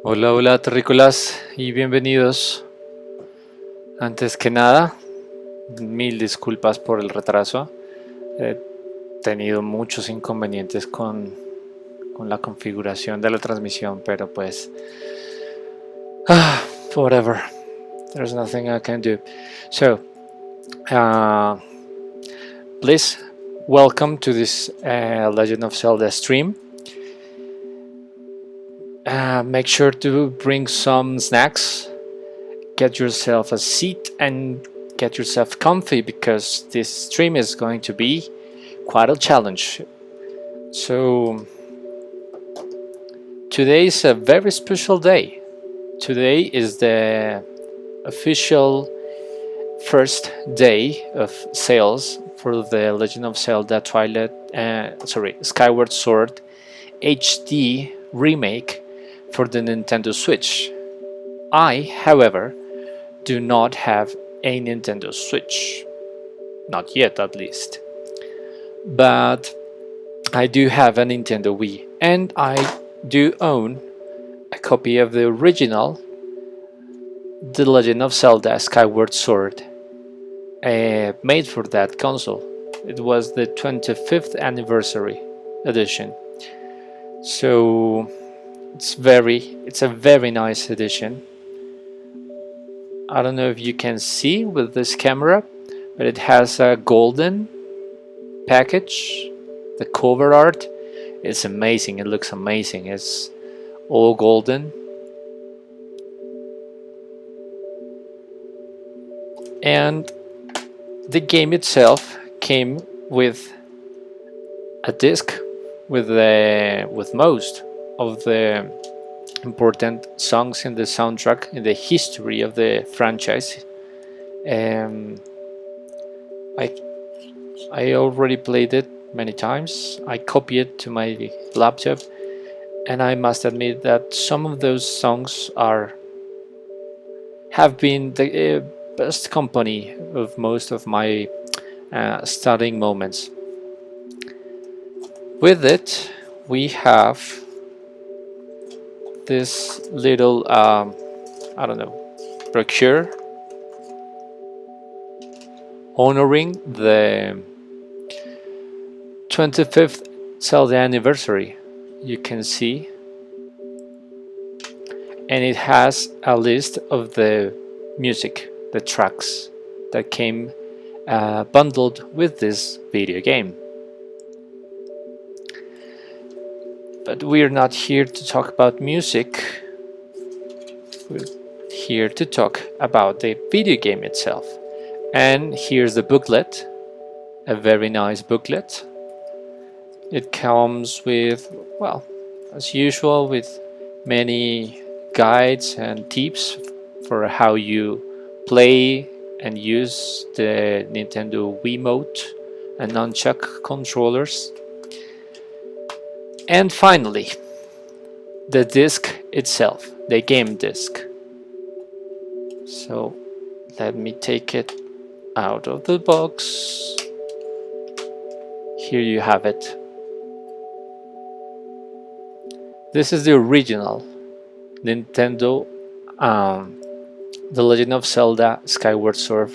Hola, hola terrícolas y bienvenidos. Antes que nada, mil disculpas por el retraso. He tenido muchos inconvenientes con la configuración de la transmisión, pero pues, whatever. There's nothing I can do. So, please welcome to this Legend of Zelda stream. Make sure to bring some snacks, get yourself a seat and get yourself comfy because this stream is going to be quite a challenge. So today is a very special day. Today is the official first day of sales for the Legend of Zelda Skyward Sword HD remake for the Nintendo Switch. I, however, do not have a Nintendo Switch. Not yet, at least. But I do have a Nintendo Wii, and I do own a copy of the original The Legend of Zelda Skyward Sword, made for that console. It was the 25th anniversary edition. So it's a very nice edition. I don't know if you can see with this camera, but it has a golden package. The cover art is amazing. It looks amazing. It's all golden. And the game itself came with a disc with most of the important songs in the soundtrack in the history of the franchise. I already played it many times. I copied it to my laptop, and I must admit that some of those songs have been the best company of most of my studying moments. With it, we have this little, I don't know, brochure honoring the 25th Zelda anniversary. You can see, and it has a list of the music, the tracks that came bundled with this video game. But we're not here to talk about music. We're here to talk about the video game itself. And here's the booklet, a very nice booklet. It comes with, well, as usual, with many guides and tips for how you play and use the Nintendo Wiimote and nunchuck controllers. And finally, the disc itself, the game disc. So let me take it out of the box. Here you have it. This is the original Nintendo, The Legend of Zelda Skyward Sword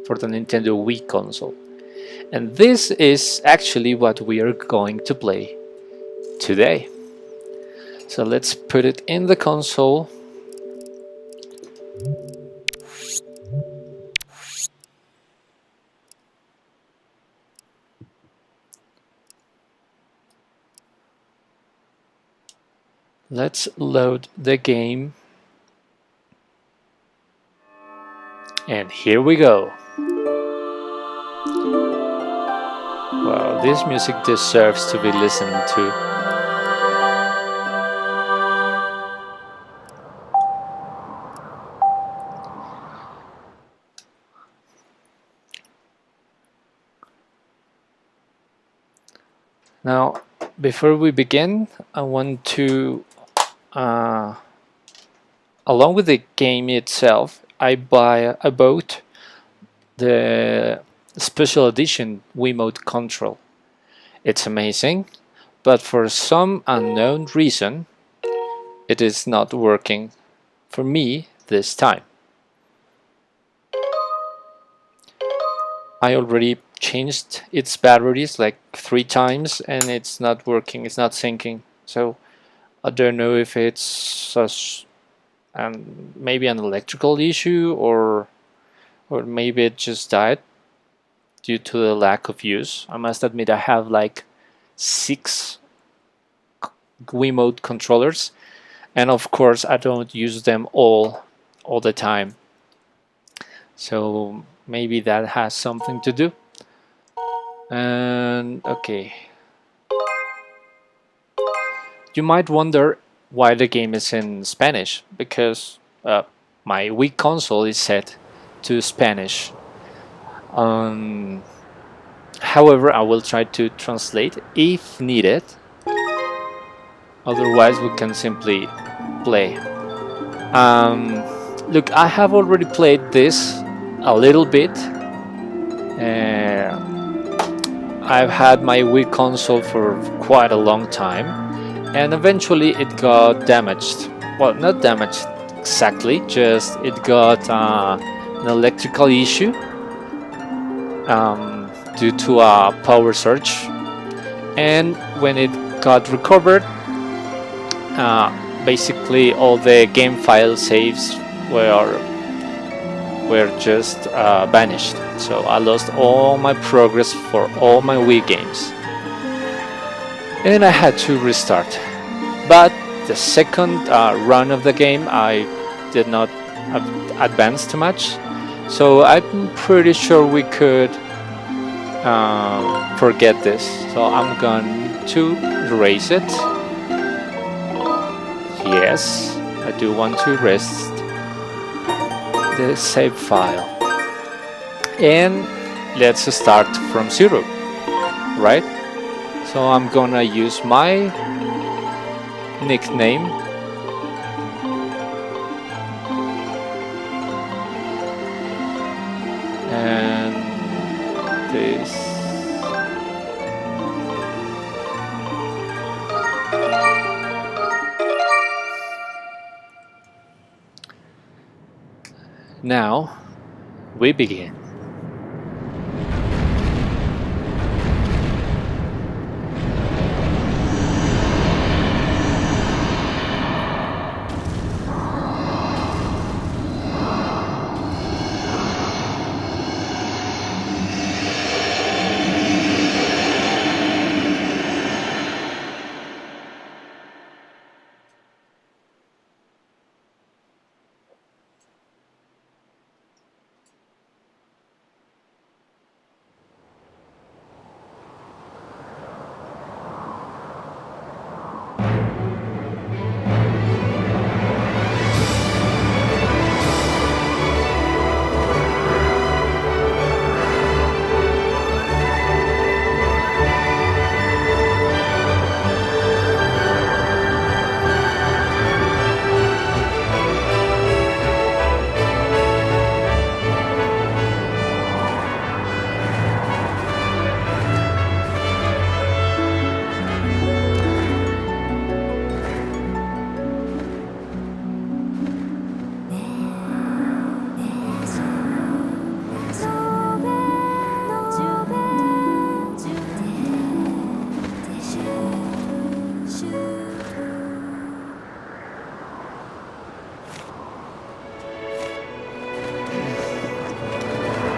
for the Nintendo Wii console. And this is actually what we are going to play today. So let's put it in the console. Let's load the game. And here we go. Wow, this music deserves to be listened to. Now, before we begin, I want to, along with the game itself, I bought the special edition Wiimote control. It's amazing, but for some unknown reason, it is not working for me this time. I already changed its batteries like 3 times and it's not working, it's not syncing. So I don't know if it's maybe an electrical issue or maybe it just died due to the lack of use. I must admit I have like 6 Wiimote controllers, and of course I don't use them all the time. So maybe that has something to do. And okay, you might wonder why the game is in Spanish, because my Wii console is set to Spanish. However, I will try to translate if needed. Otherwise, we can simply play. Look, I have already played this a little bit. I've had my Wii console for quite a long time, and eventually it got damaged. Well, not damaged exactly, just it got an electrical issue due to a power surge. And when it got recovered, basically all the game file saves were just vanished. So I lost all my progress for all my Wii games, and I had to restart. But the second run of the game, I did not advance too much, so I'm pretty sure we could forget this. So I'm going to erase it. Yes, I do want to erase the save file, and let's start from zero, right? So I'm gonna use my nickname, and this. Now we begin.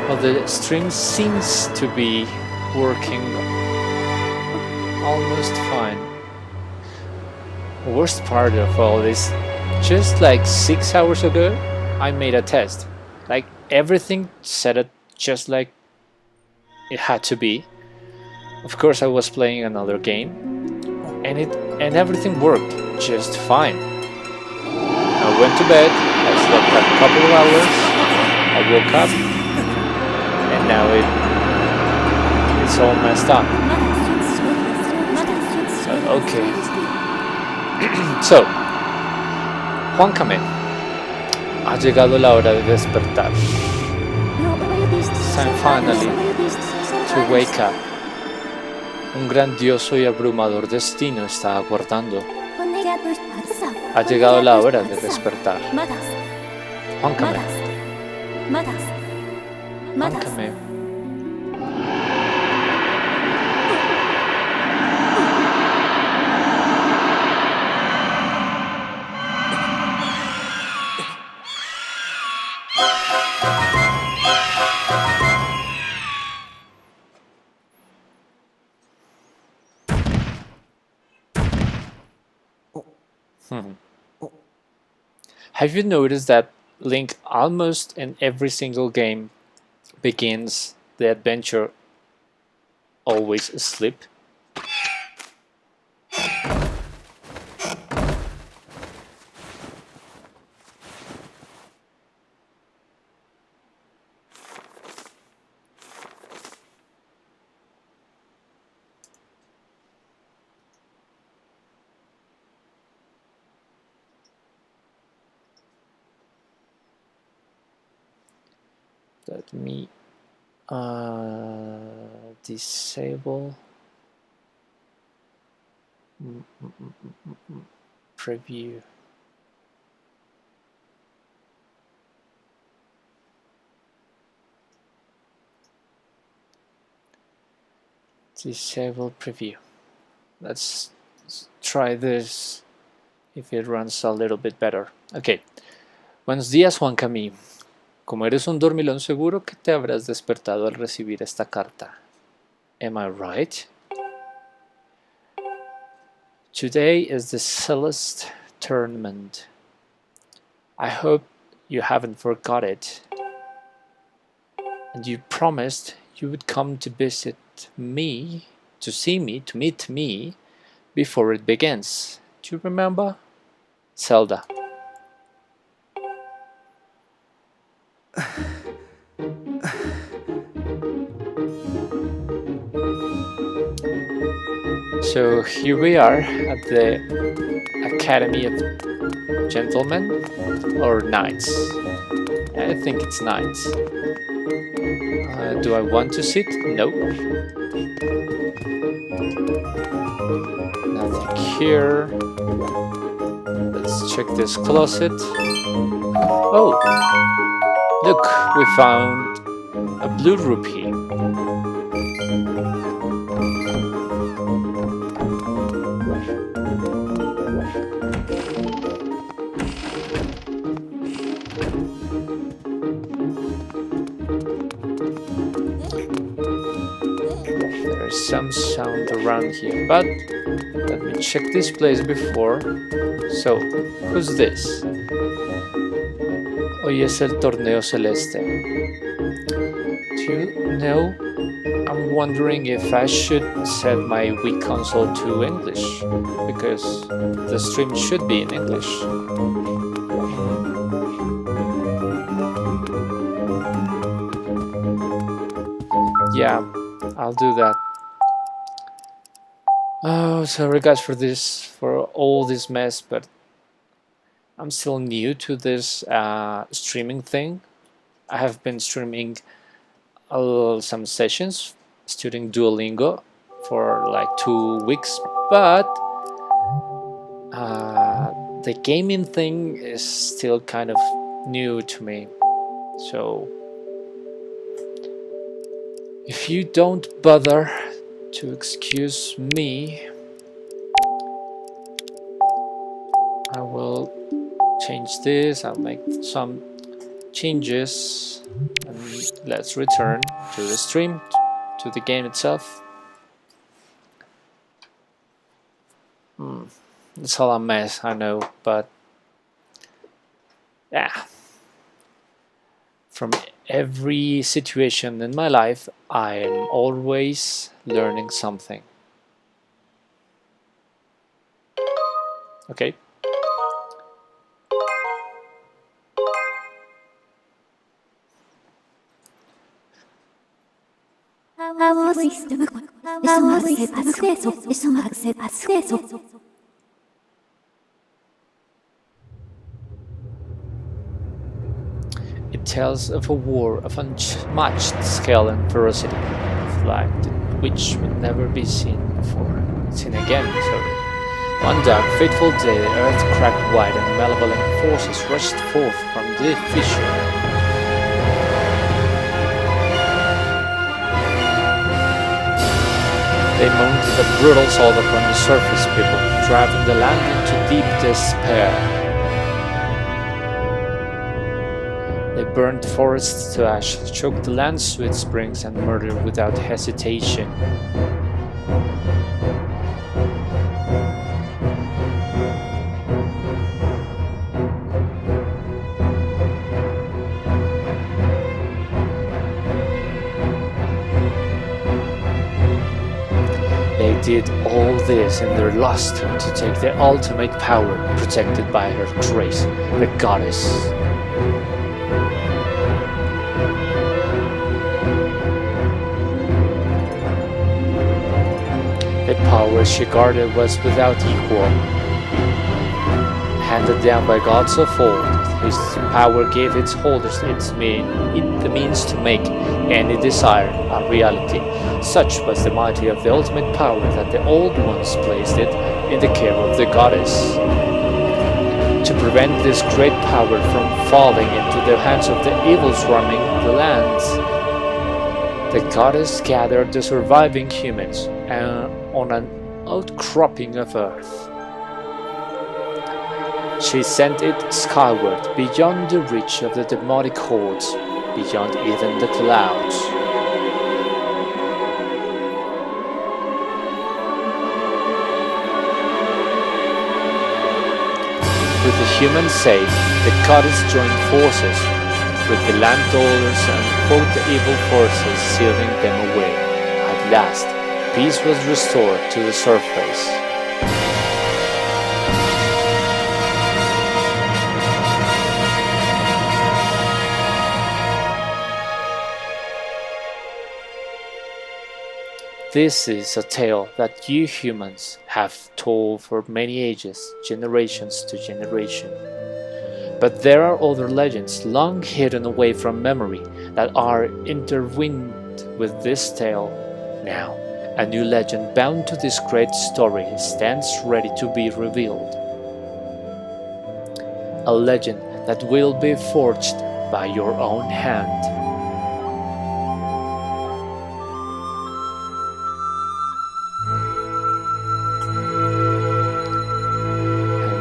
Well, the stream seems to be working almost fine. Worst part of all this, just like 6 hours ago, I made a test. Like everything set it just like it had to be. Of course, I was playing another game, and everything worked just fine. I went to bed. I slept a couple of hours. I woke up, and now it's all messed up. Okay. So, Juan Camé, ha llegado la hora de despertar. Time finally to wake up. Un grandioso y abrumador destino está aguardando. Ha llegado la hora de despertar. Juan Camé. Juan Camé. Have you noticed that Link almost in every single game begins the adventure always asleep? Let me disable preview. Disable preview. Let's try this if it runs a little bit better. Okay. Buenos días, Juan Camí. Como eres un dormilón seguro que te habrás despertado al recibir esta carta. Am I right? Today is the Celeste tournament. I hope you haven't forgot it. And you promised you would come to visit me, to see me, to meet me before it begins. Do you remember? Zelda. So here we are at the Academy of Gentlemen or Knights. I think it's Knights. Do I want to sit? No. Nothing here. Let's check this closet. Oh! Look, we found a blue rupee. There's some sound around here, but let me check this place before. So, who's this? Hoy es el torneo celeste. Do you know? I'm wondering if I should set my Wii console to English, because the stream should be in English. Yeah, I'll do that. Oh, sorry guys for this, for all this mess, but I'm still new to this streaming thing. I have been streaming some sessions, studying Duolingo for like 2 weeks, but the gaming thing is still kind of new to me. So if you don't bother to excuse me, I will change this. I'll make some changes and let's return to the stream, to the game itself. It's all a mess, I know, but yeah, from every situation in my life I am always learning something. Okay. It tells of a war of unmatched scale and ferocity, of light which would never be seen before. Seen again, sorry. One dark, fateful day, the earth cracked wide and malevolent forces rushed forth from the fissure. They mounted a brutal assault upon the surface people, driving the land into deep despair. They burned forests to ash, choked the lands with springs, and murdered without hesitation. They did all this in their lust to take the ultimate power, protected by her grace, the goddess. The power she guarded was without equal. Handed down by gods of old, his power gave its holders the means to make any desire a reality. Such was the mighty of the ultimate power that the old ones placed it in the care of the goddess. To prevent this great power from falling into the hands of the evils roaming the lands, the goddess gathered the surviving humans on an outcropping of earth. She sent it skyward, beyond the reach of the demonic hordes, beyond even the clouds. With the humans safe, the goddess joined forces with the landowners and fought the evil forces, sealing them away. At last, peace was restored to the surface. This is a tale that you humans have told for many ages, generations to generation. But there are other legends long hidden away from memory that are intertwined with this tale. Now, a new legend bound to this great story stands ready to be revealed. A legend that will be forged by your own hand.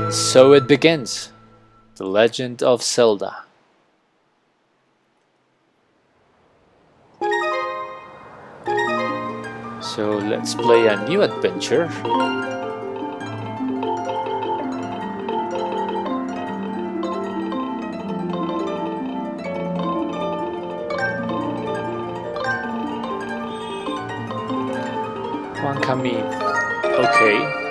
And so it begins. The Legend of Zelda. So let's play a new adventure. One coming. Okay.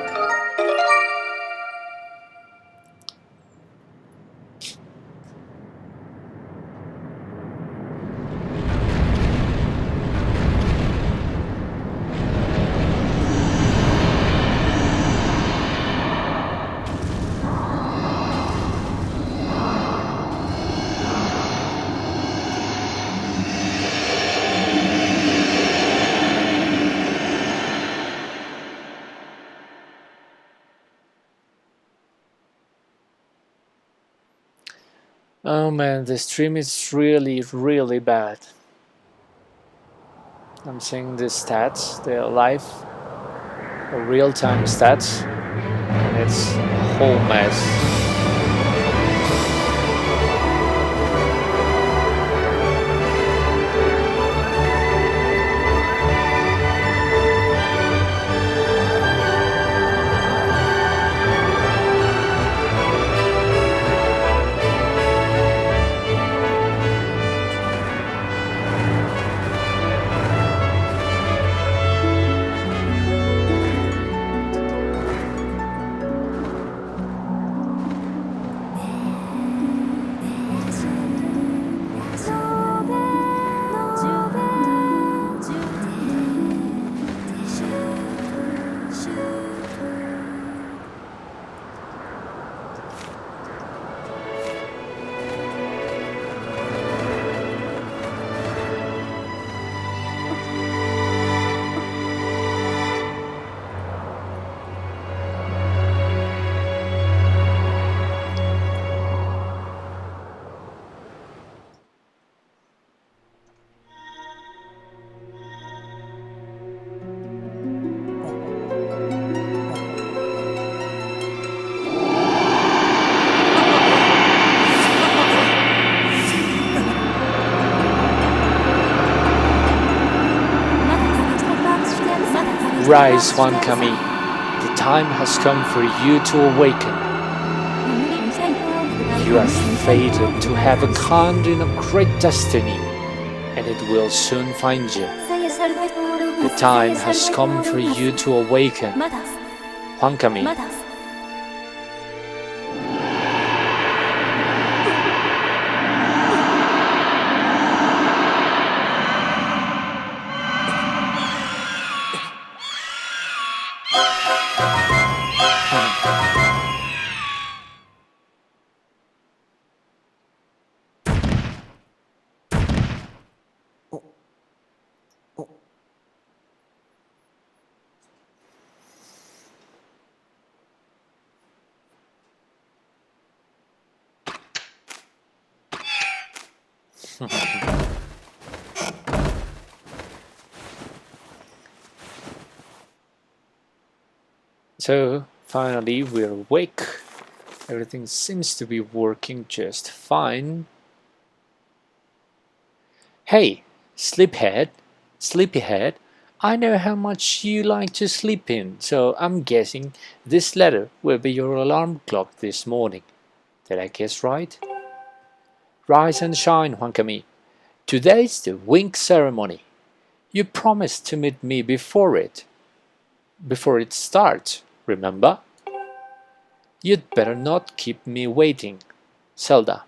Oh man, the stream is really bad. I'm seeing the stats, the live or real-time stats, and it's a whole mess. Rise, Wankami. The time has come for you to awaken. You are fated to have a kind in a great destiny, and it will soon find you. The time has come for you to awaken. Wankami. So finally we're awake. Everything seems to be working just fine. Hey, sleepyhead, I know how much you like to sleep in, so I'm guessing this letter will be your alarm clock this morning. Did I guess right? Rise and shine, Huankami. Today's the wink ceremony. You promised to meet me before it starts, remember? You'd better not keep me waiting, Zelda.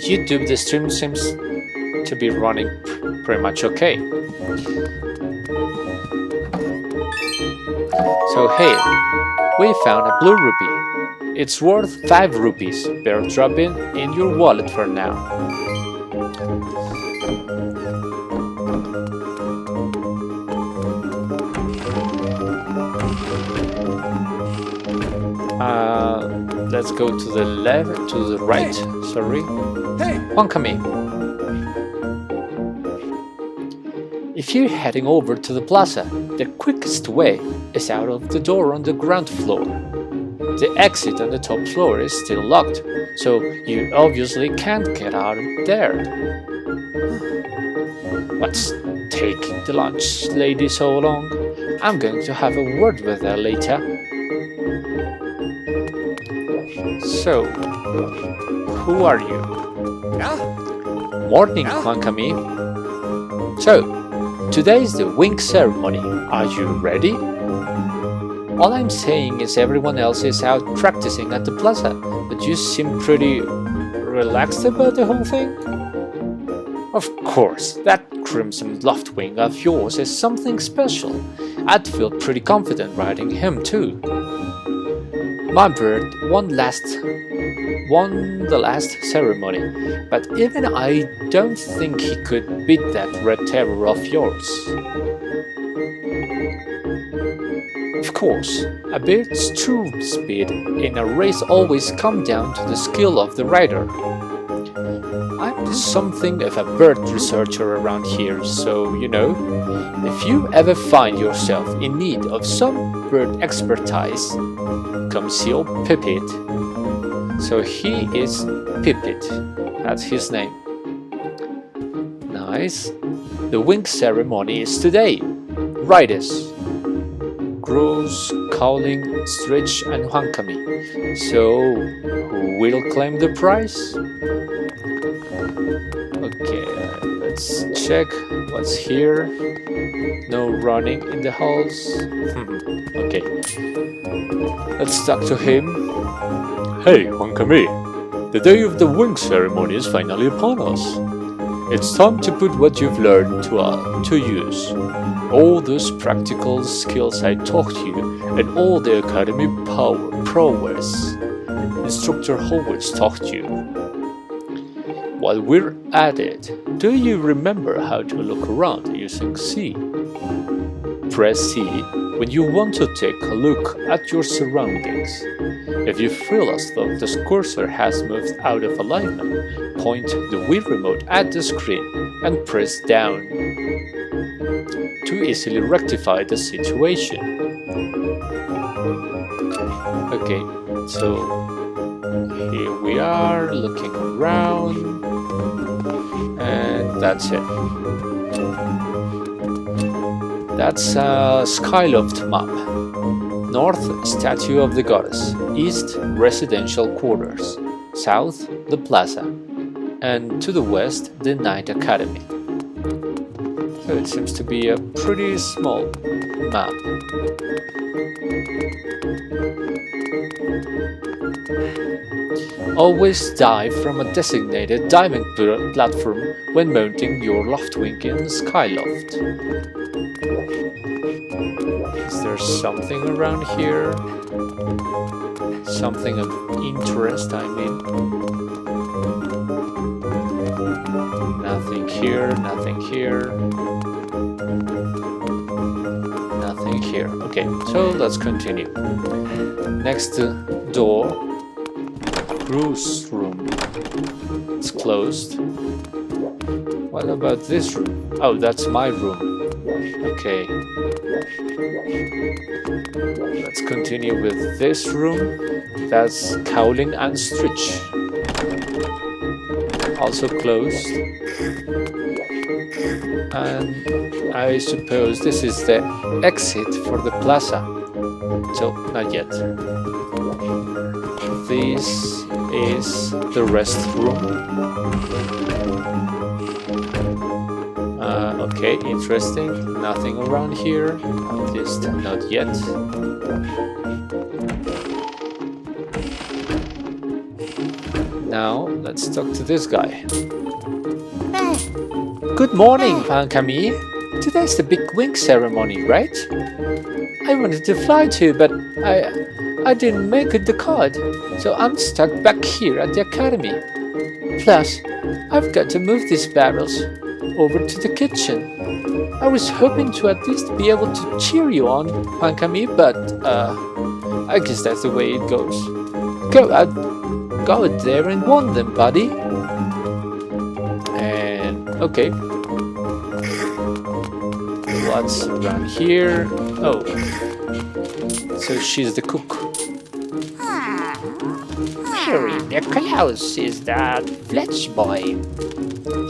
YouTube, the stream seems to be running pretty much okay. So hey, we found a blue rupee. It's worth 5 rupees. Better drop it in your wallet for now. Let's go to the left, to the right. Sorry. Hey! Huankami. If you're heading over to the plaza, the quickest way is out of the door on the ground floor. The exit on the top floor is still locked, so you obviously can't get out there. What's taking the lunch lady so long? I'm going to have a word with her later. So, who are you? Morning, Huankami. So, today's the wink ceremony. Are you ready? All I'm saying is everyone else is out practicing at the plaza, but you seem pretty relaxed about the whole thing. Of course, that crimson loftwing of yours is something special. I'd feel pretty confident riding him too. My bird won the last ceremony, but even I don't think he could beat that red terror of yours. Of course, a bird's true speed in a race always comes down to the skill of the rider. I'm something of a bird researcher around here, so you know, if you ever find yourself in need of some bird expertise, come see old Pipit. So he is Pipit, that's his name. Nice. The wink ceremony is today. Riders. Groose, Cowling, Stretch and Huankami. So, who will claim the prize? Okay, let's check what's here. No running in the halls. Okay, let's talk to him. Hey, Huankami, the day of the wink ceremony is finally upon us. It's time to put what you've learned to use. All those practical skills I taught you and all the academy prowess Instructor Howard's taught you. While we're at it, do you remember how to look around using C? Press C when you want to take a look at your surroundings. If you feel as though the cursor has moved out of alignment, point the Wii remote at the screen and press down to easily rectify the situation. Okay, so here we are looking around, and that's it. That's a Skyloft map. North, Statue of the Goddess. East, Residential Quarters. South, the Plaza. And to the west, the Knight Academy. So it seems to be a pretty small map. Always dive from a designated diving platform when mounting your loftwing in Skyloft. Is there something around here? Something of interest, I mean. Nothing here, nothing here. Nothing here. Okay, so let's continue. Next door. Cruise room. It's closed. What about this room? Oh, that's my room. Okay. Let's continue with this room. That's Cowling and Stretch. also closed. And I suppose this is the exit for the plaza. So, not yet. This is the restroom. Okay, interesting. Nothing around here. At least not yet. Now, let's talk to this guy. Good morning, Pankami. Today's the big wing ceremony, right? I wanted to fly too, but I didn't make it the card, so I'm stuck back here at the academy. Plus, I've got to move these barrels over to the kitchen. I was hoping to at least be able to cheer you on, Pankami, but I guess that's the way it goes. Go out there and warn them, buddy. And okay. What's around here? Oh. So she's the cook. Mary Nicholas is that Fletch boy.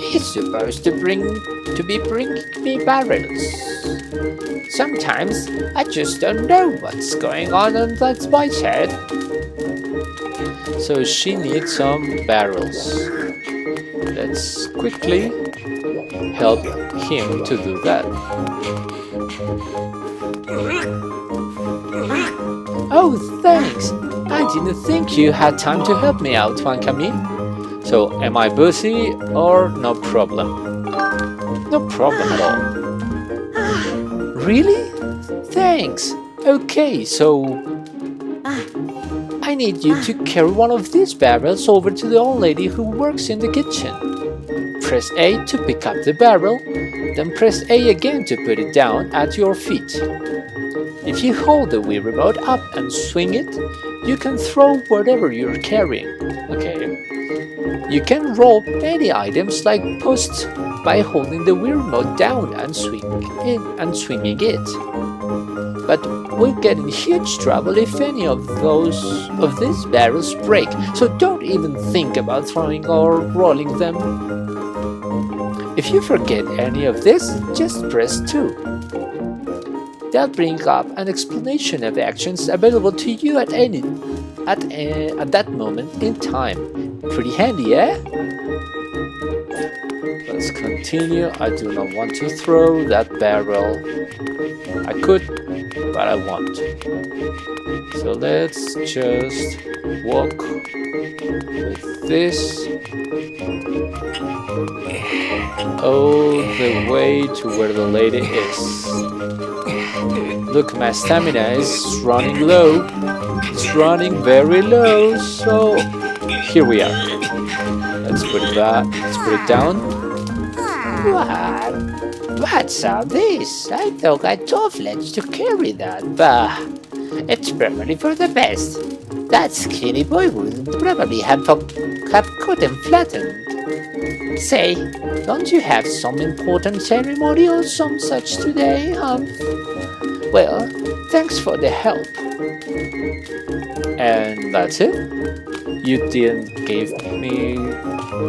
He's supposed to be bringing me barrels. Sometimes I just don't know what's going on in that boy's head. So she needs some barrels. Let's quickly help him to do that. Oh, thanks! I didn't think you had time to help me out, Pankami. So, am I busy or no problem? No problem at all. Really? Thanks! Okay, so I need you to carry one of these barrels over to the old lady who works in the kitchen. Press A to pick up the barrel, then press A again to put it down at your feet. If you hold the Wii remote up and swing it, you can throw whatever you're carrying. Okay. You can roll any items like posts by holding the Wii remote down and swinging it. But we'll get in huge trouble if any of these barrels break, so don't even think about throwing or rolling them. If you forget any of this, just press 2. They'll bring up an explanation of actions available to you at that moment in time. Pretty handy, eh? Let's continue. I do not want to throw that barrel. I could, but I won't. So let's just walk with this all the way to where the lady is. Look, my stamina is running low. It's running very low, so here we are. Let's put it back. Let's put it down. What's all this? I thought I told Fletch to carry that, but it's probably for the best. That skinny boy would probably have caught him flattened. Say, don't you have some important ceremony or some such today, Well, thanks for the help. And that's it? You didn't give me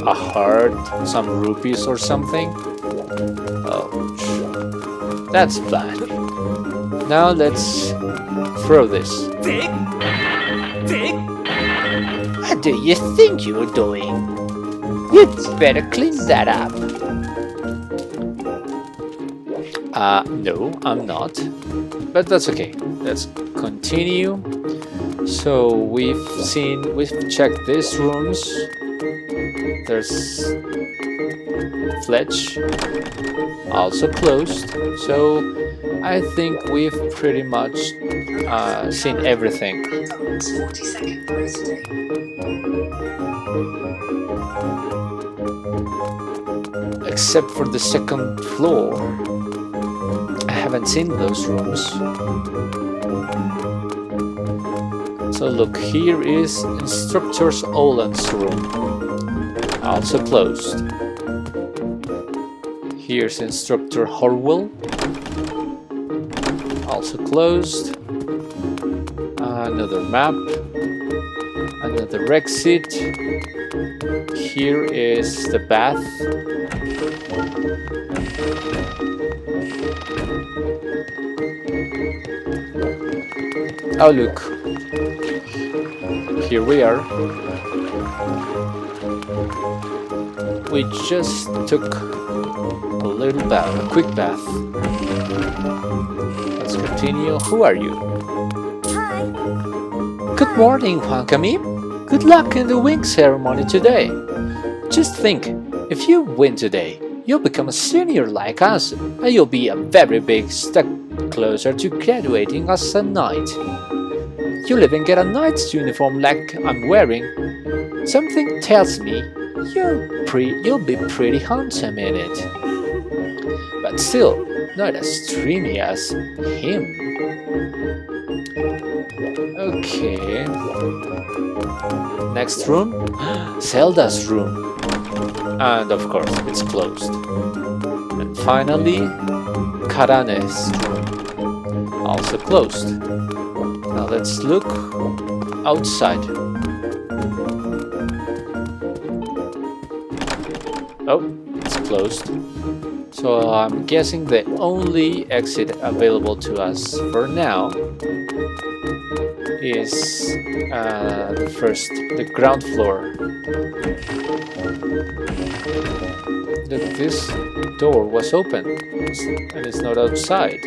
a heart, some rupees or something? Oh, that's bad. Now let's throw this. What do you think you're doing? You'd better clean that up. No, I'm not. But that's okay. Let's continue. So we've checked these rooms. There's Fletch, also closed. So I think we've pretty much seen everything. Except for the second floor. I haven't seen those rooms. So look, here is Instructor Oland's room, also closed. Here's Instructor Hyrule, also closed. Another map, another exit. Here is the bath. Oh look, here we are. We just took a little bath, a quick bath. Let's continue. Who are you? Hi. Good morning, Juan Camille. Good luck in the wing ceremony today. Just think, if you win today, you'll become a senior like us, and you'll be a very big step closer to graduating as a knight. You'll even get a knight's uniform like I'm wearing. Something tells me you'll be pretty handsome in it. But still, not as streamy as him. Okay. Next room? Zelda's room. And of course, it's closed. And finally, Karane's room. Also closed. Now let's look outside. Oh, it's closed. So I'm guessing the only exit available to us for now is the ground floor. Look, this door was open and it's not outside.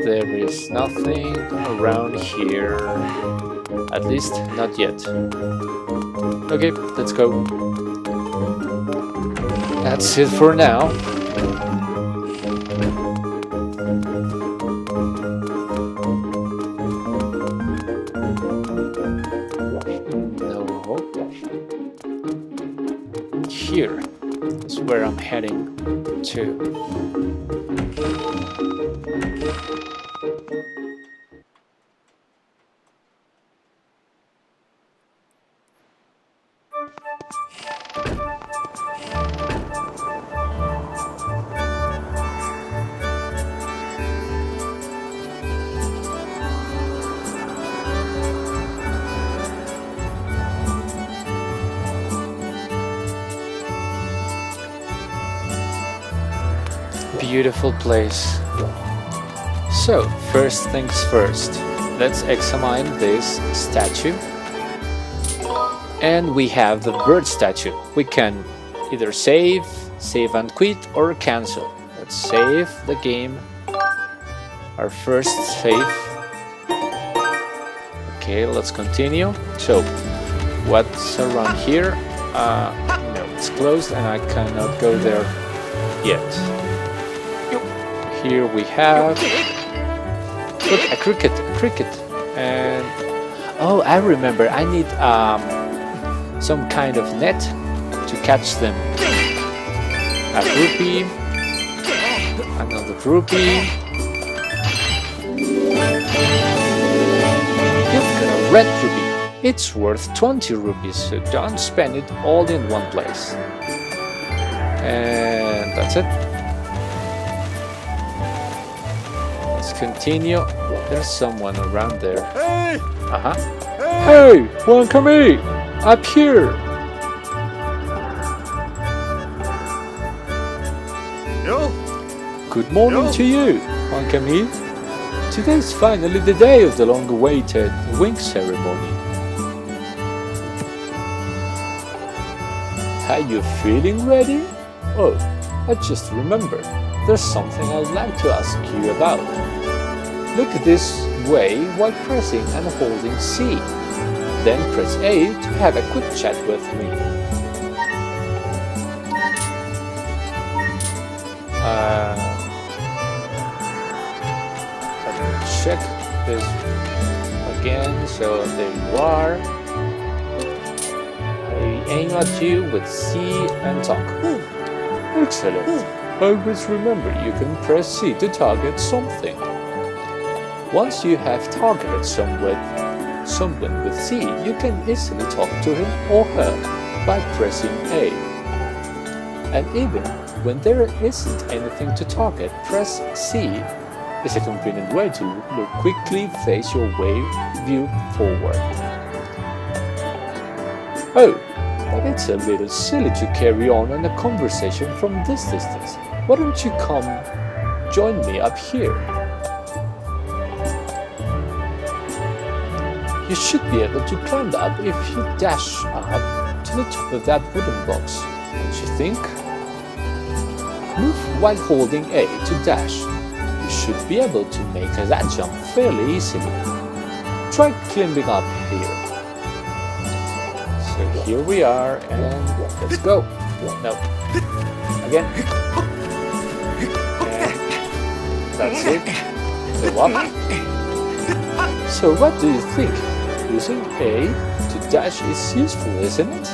There is nothing around here. At least not yet. Okay, let's go. That's it for now. No hope. Here is where I'm heading to. Beautiful place. So, first things first, let's examine this statue. And we have the bird statue. We can either save and quit, or cancel. Let's save the game. Our first save. Okay, let's continue. So, what's around here? No, it's closed and I cannot go there yet. Here we have a cricket, and oh, I remember, I need some kind of net to catch them. A rupee, another rupee. You've got a red rupee. It's worth 20 rupees, so don't spend it all in one place. And that's it. Continue. There's someone around there. Hey! Hey, Juan Camille, up here. Yo! Good morning Yo. to you, Juan Camille. Today's finally the day of the long-awaited wing ceremony. Are you feeling ready? Oh, I just remembered. There's something I'd like to ask you about. Look this way while pressing and holding C. Then press A to have a quick chat with me. Let me check this again. So there you are. I aim at you with C and talk. Excellent. Always remember you can press C to target something. Once you have targeted someone with C, you can easily talk to him or her by pressing A. And even when there isn't anything to target, press C is a convenient way to look quickly face your view forward. Oh, It's a little silly to carry on in a conversation from this distance. Why don't you come join me up here? You should be able to climb up if you dash up to the top of that wooden box, don't you think? Move while holding A to dash. You should be able to make that jump fairly easily. Try climbing up here. So here we are, and let's go. No. Again. And that's it. Go up. So what do you think? Using A to dash is useful, isn't it?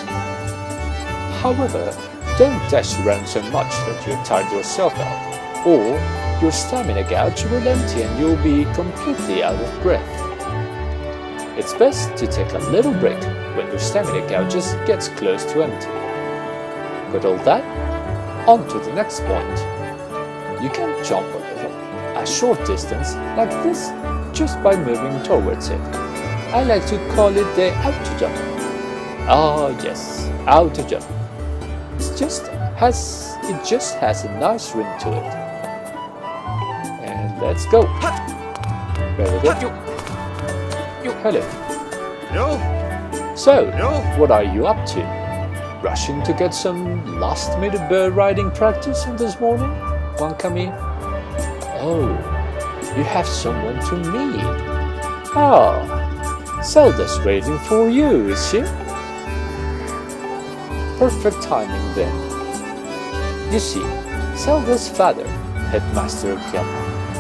However, don't dash around so much that you tire yourself out, or your stamina gauge will empty and you'll be completely out of breath. It's best to take a little break when your stamina gauge gets close to empty. Got all that? On to the next point. You can jump a short distance like this just by moving towards it. I like to call it the auto jump. Ah yes, auto jump. It just has a nice ring to it. And let's go. Very good. Hello. So, what are you up to? Rushing to get some last-minute bird riding practice on this morning? Wankami? Oh, you have someone to meet. Ah, Zelda's waiting for you, is she? Perfect timing then. You see, Zelda's father, Headmaster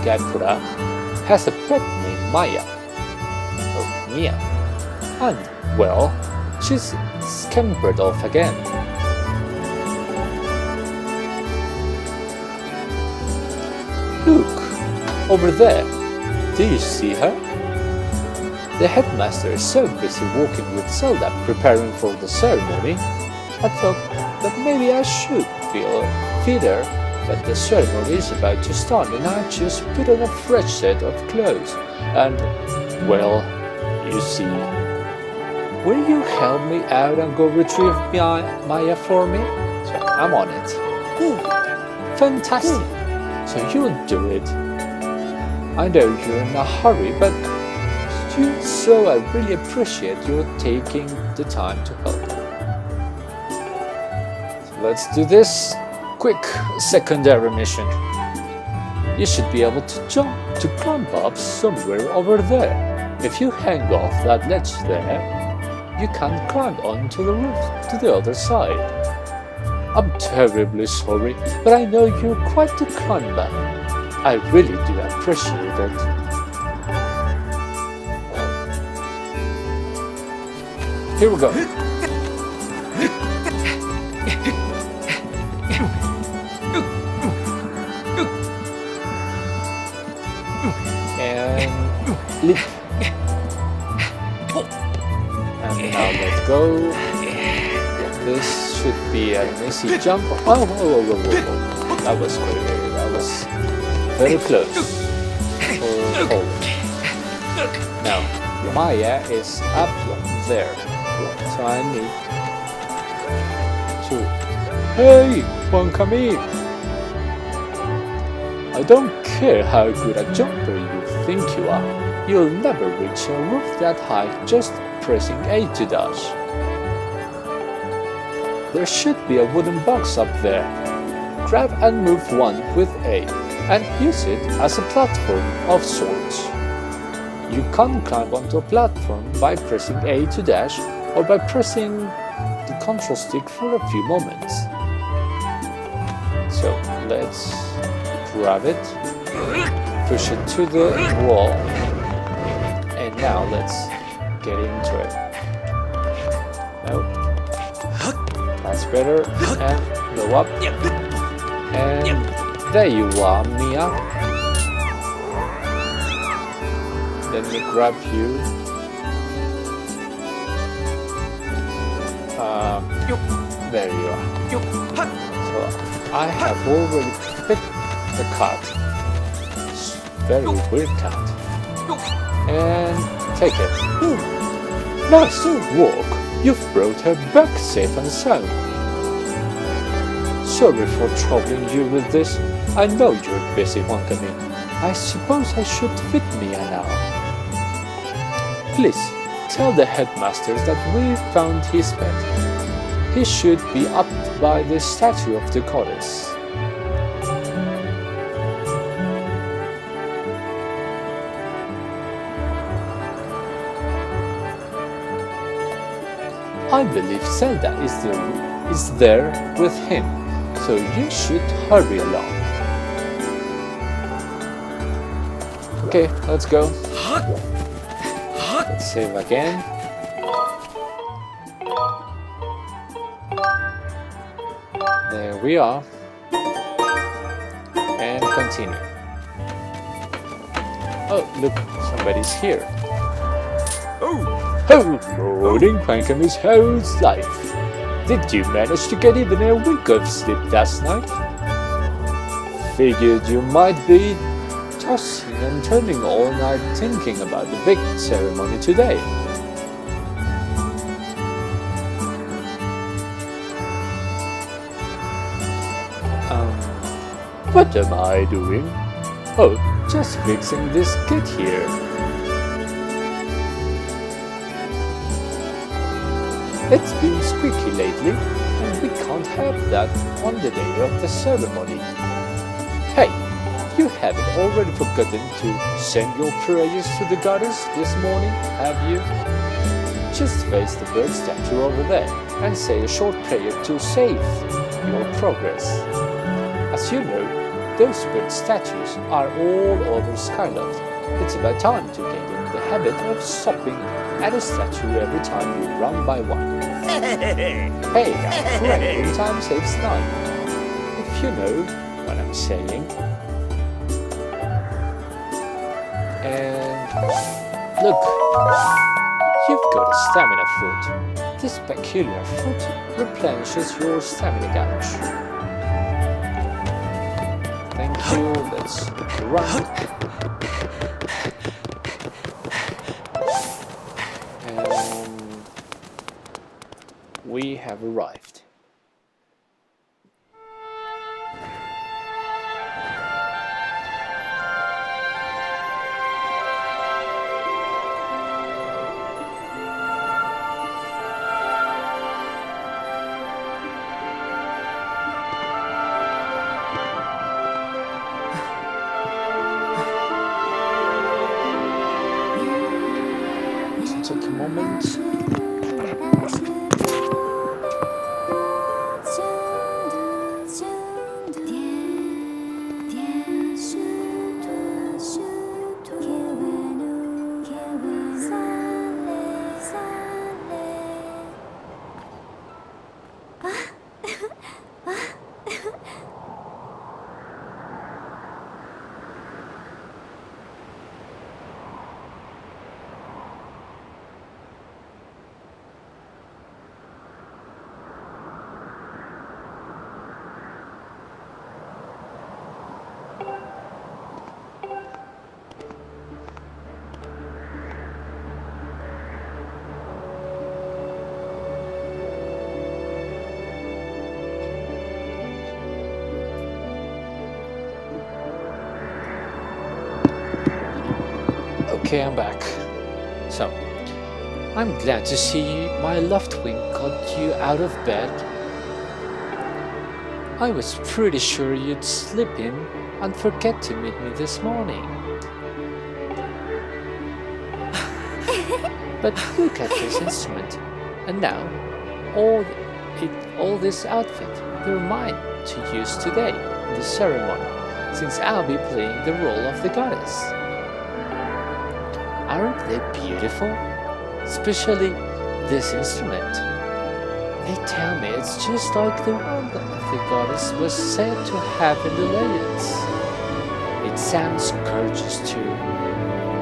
Gakura, has a pet named Maya. Oh, Mia. And, well, she's scampered off again. Look, over there. Do you see her? The headmaster is so busy walking with Zelda preparing for the ceremony, I thought that maybe I should feed her that the ceremony is about to start and I just put on a fresh set of clothes and, well, you see. Will you help me out and go retrieve Maya for me? So I'm on it. Fantastic! So you'll do it. I know you're in a hurry, but so I really appreciate your taking the time to help. So let's do this quick secondary mission. You should be able to climb up somewhere over there. If you hang off that ledge there, you can climb onto the roof to the other side. I'm terribly sorry, but I know you're quite the climber. I really do appreciate it. Here we go. And leap. And now let's go. This should be an easy jump. Oh, whoa. That was very close. Now, Maya is up there. So I need to... Hey, Wankami! I don't care how good a jumper you think you are. You'll never reach a roof that high just pressing A to dash. There should be a wooden box up there. Grab and move one with A and use it as a platform of sorts. You can climb onto a platform by pressing A to dash or by pressing the control stick for a few moments. So let's grab it, push it to the wall, and now let's get into it. No, that's better, and go up, and there you are, Mia. Let me grab you. There you are. So I have already picked the cat. Very weird cat. And take it. Nice walk. You've brought her back safe and sound. Sorry for troubling you with this. I know you're busy, Wankami. I suppose I should fit me an hour. Please, tell the headmasters that we found his bed. He should be up by the statue of the goddess. I believe Zelda is there with him, so you should hurry along. Okay, let's go. Let's save again. There we are. And continue. Oh, look, somebody's here. Oh, morning, Wankami's how's life? Did you manage to get even a wink of sleep last night? Figured you might be tossing and turning all night thinking about the big ceremony today. What am I doing? Oh, just fixing this kit here. It's been squeaky lately, and we can't have that on the day of the ceremony. Hey, you haven't already forgotten to send your prayers to the goddess this morning, have you? Just face the bird statue over there and say a short prayer to save your progress. As you know, those bird statues are all over Skyloft. It's about time to get in the habit of stopping at a statue every time you run by one. Hey, I'm correct. One time saves nine. If you know what I'm saying. And look, you've got a stamina fruit. This peculiar fruit replenishes your stamina gauge. Thank you. Let's run. We have arrived. Let's take a moment. Okay, I'm back. So, I'm glad to see my loved wing got you out of bed. I was pretty sure you'd slip in and forget to meet me this morning. But look at this instrument, and now all this outfit, they're mine to use today in the ceremony, since I'll be playing the role of the goddess. Aren't they beautiful? Especially this instrument. They tell me it's just like the one that the goddess was said to have in the legends. It sounds gorgeous too.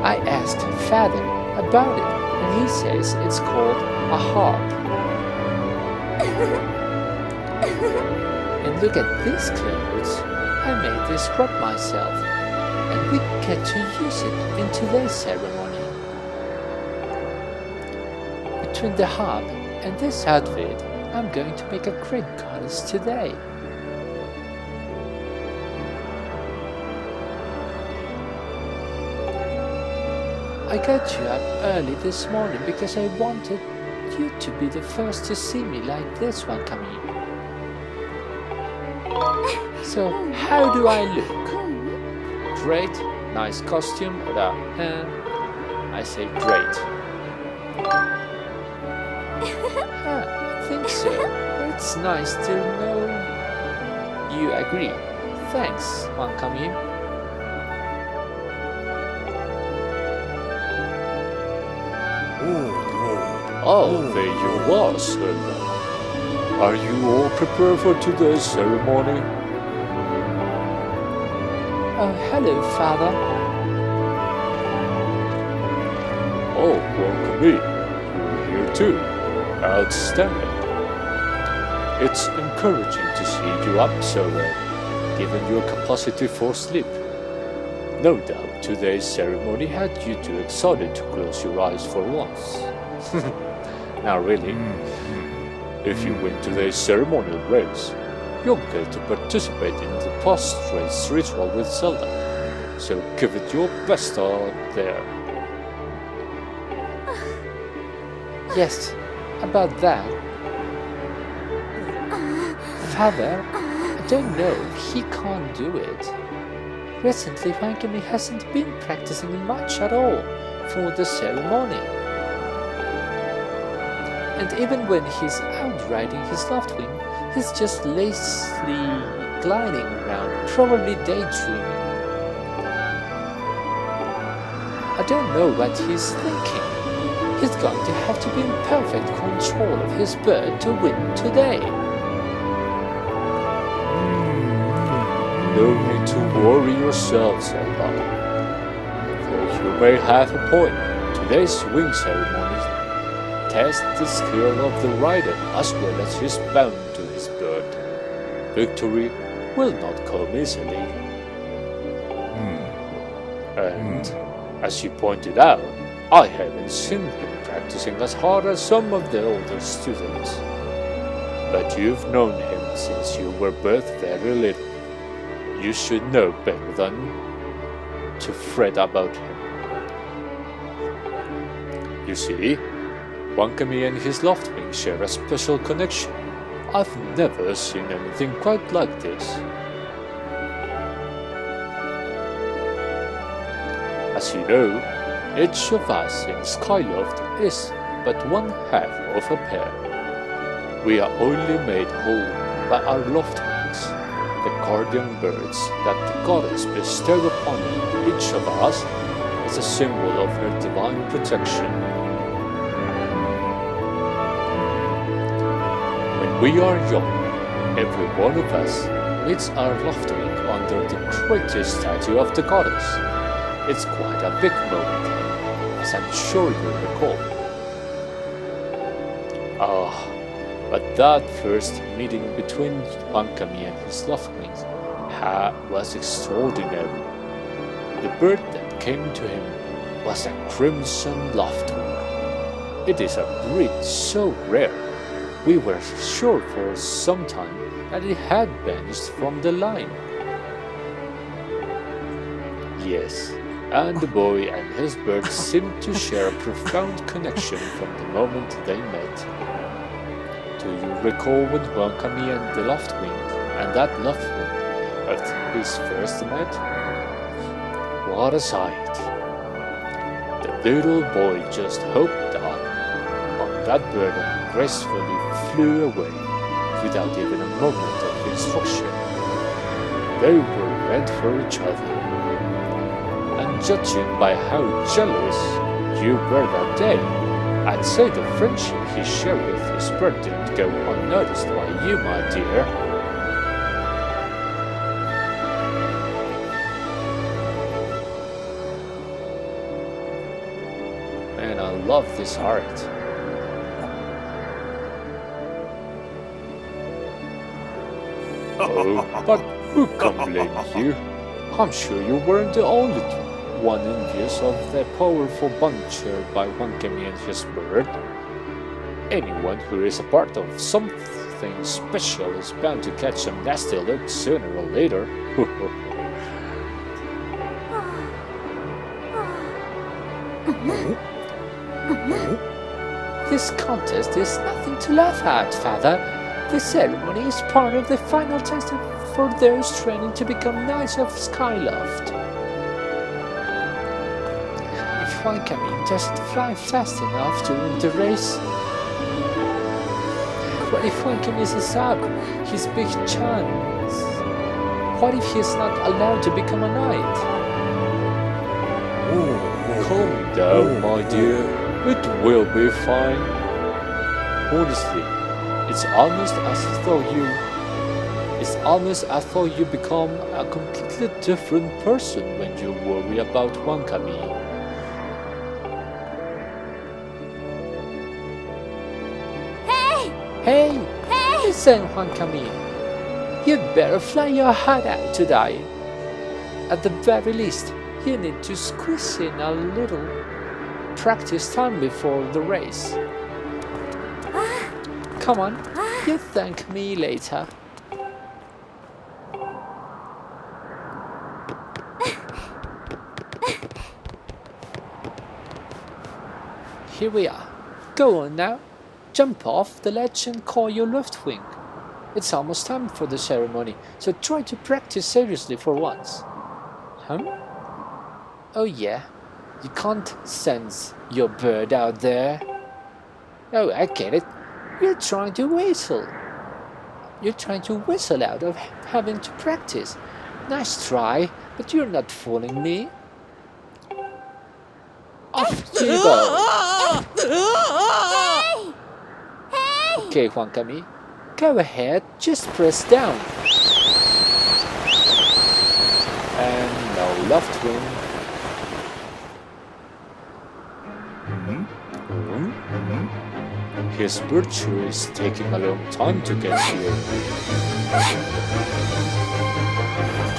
I asked Father about it, and he says it's called a harp. And look at these clothes. I made this scrub myself, and we get to use it in today's ceremony. Between the harp In this outfit, I'm going to make a great goddess today. I got you up early this morning because I wanted you to be the first to see me like this one coming. So, how do I look? Great, nice costume, I say great. I think so. It's nice to know you agree. Thanks, Wankami. Oh, there you are, Zelda. Are you all prepared for today's ceremony? Oh, hello, Father. Oh, welcome in. You're here too. Outstanding. It's encouraging to see you up so well, given your capacity for sleep. No doubt today's ceremony had you too excited to close your eyes for once. Now really, if you win today's ceremonial race, you'll get to participate in the post-race ritual with Zelda. So give it your best out there. Yes, about that. Father, I don't know if he can't do it. Recently, Wankami hasn't been practicing much at all for the ceremony. And even when he's out riding his Loftwing, he's just lazily gliding around, probably daydreaming. I don't know what he's thinking. He's going to have to be in perfect control of his bird to win today. No need to worry yourself, Zelda. Though you may have a point, today's wing ceremony tests the skill of the rider as well as his bound to his bird. Victory will not come easily. And, as you pointed out, I haven't seen him practicing as hard as some of the older students. But you've known him since you were both very little. You should know better than to fret about him. You see, Wankami and his Loftwing share a special connection. I've never seen anything quite like this. As you know, each of us in Skyloft is but one half of a pair. We are only made whole by our Loftwings, the guardian birds that the goddess bestowed upon each of us as a symbol of her divine protection. When we are young, every one of us meets our Loftwing under the greatest statue of the goddess. It's quite a big moment, as I'm sure you recall. But that first meeting between Wankami and his Loftwing was extraordinary. The bird that came to him was a crimson Loftwing. It is a breed so rare, we were sure for some time that it had vanished from the line. Yes, and the boy and his bird seemed to share a profound connection from the moment they met. Do you recall when Wankami and the Loftwing and that Loftwing at his first met? What a sight! The little boy just hopped up on that bird and gracefully flew away without even a moment of instruction. They were meant for each other. And judging by how jealous you were that day, I'd say the friendship he shared with his bird didn't go unnoticed by you, my dear. Man, I love this art. Oh, but who can blame you? I'm sure you weren't the only one envious of the powerfund shared by Wankami and his bird. anyone who is a part of something special is bound to catch some nasty look sooner or later. This contest is nothing to laugh at, Father. The ceremony is part of the final test for those training to become Knights of Skyloft. If Wankami doesn't fly fast enough during the race, what if Wankami misses out his big chance? What if he's not allowed to become a knight? Calm down, my dear. It will be fine. Honestly, it's almost as though you become a completely different person when you worry about Wankami. Hey! Listen, Wankami. You'd better fly your heart out today. At the very least, you need to squeeze in a little practice time before the race. Come on, you thank me later. Here we are. Go on now. Jump off the ledge and call your Luftwing. It's almost time for the ceremony, so try to practice seriously for once. Oh yeah, you can't sense your bird out there. Oh, I get it. You're trying to whistle. You're trying to whistle out of having to practice. Nice try, but you're not fooling me. Off you go. Okay, Wankami, go ahead, just press down. And now Luftwing. His virtue is taking a long time to get here.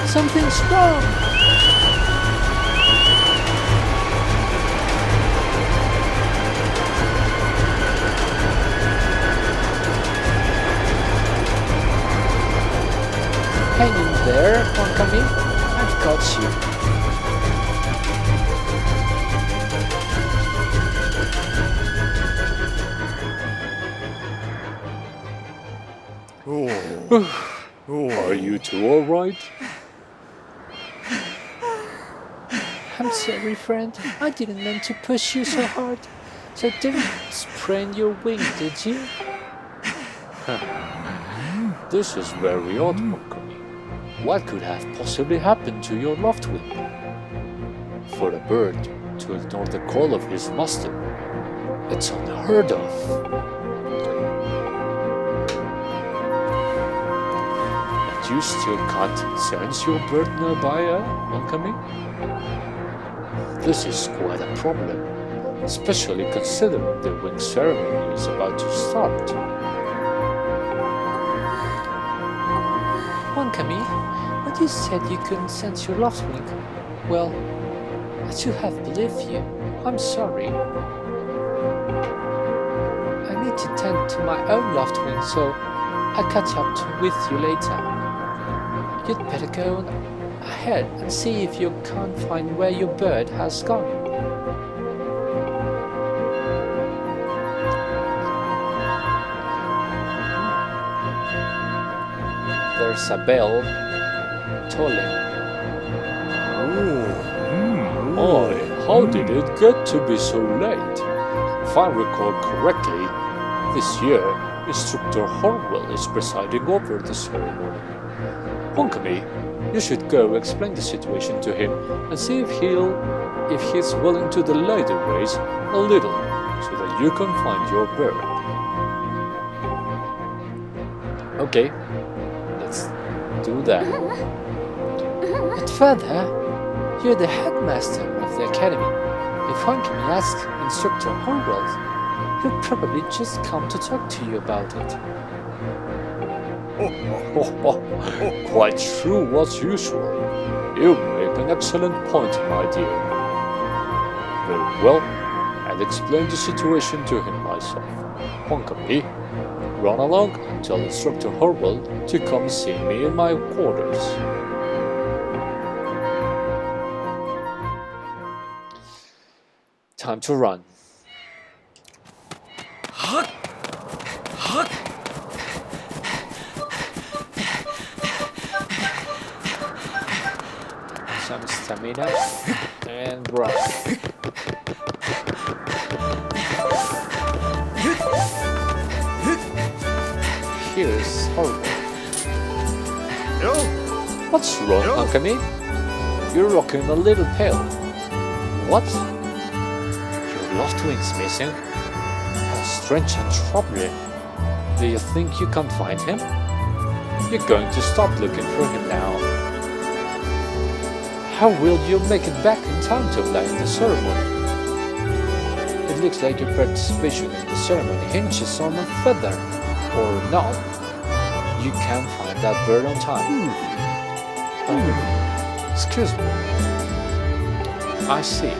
Something's wrong. Hang in there, Wankami. I've got you. Are you two alright? I'm sorry, friend. I didn't mean to push you so hard. So didn't sprain your wing, did you? This is very odd, Wankami. What could have possibly happened to your Luftwing? For a bird to ignore the call of his master, it's unheard of. You still can't sense your bird nearby, Wankami? This is quite a problem, especially considering the wing ceremony is about to start. Wankami, but you said you couldn't sense your Luftwing. Well, I should have believed you. I'm sorry. I need to tend to my own Luftwing, so I'll catch up with you later. You'd better go ahead and see if you can't find where your bird has gone. There's a bell tolling. How did it get to be so late? If I recall correctly, this year, Instructor Hyrule is presiding over the ceremony. Wankami, you should go explain the situation to him and see if he's willing to delay the race a little so that you can find your bird. Okay, let's do that. But Father, you're the headmaster of the academy. If Wankami asks Instructor Hyrule, he'll probably just come to talk to you about it. Quite true as usual. You make an excellent point, my dear. Very well, I'll explain the situation to him myself. Honkami. Run along and tell Instructor Hyrule to come see me in my quarters. Time to run. Some stamina and run. Here's Hyrule. What's wrong, Honkami? You're looking a little pale. What? Your left wing's missing? How strange and troubling. Do you think you can find him? You're going to stop looking for him now. How will you make it back in time to play in the ceremony? It looks like your participation in the ceremony hinges on a feather. Or not. You can find that bird on time. Excuse me. I see.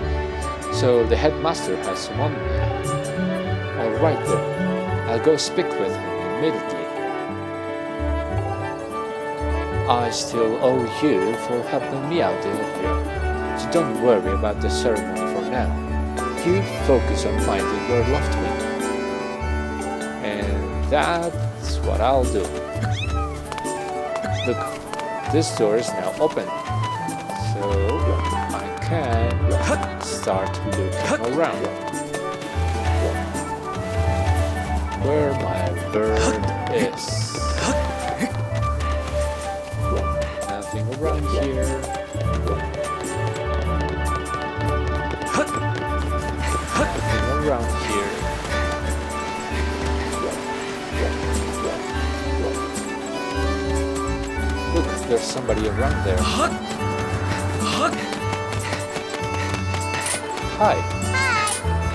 So the headmaster has summoned me. Alright then. I'll go speak with him immediately. I still owe you for helping me out earlier. So don't worry about the ceremony for now. You focus on finding your left wing. And that's what I'll do. Look, this door is now open. So I can start looking around. Where my bird is. Nothing around here. Nothing around here. Look, there's somebody around there. Hi.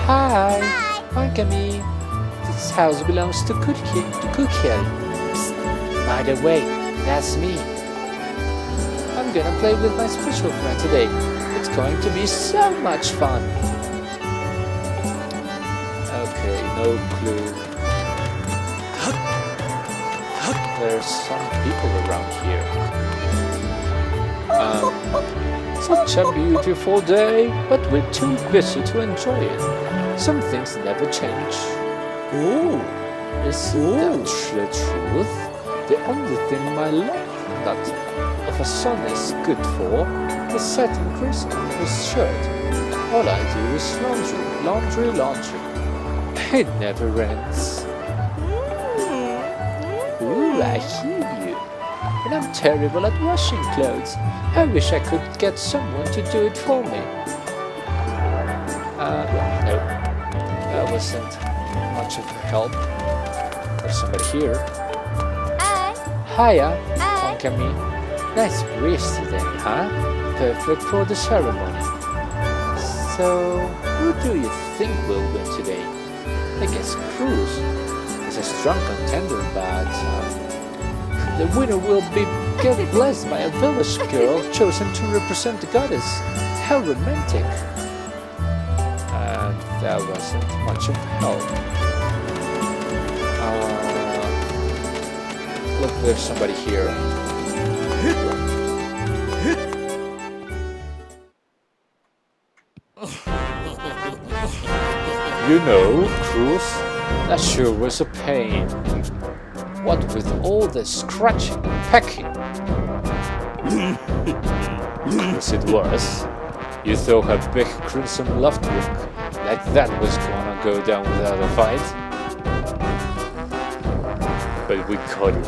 Hi. Honkami. This house belongs to Cookie. Psst. By the way, that's me. I'm gonna play with my special friend today. It's going to be so much fun. Okay, no clue. There's some people around here. Such a beautiful day, but we're too busy to enjoy it. Some things never change. Ooh, isn't that the truth? The only thing my life that of a son is good for is setting grease on his shirt. All I do is laundry, laundry, laundry. It never ends. Ooh, I hear you. And I'm terrible at washing clothes. I wish I could get someone to do it for me. No, that wasn't much of a help. There's somebody here. Hiya, Honkami. Nice breeze today, huh? Perfect for the ceremony. So, who do you think will win today? I guess Cruz is a strong contender, but the winner will get blessed by a village girl chosen to represent the goddess. How romantic! And that wasn't much of help. Look, there's somebody here. You know, Cruz, that sure was a pain. What with all the scratching and pecking? Yes, it was. You thought a big crimson left wing like that was gonna go down without a fight? But we couldn't.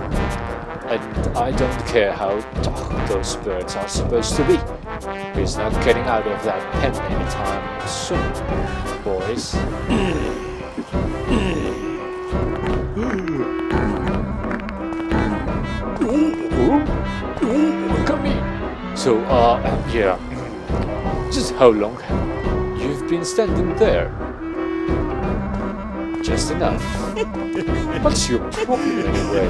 And I don't care how tough those birds are supposed to be. He's not getting out of that pen anytime soon, boys. Come in. So, yeah. Just how long you've been standing there? Just enough. What's your problem anyway?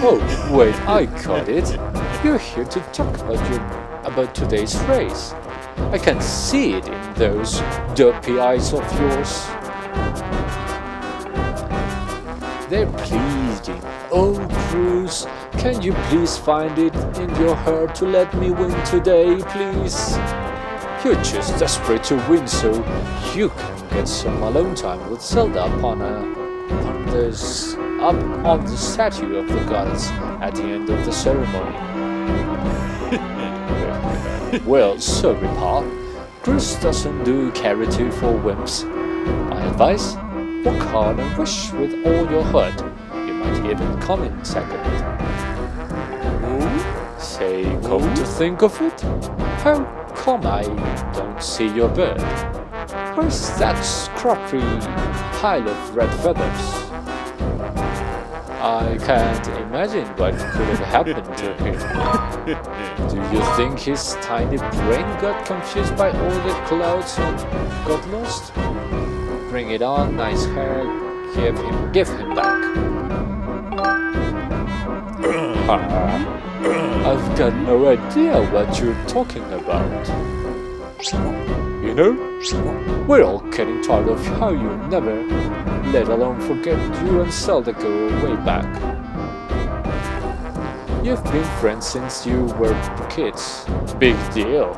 Oh, wait, I got it. You're here to talk about today's race. I can see it in those dopey eyes of yours. They're pleading. Oh, Cruz, can you please find it in your heart to let me win today, please? You're just desperate to win so you can get some alone time with Zelda up on the statue of the goddess at the end of the ceremony. Well, sorry, pal. Chris doesn't do charity for wimps. My advice? Work hard and wish with all your heart. You might even come in second. Say, come to think of it, how come I don't see your bird? Where's that scrappy pile of red feathers? I can't imagine what could have happened to him. Do you think his tiny brain got confused by all the clouds and got lost? Bring it on, nice hair. Give him back. I've got no idea what you're talking about. You know, we're all getting tired of how you never, let alone forget you and Zelda go way back. You've been friends since you were kids. Big deal.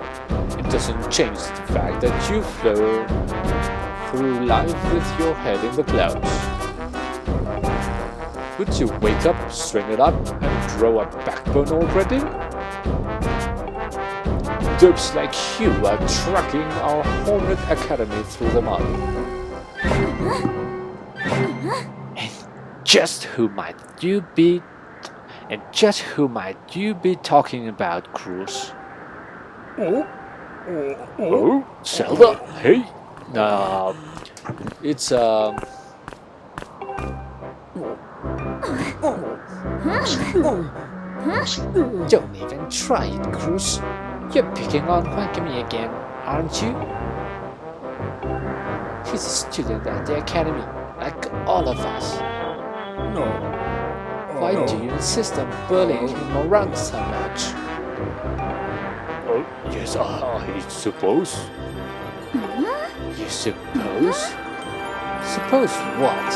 It doesn't change the fact that you flow through life with your head in the clouds. Would you wake up, string it up, and grow a backbone already? Dupes like you are tracking our Hornet Academy through the mud. And just who might you be talking about, Cruz? Oh, Zelda, hey. It's Don't even try it, Cruz. You're picking on Wakami again, aren't you? He's a student at the academy, like all of us. no. Why do you insist on bullying him around so much? Oh, yes, I suppose. You suppose? Suppose what?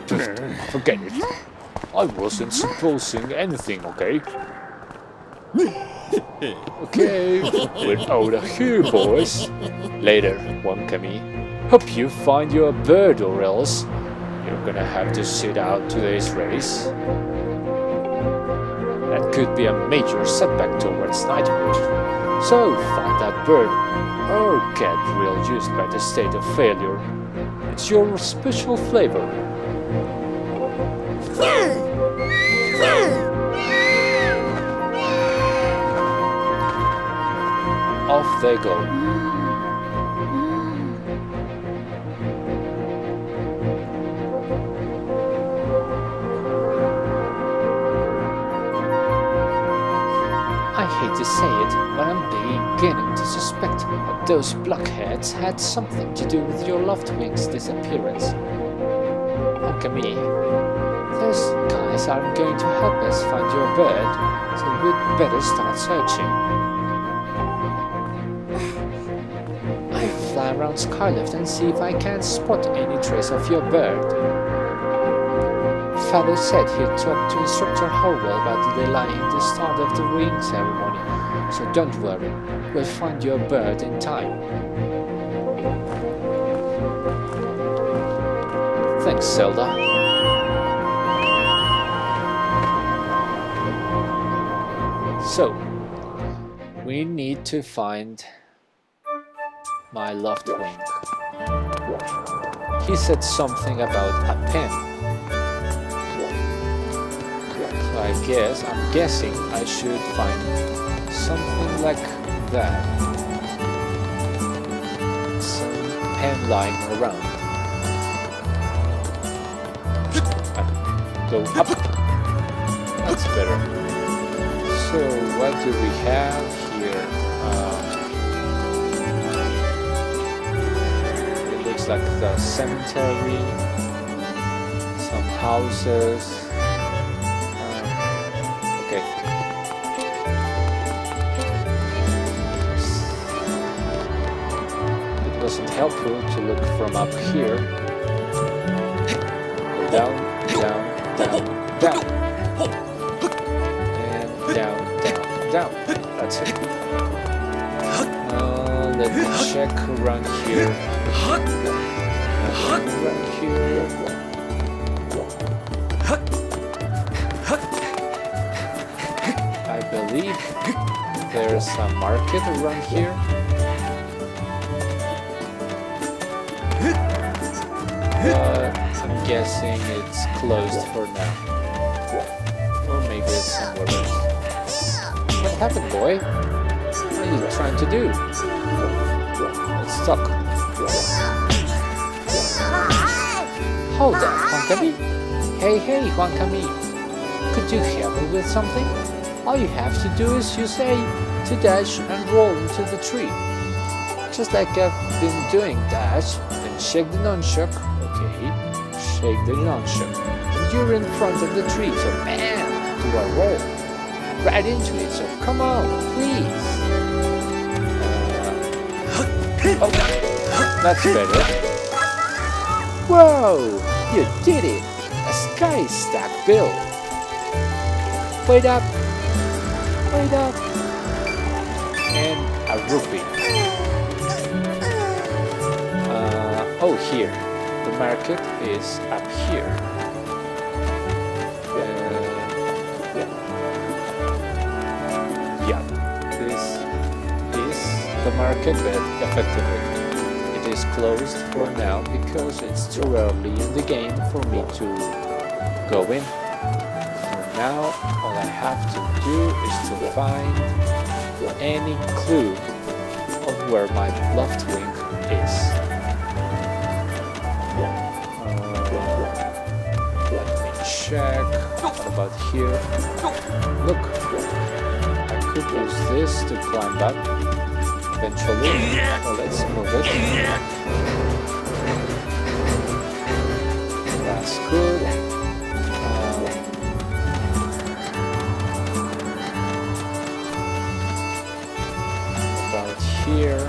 Just forget it. I wasn't supposing anything, okay? Okay, we're out of here, boys. Later, Wakami. Hope you find your bird, or else you're gonna have to sit out today's race. That could be a major setback towards knighthood. So find that bird, or get real used by the state of failure. It's your special flavor. Off they go. I hate to say it, but I'm beginning to suspect that those blockheads had something to do with your Loftwing's disappearance. Wakami, those guys aren't going to help us find your bird, so we'd better start searching. I'll fly around Skylift and see if I can spot any trace of your bird. Father said he'd talk to Instructor Howell about delaying the start of the ring ceremony, so don't worry, we'll find your bird in time. Thanks, Zelda. So, we need to find my loved wing. He said something about a pen. I'm guessing I should find something like that. Some pen lying around. Go up. That's better. So what do we have here? It looks like the cemetery, some houses. wasn't helpful to look from up here. Go down, down, down, down. And down, down, down. That's it. Let me check around here. Around here. I believe there's a market around here. But I'm guessing it's closed for now. Or maybe it's somewhere else. What happened, boy? What are you trying to do? It's stuck. Hold on, Huankami. Hey, Huankami. Could you help me with something? All you have to do is you say to dash and roll into the tree. Just like I've been doing. Dash, then shake the nunchuck. Okay, shake the nunchuck. And you're in front of the tree, so bam, do a roll. Right into it, so come on, please. Oh, that's better. Whoa, you did it! A sky stack build. Wait up, wait up. And a rupee. Oh, here. The market is up here. Yeah, this is the market, but effectively it is closed for now because it's too early in the game for me to go in. For now, all I have to do is to find any clue of where my left wing is. Let me check. What about here? Look, I could use this to climb up eventually. Well, let's move it. That's good. About here.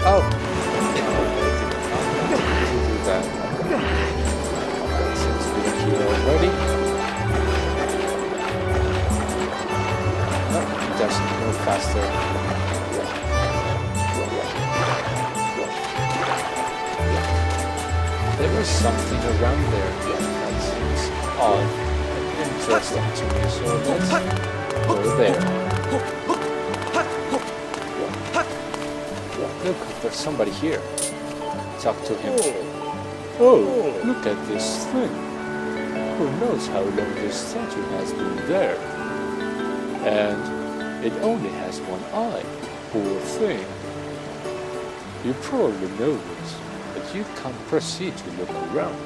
Oh! That. Since we're here already. No, it doesn't move faster. There was something around there that seems odd and interesting to me, so let's go there. Look, there's somebody here. Talk to him. Oh, look at this thing. Who knows how long this statue has been there? And it only has one eye. Poor thing. You probably know this, but you can't proceed to look around.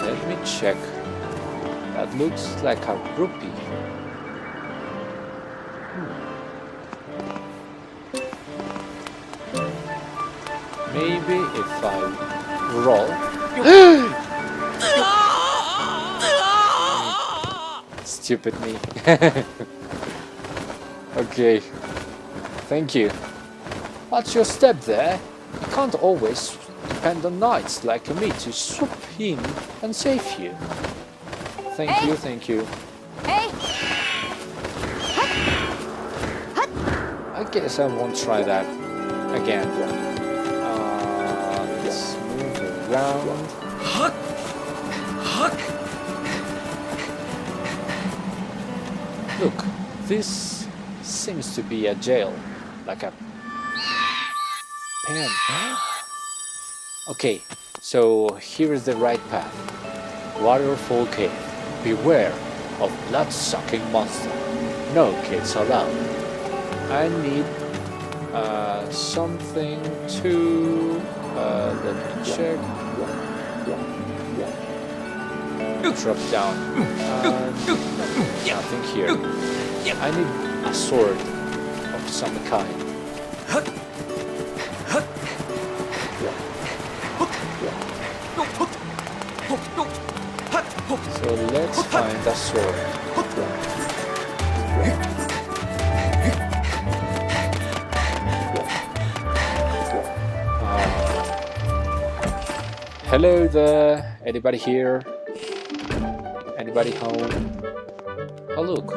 Let me check. That looks like a rupee. Maybe if I roll. Stupid me. Okay. Thank you. Watch your step there. You can't always depend on knights like me to swoop in and save you. Thank you, thank you. Hey! I guess I won't try that again. Let's move around. Look, this seems to be a jail, like a pen. Okay, so here is the right path. Waterfall Cave. Beware of blood-sucking monster. No kids allowed. I need something to let me check. Drop down. Nothing here. I need a sword of some kind. So let's find a sword. Hello there, anybody here? Anybody home? Oh look.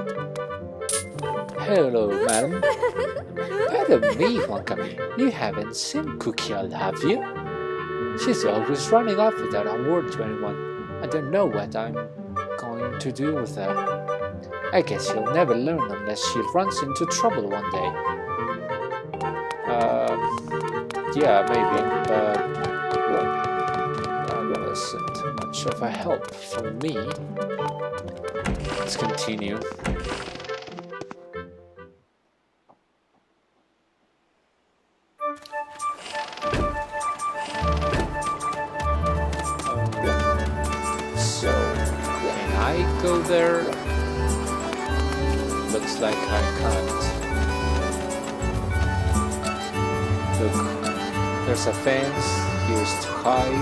Hello, madam. Pardon me, Wakami. You haven't seen Kukiel, have you? She's always running off without a word to anyone. I don't know what I'm going to do with her. I guess she'll never learn unless she runs into trouble one day. Yeah, maybe, but that wasn't much of a help for me. Let's continue. So, can I go there? Looks like I can't. Look, there's a fence, here's too high.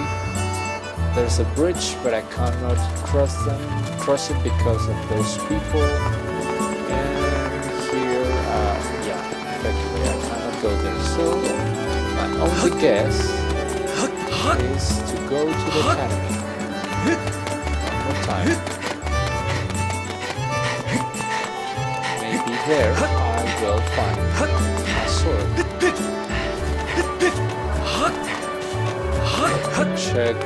There's a bridge, but I cannot cross it because of those people. And here, yeah, effectively I cannot go there. So my only guess is to go to the academy. One more time. Maybe there I will find a sword. Check.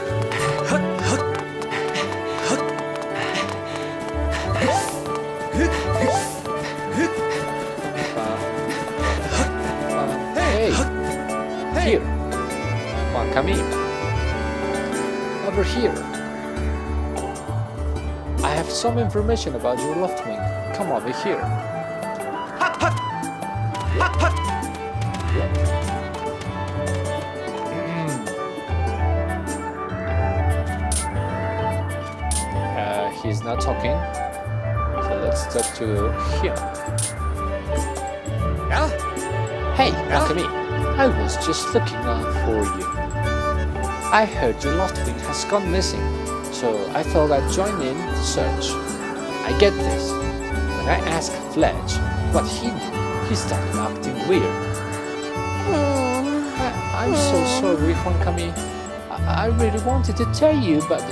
Hey! Here! Come on, come in. Over here. I have some information about your left wing. Come over here. He's not talking, so let's talk to him. Hey, Nakami, I was just looking for you. I heard your left wing has gone missing, so I thought I'd join in the search. I get this. When I asked Fletch what he knew, he started acting weird. I'm so sorry, Nakami. I really wanted to tell you, but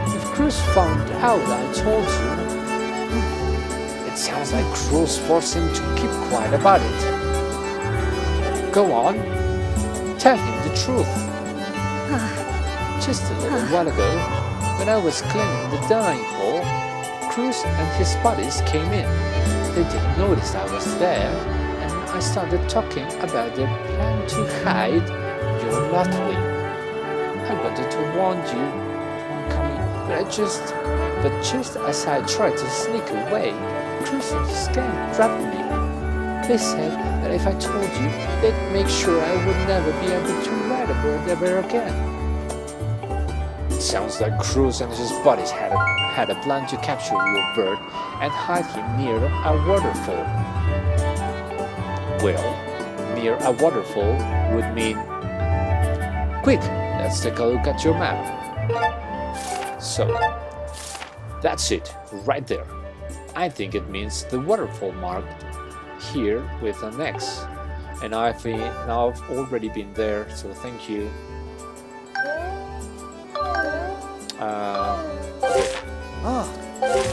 if Cruz found out I told you, it sounds like Cruz forced him to keep quiet about it. Go on, tell him the truth. Just a little while ago, when I was cleaning the dining hall, Cruz and his buddies came in. They didn't notice I was there, and I started talking about their plan to hide your left wing. I wanted to warn you, but just as I tried to sneak away, Cruz and his gang grabbed me. They said that if I told you, they'd make sure I would never be able to ride a bird ever again. It sounds like Cruz and his buddies had a plan to capture your bird and hide him near a waterfall. Well, near a waterfall would mean... Quick, let's take a look at your map. So, that's it, right there. I think it means the waterfall marked here with an X. And I've already been there, so thank you.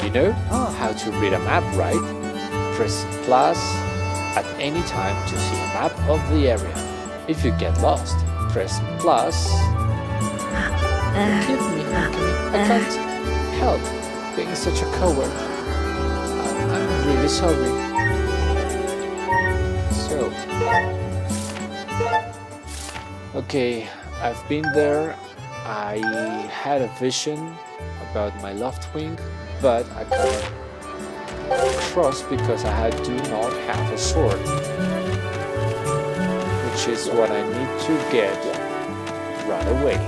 You know how to read a map, right? Press plus at any time to see a map of the area. If you get lost, press plus. Forgive me, Akemi. I can't help being such a coward. I'm really sorry. So, okay, I've been there. I had a vision about my left wing, but I cannot cross because I do not have a sword, which is what I need to get right away.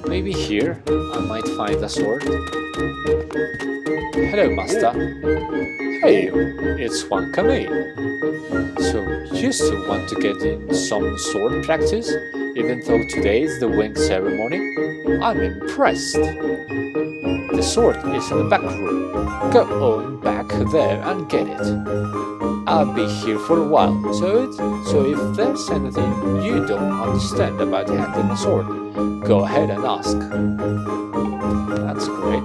Maybe here I might find a sword. Hello, Master. Hey, it's Wakami. So, you still want to get in some sword practice? Even though today is the wing ceremony, I'm impressed. The sword is in the back room. Go on back there and get it. I'll be here for a while, so if there's anything you don't understand about handling a sword, go ahead and ask. That's great.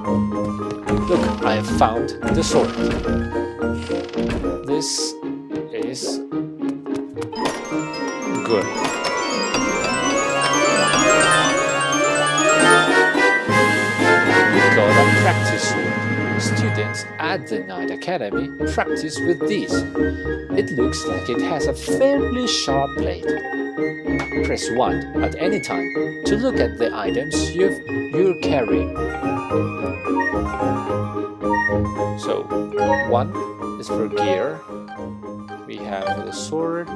Look, I have found the sword. This is good. We got a practice sword. Students at the Knight Academy practice with these. It looks like it has a fairly sharp blade. Press 1 at any time to look at the items you're carrying. So 1 is for gear. We have the sword,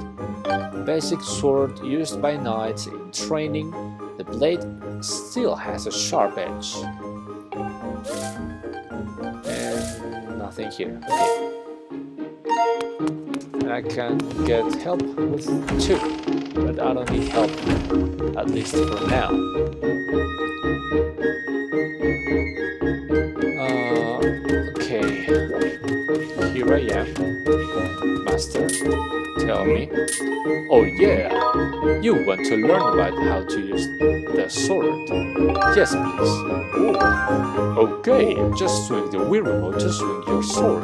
basic sword used by knights in training. The blade still has a sharp edge. And nothing here. Okay. And I can get help with 2, but I don't need help, at least for now. Okay, here I am. Master, tell me. Oh yeah, you want to learn about how to use the sword? Yes, please. Okay, just swing the Wii remote to swing your sword.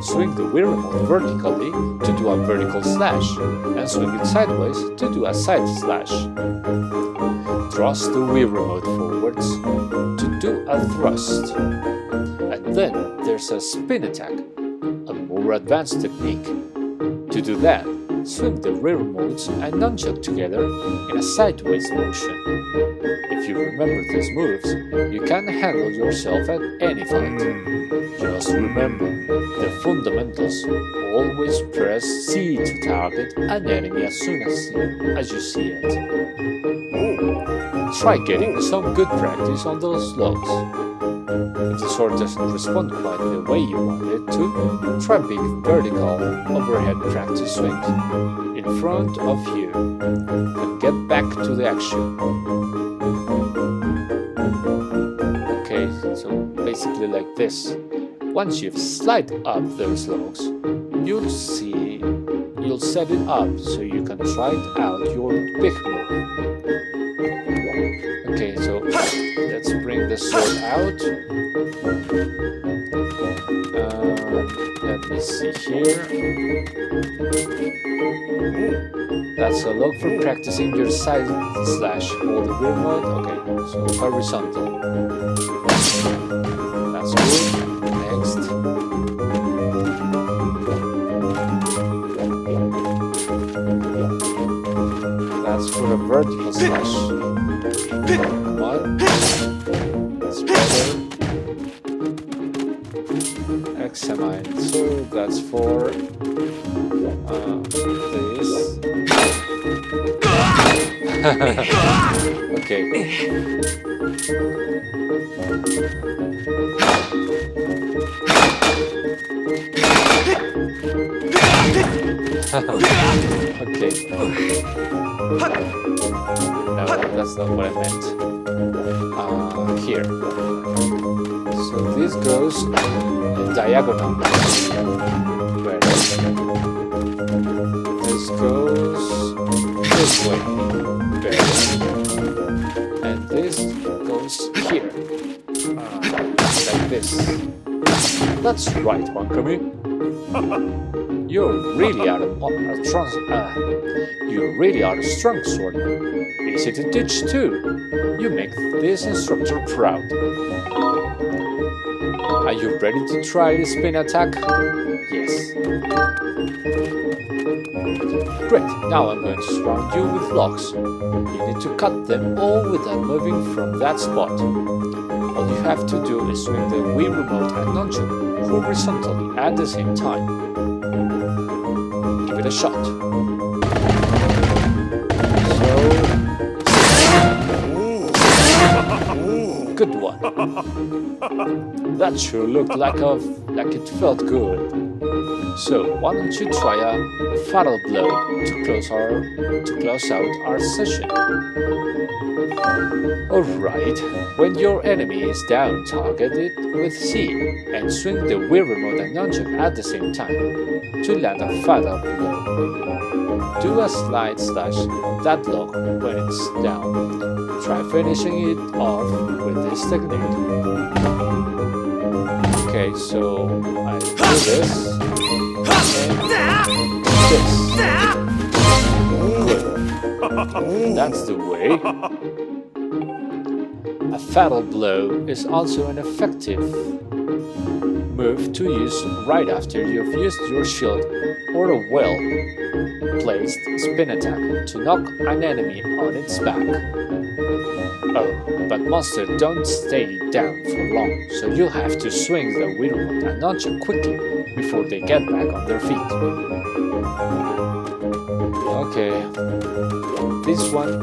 Swing the Wii remote vertically to do a vertical slash, and swing it sideways to do a side slash. Thrust the Wii remote forwards to do a thrust. And then there's a spin attack, a more advanced technique. To do that, swing the rear remotes and nunchuck together in a sideways motion. If you remember these moves, you can handle yourself at any fight. Just remember the fundamentals. Always press C to target an enemy as soon as you see it. Try getting some good practice on those lows. If the sword doesn't respond quite the way you want it to, try big vertical overhead practice swings in front of you and get back to the action. Okay, so basically like this. Once you've slid up those logs, you'll set it up so you can try out your big move. Okay, so let's bring the sword out. Let me see here. That's a log for practicing your side slash. Hold the remote. Okay, so horizontal. That's good. Next. That's for a vertical slash. Come on. That's better. Examine. So that's for this. Okay. Okay. No, that's not what I meant. Here. So this goes diagonal. Right. This goes this way. Right. And this goes here. Like this. That's right, Wankami. You really are a strong swordman. Easy to teach too. You make this instructor proud. Are you ready to try the spin attack? Yes. Great, now I'm going to surround you with logs. You need to cut them all without moving from that spot. All you have to do is swing the Wii remote and nunchuck horizontally at the same time. Give it a shot. So... Good one. That sure looked like it felt good. So why don't you try a fatal blow to close out our session? Alright, when your enemy is down, target it with C and swing the Wii Remote and Nunchuck at the same time to land a fatal blow. Do a slide slash on that block when it's down. Try finishing it off with this technique. Okay, so I do this and this. Good. That's the way. A fatal blow is also an effective move to use right after you've used your shield or a well-placed spin attack to knock an enemy on its back. Oh, but monsters don't stay down for long, so you'll have to swing the Wii Remote and Nunchuck quickly before they get back on their feet. Okay, this one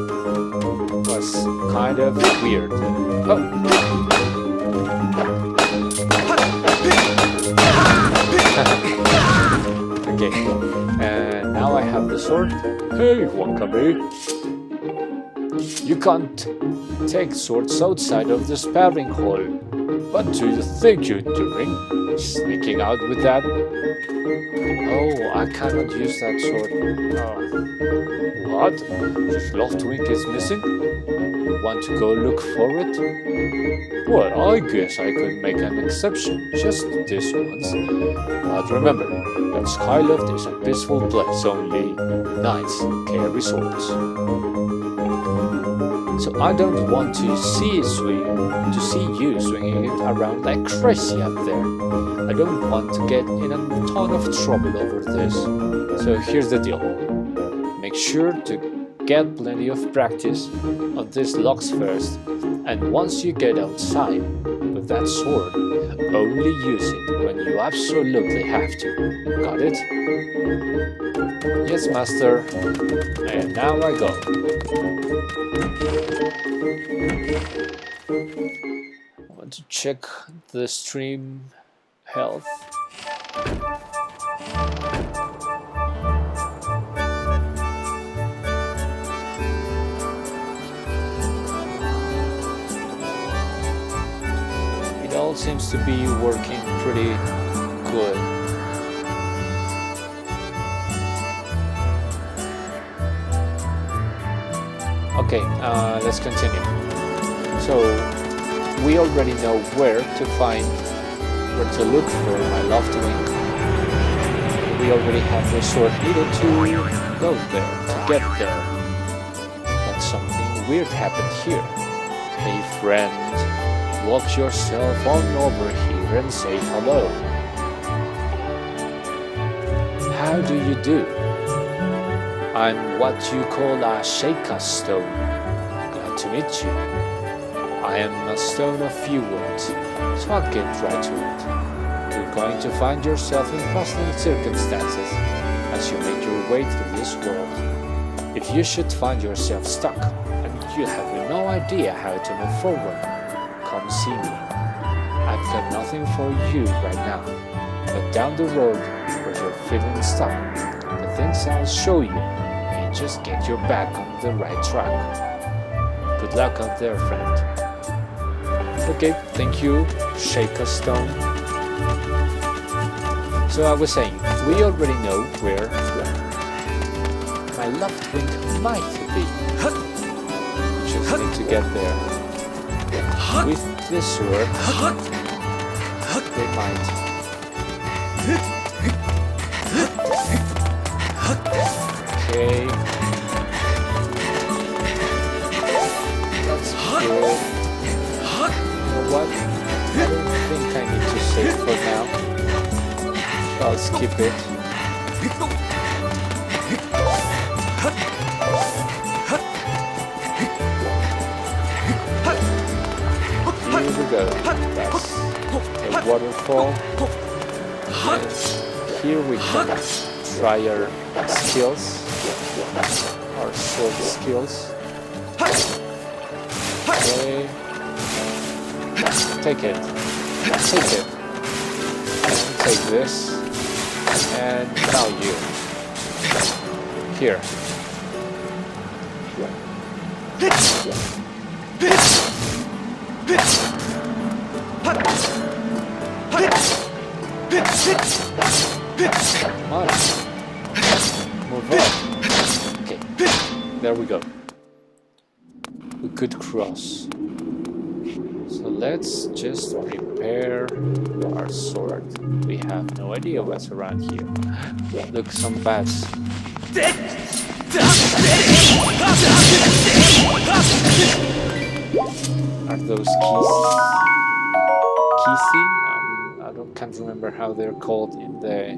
was kind of weird. Oh! Okay, and now I have the sword. Hey, Wakame! You can't take swords outside of the sparring hall. What do you think you're doing? Sneaking out with that? Oh, I cannot use that sword. What? Your left wing is missing? You want to go look for it? Well, I guess I could make an exception, just this once. But remember, that Skyloft is a peaceful place, only knights carry swords. So I don't want to see you swinging it around like crazy up there. I don't want to get in a ton of trouble over this. So here's the deal. Make sure to get plenty of practice on these locks first, and once you get outside with that sword, only use it when you absolutely have to. Got it? Yes, master. And now I go. I want to check the stream health. It all seems to be working pretty good. Okay, let's continue. So we already know where to look for my left wing. We already have the sword needed to go there, to get there. But something weird happened here. Hey friend, walk yourself on over here and say hello. How do you do? I'm what you call a Sheikah stone. Glad to meet you. I am a stone of few words, so I'll get right to it. You're going to find yourself in puzzling circumstances as you make your way through this world. If you should find yourself stuck and you have no idea how to move forward, come see me. I've got nothing for you right now, but down the road where you're feeling stuck, the things I'll show you may just get you back on the right track. Good luck out there, friend. Okay, thank you, Sheikah Stone. So I was saying, we already know where my left wing might be. Just need to get there. With this sword, they might. Okay. That's good. You know what? I don't think I need to save for now. I'll skip it. Here we go. That's the waterfall. And here we can try our skills, our sword skills. Okay. Take it. Take it. And take this. And now you. Here. Come on. Move on. Okay. There we go. We could cross. So let's just prepare our sword. We have no idea what's around here. Look, some bats. Are those Kisi? Can't remember how they're called in the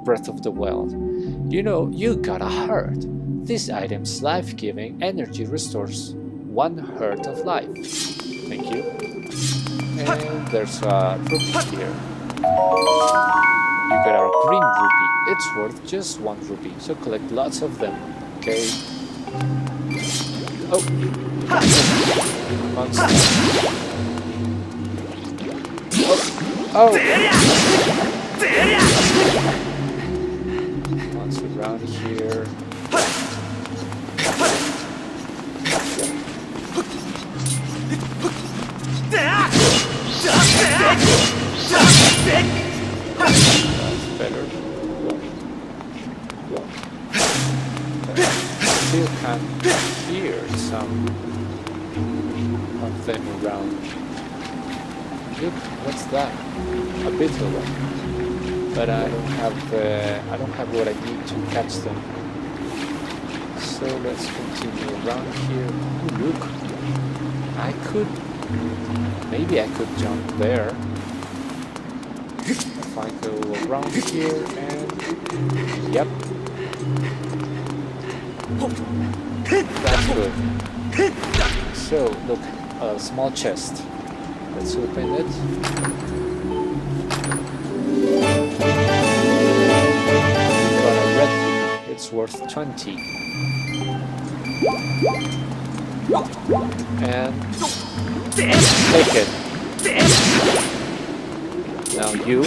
Breath of the Wild. You know, you got a heart. This item's life-giving energy restores 1 heart of life. Thank you. And there's a rupee here. You got a green rupee. It's worth just 1 rupee, so collect lots of them. Okay. Oh! Monster. Oh! What's around here? That's better. Still can hear some of them around. Look, what's that? A beetle. But I don't have what I need to catch them. So let's continue around here. Ooh, look, maybe I could jump there. If I go around here and yep, that's good. So look, a small chest. Let's open it. Got a red rupee. It's worth 20. And take it. Now you.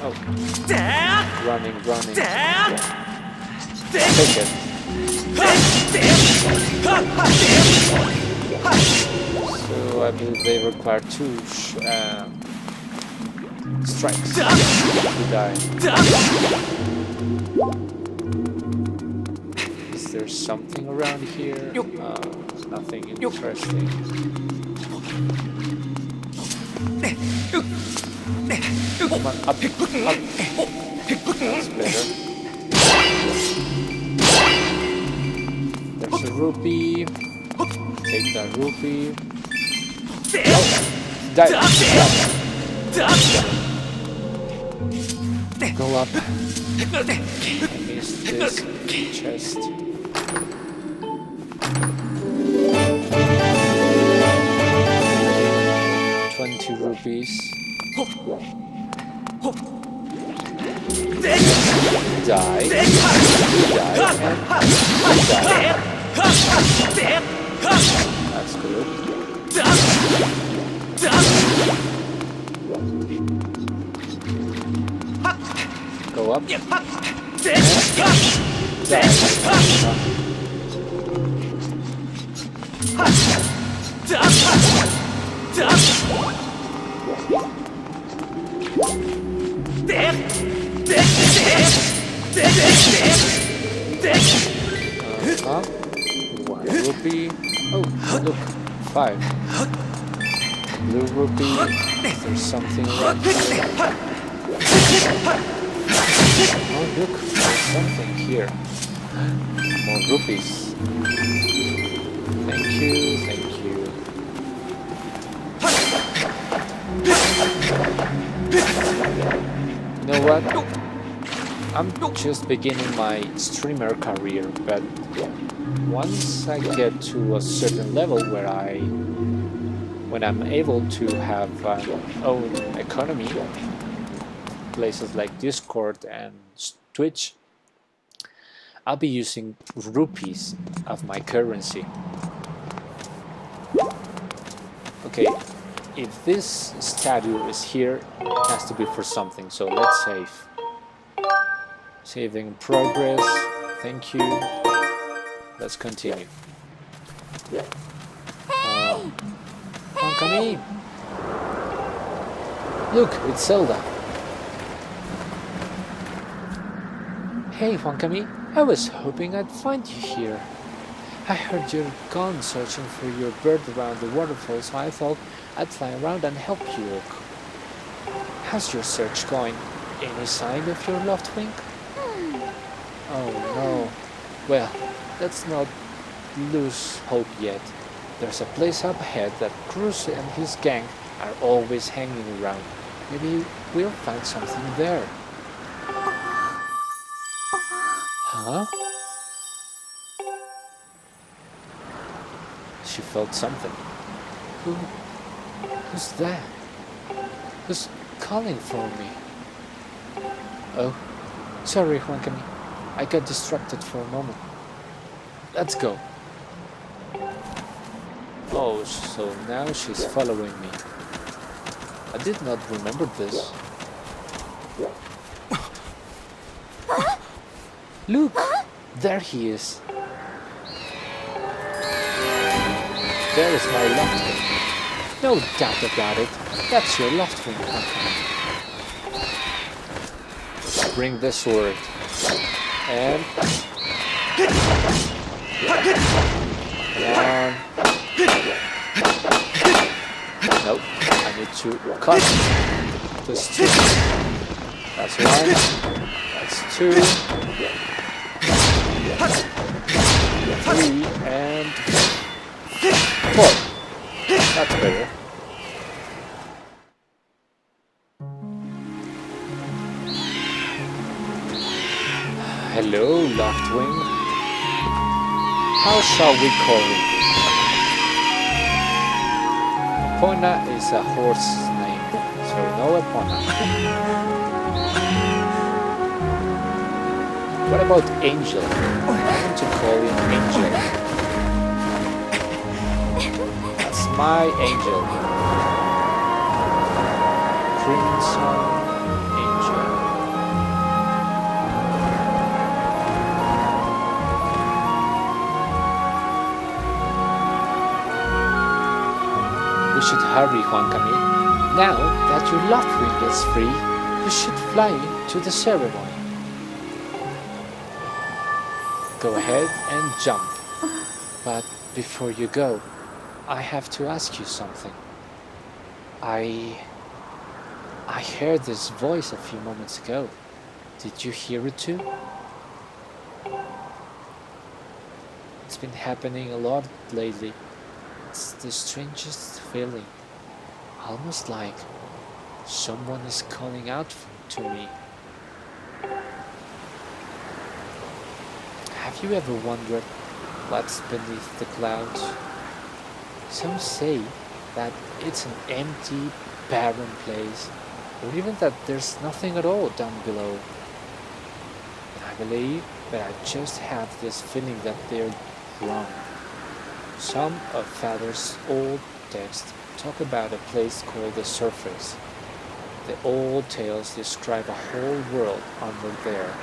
Oh. Running. Take it. So I believe they require 2 strikes to die. Is there something around here? Nothing interesting. Come on, up. That's better. There's a rupee. Take that rupee. Oh, die. Go up. I missed this chest. Rupees. Die. Die. That's good. Go up. One rupee. Oh, look, 5. Blue rupee. There's something around here. Oh, look, there's something here. More rupees. Thank you, thank you. You know what? I'm just beginning my streamer career, but once I get to a certain level when I'm able to have my own economy, places like Discord and Twitch, I'll be using rupees of my currency. Okay, if this statue is here, it has to be for something, so let's save. Saving in progress, thank you. Let's continue. Come on, come in. Look, it's Zelda. Hey, Wankami, I was hoping I'd find you here. I heard you're gone searching for your bird around the waterfall, so I thought I'd fly around and help you look. How's your search going? Any sign of your loved wing? Oh no. Well, let's not lose hope yet. There's a place up ahead that Cruz and his gang are always hanging around. Maybe we'll find something there. Huh? She felt something. Who's that? Who's calling for me? Oh, sorry, Wankami. I got distracted for a moment. Let's go. Oh, so now she's following me. I did not remember this. Look! There he is. There is my left wing. No doubt about it. That's your left wing, Wankami. Bring the sword. And... One. Nope. I need to cut. This two. That's one. That's two. 3 and 4. That's better. Hello, left wing. How shall we call him? Epona is a horse's name, so no Epona. What about Angel? I want to call him Angel. That's my Angel. Crimson Angel. We should hurry, Wankami. Now that your left wing is free, you should fly to the ceremony. Go ahead and jump. But before you go, I have to ask you something. I heard this voice a few moments ago. Did you hear it too? It's been happening a lot lately. It's the strangest feeling. Almost like someone is calling out to me. Have you ever wondered what's beneath the clouds? Some say that it's an empty, barren place, or even that there's nothing at all down below. And I believe that I just have this feeling that they're wrong. Some of Father's old texts talk about a place called the Surface. The old tales describe a whole world under there,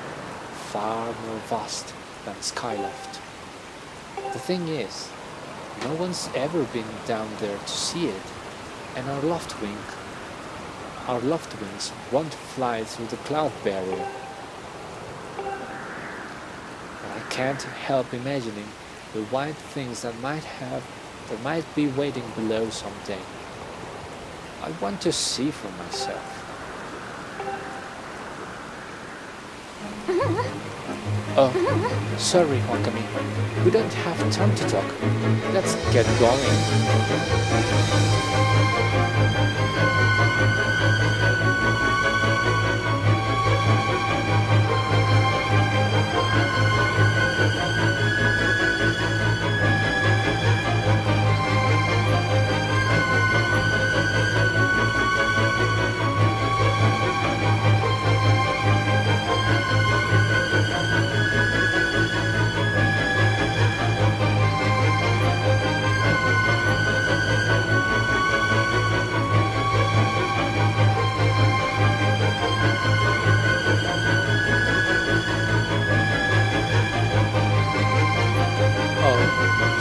far more vast than Skyloft. The thing is, no one's ever been down there to see it, and our left wings won't fly through the cloud barrier. But I can't help imagining the white things that might be waiting below someday. I want to see for myself. Oh, sorry, Wankami. We don't have time to talk. Let's get going.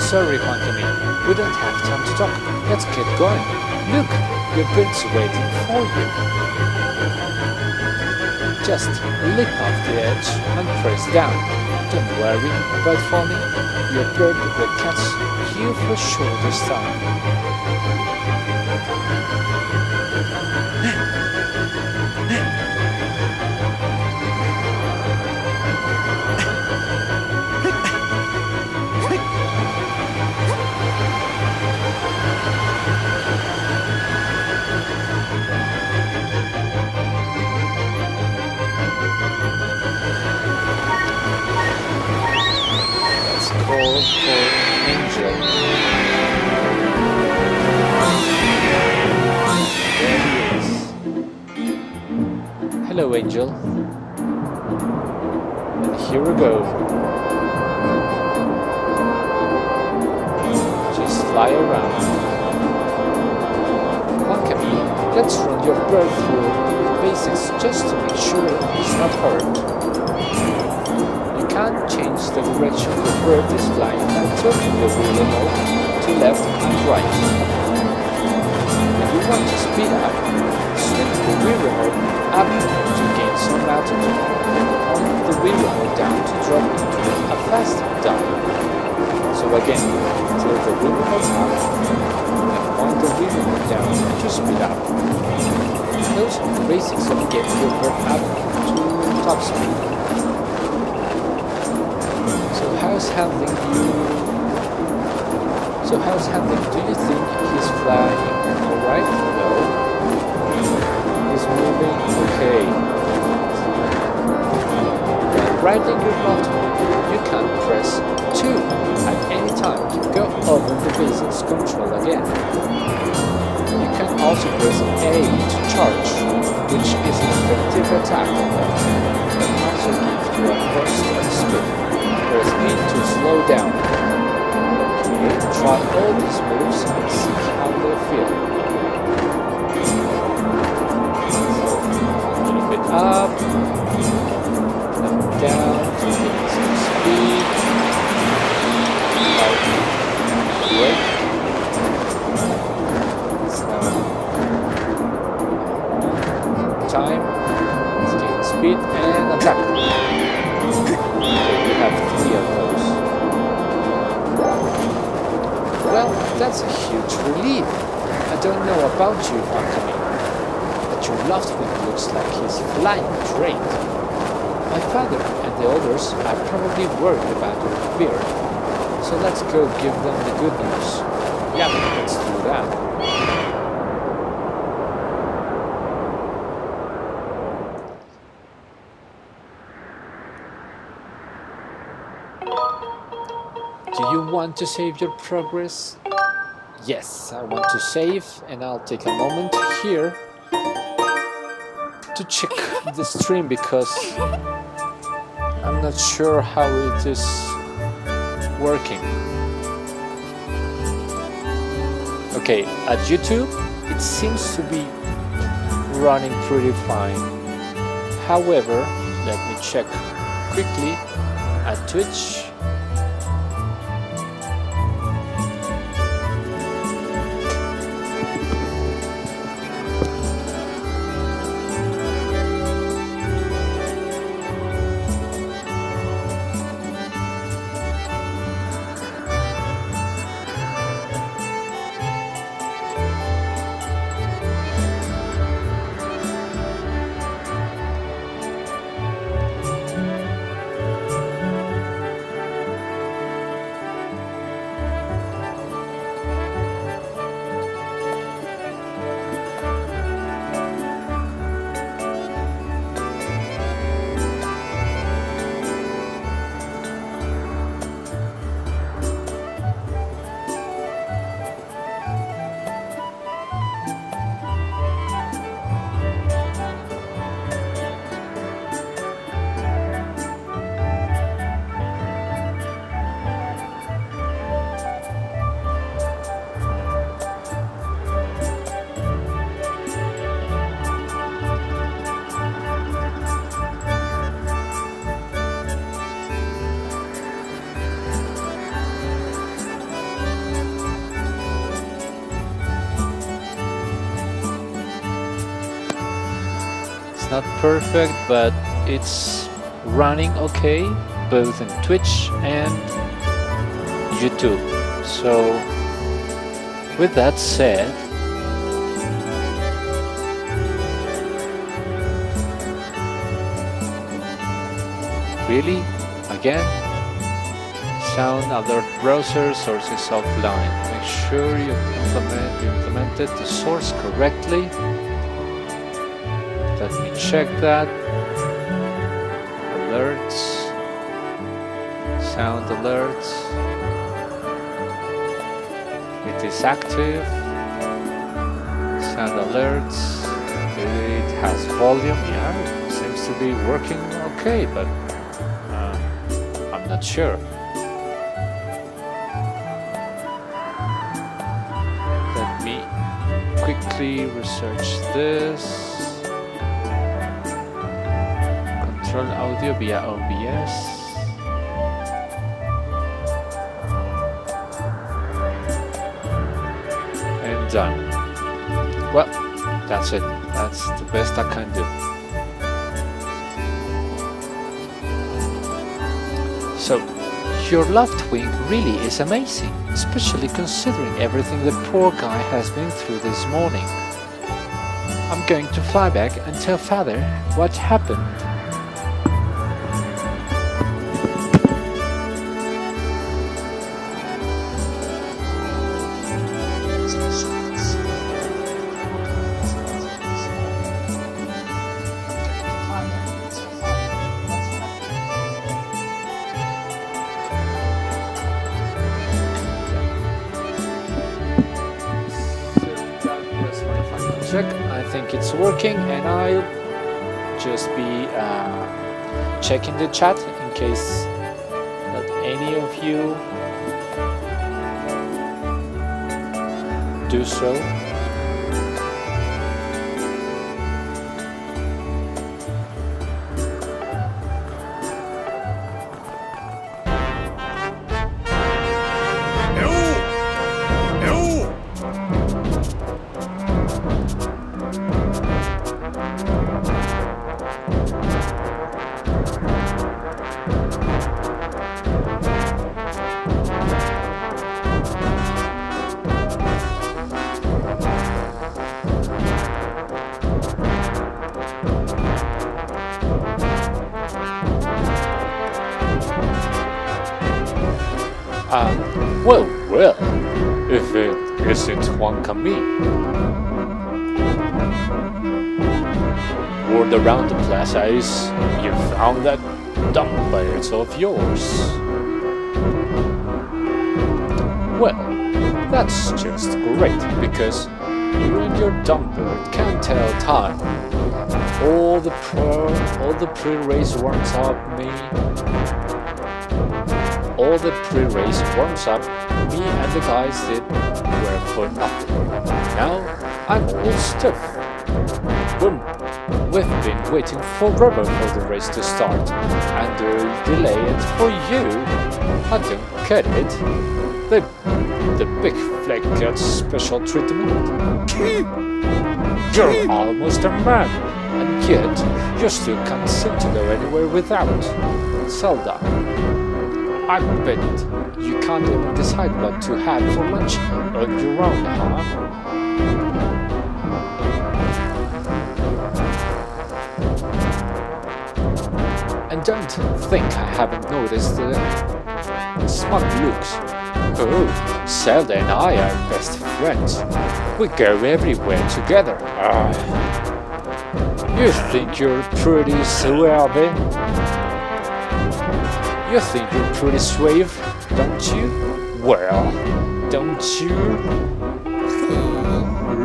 Sorry, Huankami, we don't have time to talk. Let's get going. Look, your bird's waiting for you. Just leap off the edge and press down. Don't worry about falling. Your bird will catch you for sure this time. Let's call for Angel. There he is. Hello, Angel. And here we go. Just fly around. Huankami, let's run your bird through the basics just to make sure he's not hurt. You can't change the direction the bird is flying by tilting the wheel remote to left and right. If you want to speed up, swing the wheel remote up to gain some altitude, and point the wheel remote down to drop into a faster dive. So again, tilt the wheel remote up and point the wheel remote down to speed up. Those are the basics of getting your bird up to top speed. So how's handling? Do you think he's flying alright? No. He's moving okay. When riding your mountain, you can press 2 at any time to go over the basics control again. You can also press A to charge, which is an effective attack that also gives you a burst of speed. Press B to slow down. Okay, try all these moves and see how they feel. So, a little bit up, and down to gain some speed. Brake. Time, let's gain speed and attack. Okay, we have 3 of those. Well, that's a huge relief. I don't know about you, Huankami, but your lost one looks like he's flying great. My father and the others are probably worried about your beard, so let's go give them the good news. Yeah, let's do that. Do you want to save your progress? Yes, I want to save, and I'll take a moment here to check the stream because I'm not sure how it is working. Okay, at YouTube it seems to be running pretty fine. However, let me check quickly at Twitch. It's not perfect, but it's running okay, both in Twitch and YouTube. So, with that said, really? Again? Sound alert browser sources offline. Make sure you implemented the source correctly. Let me check that. Alerts. Sound alerts. It is active. Sound alerts. It has volume. Yeah, it seems to be working okay, but I'm not sure. Let me quickly research this. Control audio via OBS. And done. Well, that's it. That's the best I can do. So, your left wing really is amazing, especially considering everything the poor guy has been through this morning. I'm going to fly back and tell Father what happened. Check. I think it's working, and I'll just be checking the chat in case that any of you do so. Well, if it isn't Huancami. Word around the plaza is you found that dumb bird of yours. Well, that's just great, because you and your dumb bird can't tell time. All the pre-race warms up me. All the pre-race warms up me and the guys did were for nothing. Now I'm all stiff. We've been waiting forever for the race to start, and they'll delay it for you. I don't get it. The big flag gets special treatment. You're almost a man, and yet you still can't seem to go anywhere without Zelda. I bet you can't even decide what to have for lunch on your own, huh? And don't think I haven't noticed the smug looks. Oh, Zelda and I are best friends. We go everywhere together. You think you're pretty suave? You think you're pretty suave, don't you? Well, don't you?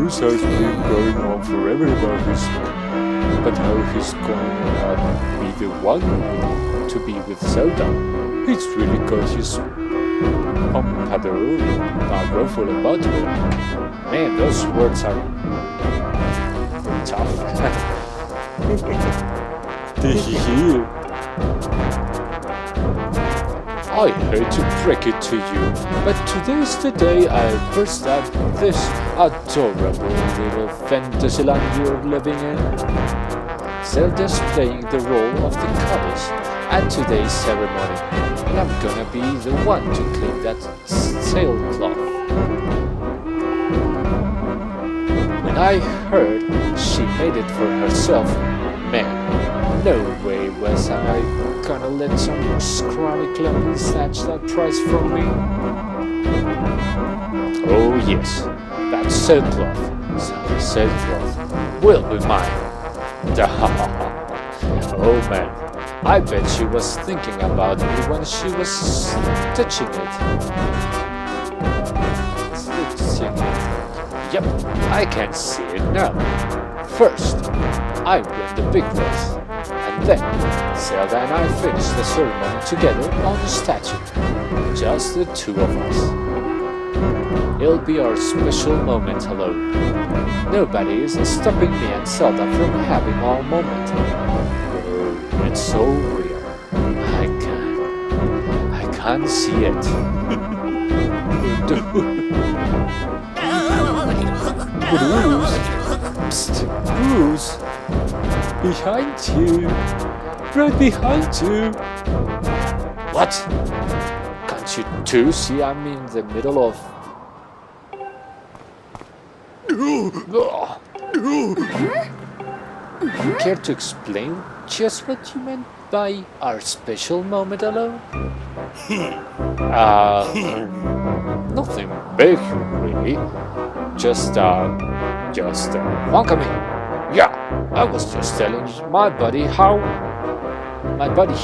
This has been going on forever but how he's going to be the one to be with Zelda. He's really got his powerful about her. Man, those words are tough. I hate to break it to you, but today's the day I first have this adorable little fantasyland you're living in. Zelda's playing the role of the goddess at today's ceremony, and I'm gonna be the one to clean that sailcloth. When I heard she made it for herself, man, no way was I gonna let some scrawny clump snatch that prize from me. Oh yes, that sailcloth, will be mine. Oh man, I bet she was thinking about me when she was touching it. Yep, I can see it now. First, I win the big race, and then Zelda and I finish the ceremony together on the statue. Just the two of us. It'll be our special moment alone. Nobody is stopping me and Zelda from having our moment. Oh, it's so real. I can't see it. Bruce! Psst, Bruce! Behind you! Right behind you! What? Can't you too see I'm in the middle of... Care to explain just what you meant by our special moment alone? Nothing big, really. Just welcome me. Yeah, I was just telling my buddy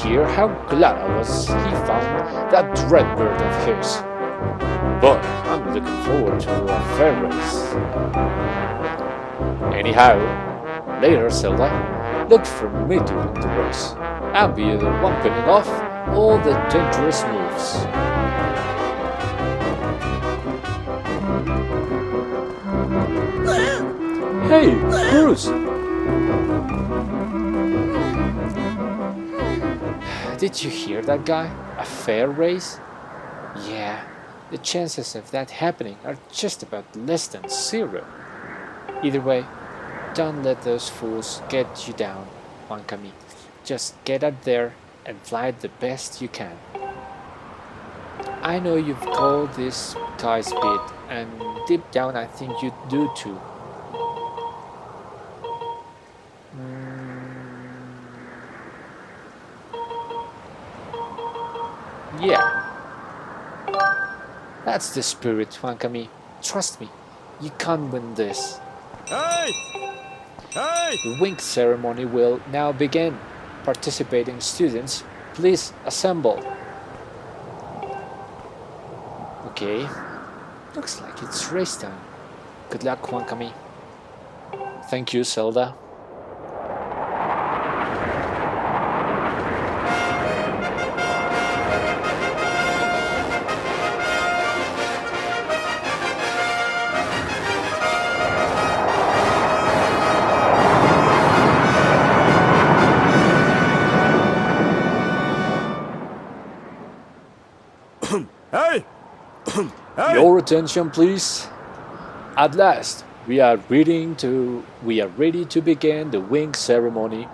here how glad I was he found that red bird of his. But I'm looking forward to a fair race. Anyhow, later Zelda, look for me during the race. I'll be the one picking off all the dangerous moves. Hey, Bruce! Did you hear that guy? A fair race? Yeah, the chances of that happening are just about less than zero. Either way, don't let those fools get you down, Wankami. Just get up there and fly the best you can. I know you've called this sky speed, and deep down I think you do too. Yeah. That's the spirit, Wankami. Trust me, you can't win this. Hey! Hey! The wink ceremony will now begin. Participating students, please assemble. Okay. Looks like it's race time. Good luck, Wankami. Thank you, Zelda. Hey! Hey! Your attention, please. At last, we are ready to begin the wing ceremony.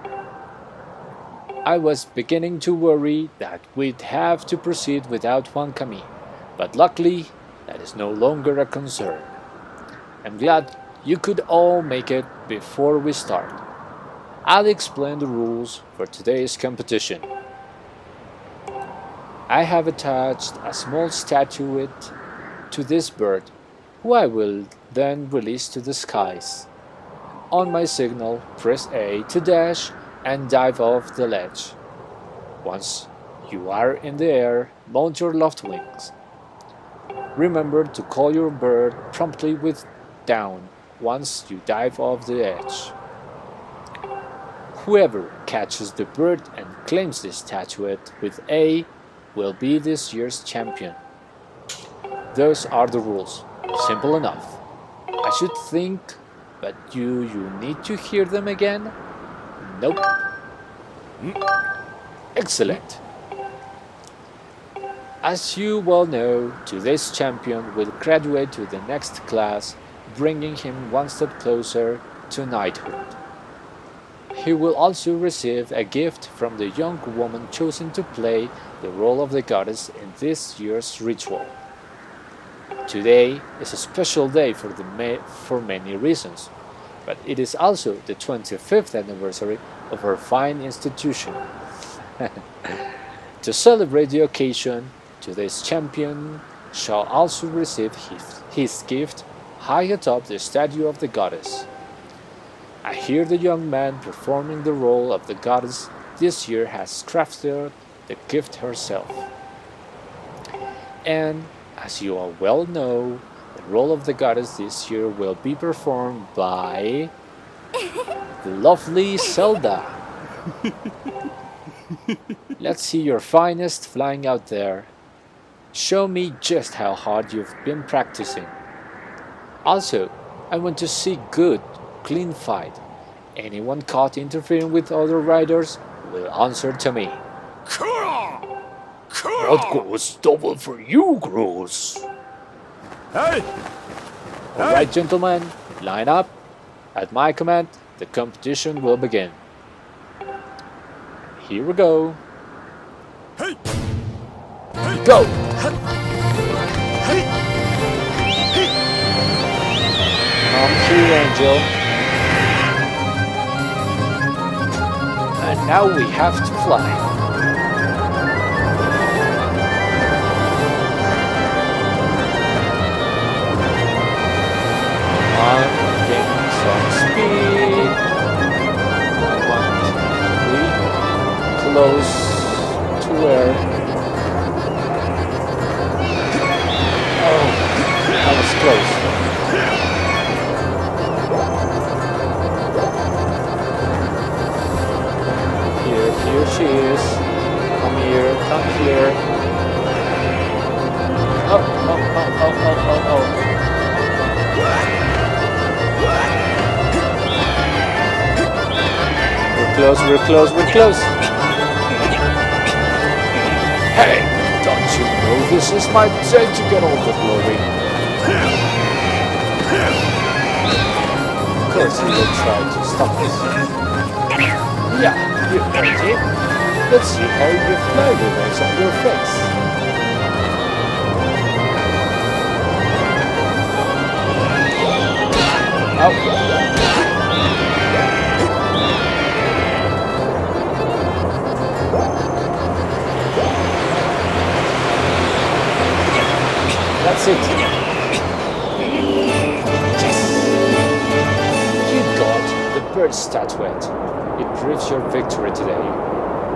I was beginning to worry that we'd have to proceed without Wankami, but luckily, that is no longer a concern. I'm glad you could all make it before we start. I'll explain the rules for today's competition. I have attached a small statuette to this bird, who I will then release to the skies. On my signal, press A to dash and dive off the ledge. Once you are in the air, mount your loft wings. Remember to call your bird promptly with down once you dive off the edge. Whoever catches the bird and claims this statuette with A will be this year's champion. Those are the rules. Simple enough. I should think, but you need to hear them again? Nope. Excellent. As you well know, today's champion will graduate to the next class, bringing him one step closer to knighthood. He will also receive a gift from the young woman chosen to play the role of the goddess in this year's ritual. Today is a special day for many reasons, but it is also the 25th anniversary of our fine institution. To celebrate the occasion, today's champion shall also receive his gift high atop the statue of the goddess. I hear the young man performing the role of the goddess this year has crafted the gift herself. And as you all well know, the role of the goddess this year will be performed by the lovely Zelda. Let's see your finest flying out there. Show me just how hard you've been practicing. Also, I want to see good, clean fight. Anyone caught interfering with other riders will answer to me. That goes double for you, Gross. Hey! Alright, gentlemen, line up. At my command, the competition will begin. Here we go. Hey! Go! Come here, Angel. And now we have to fly. I'm gaining some speed. I want to be close to where. Oh, that was close. Here she is. Come here, come here. Oh. We're close. Hey, don't you know this is my day to get all the glory? Of course he will try to stop us. Yeah, you heard it. Let's see how your fly remains on your face. Oh. That's it. Yes! You got the bird statuette. It proves your victory today.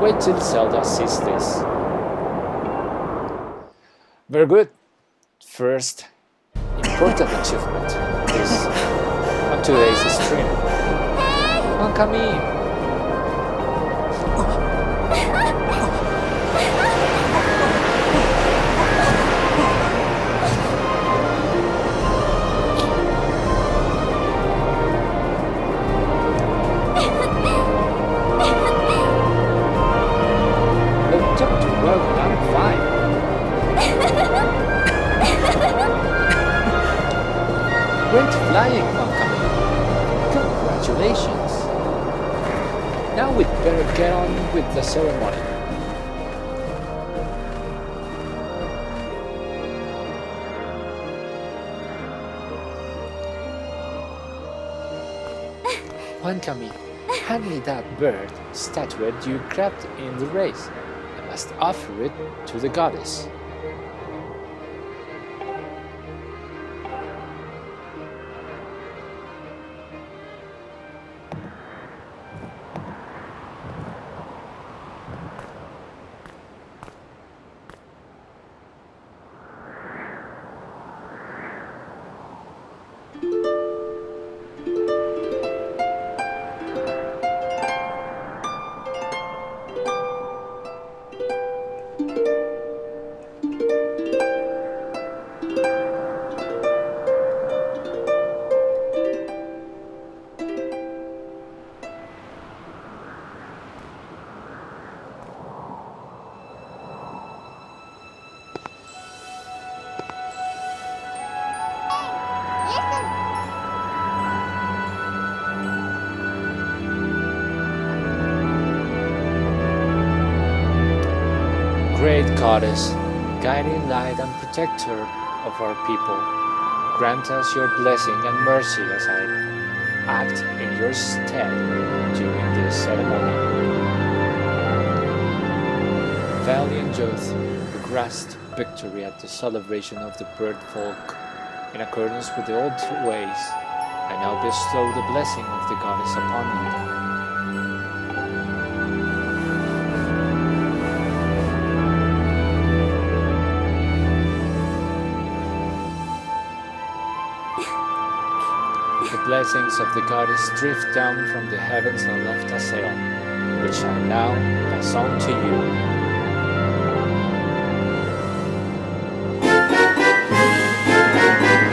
Wait till Zelda sees this. Very good. First important achievement is on today's stream. Come on, come in. Great flying, Monkey. Congratulations. Now we'd better get on with the ceremony. Wankami, hand me that bird statuette you grabbed in the race. I must offer it to the goddess. Great goddess, guiding light and protector of our people, grant us your blessing and mercy as I act in your stead during this ceremony. Valiant youth who grasped victory at the celebration of the bird folk in accordance with the old ways, I now bestow the blessing of the goddess upon you. The blessings of the goddess drift down from the heavens aloft a sail, which I now pass on to you.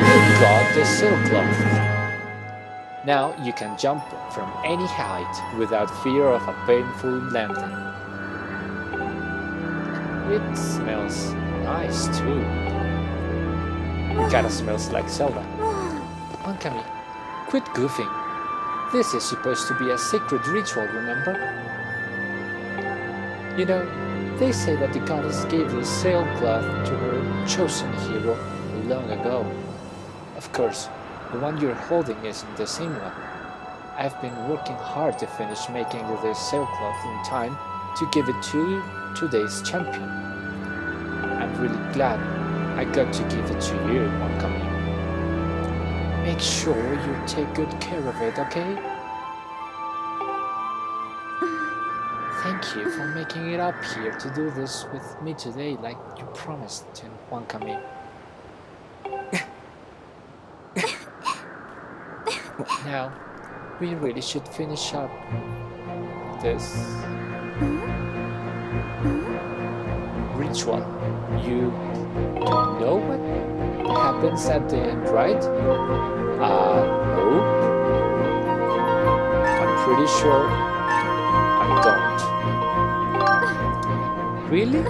You got the sailcloth. Now you can jump from any height without fear of a painful landing. It smells nice too. It kinda smells like Zelda. Onkami, quit goofing. This is supposed to be a sacred ritual, remember? You know, they say that the goddess gave the sailcloth to her chosen hero long ago. Of course, the one you're holding isn't the same one. I've been working hard to finish making the sailcloth in time to give it to today's champion. I'm really glad I got to give it to you, Onkami. Make sure you take good care of it, okay? Thank you for making it up here to do this with me today like you promised, Onkami. Now, we really should finish up this ritual. You don't know what happens at the end, right? No. I'm pretty sure I don't. Really?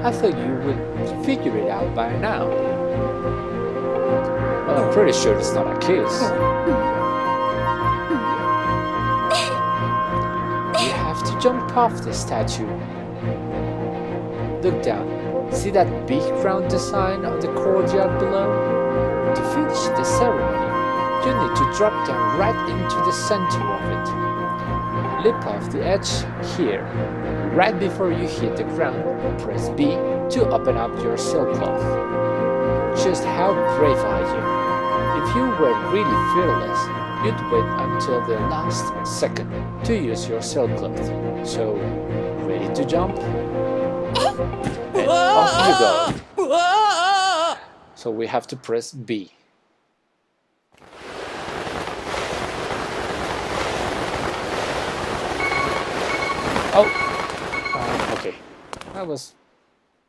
I thought you would figure it out by now. Well, I'm pretty sure it's not a kiss. You have to jump off the statue. Look down. See that big round design on the courtyard below? To finish the ceremony, you need to drop down right into the center of it. Leap off the edge here. Right before you hit the ground, press B to open up your sailcloth. Just how brave are you? If you were really fearless, you'd wait until the last second to use your sailcloth. So, ready to jump? And off you go. So we have to press B. Oh! Okay. That was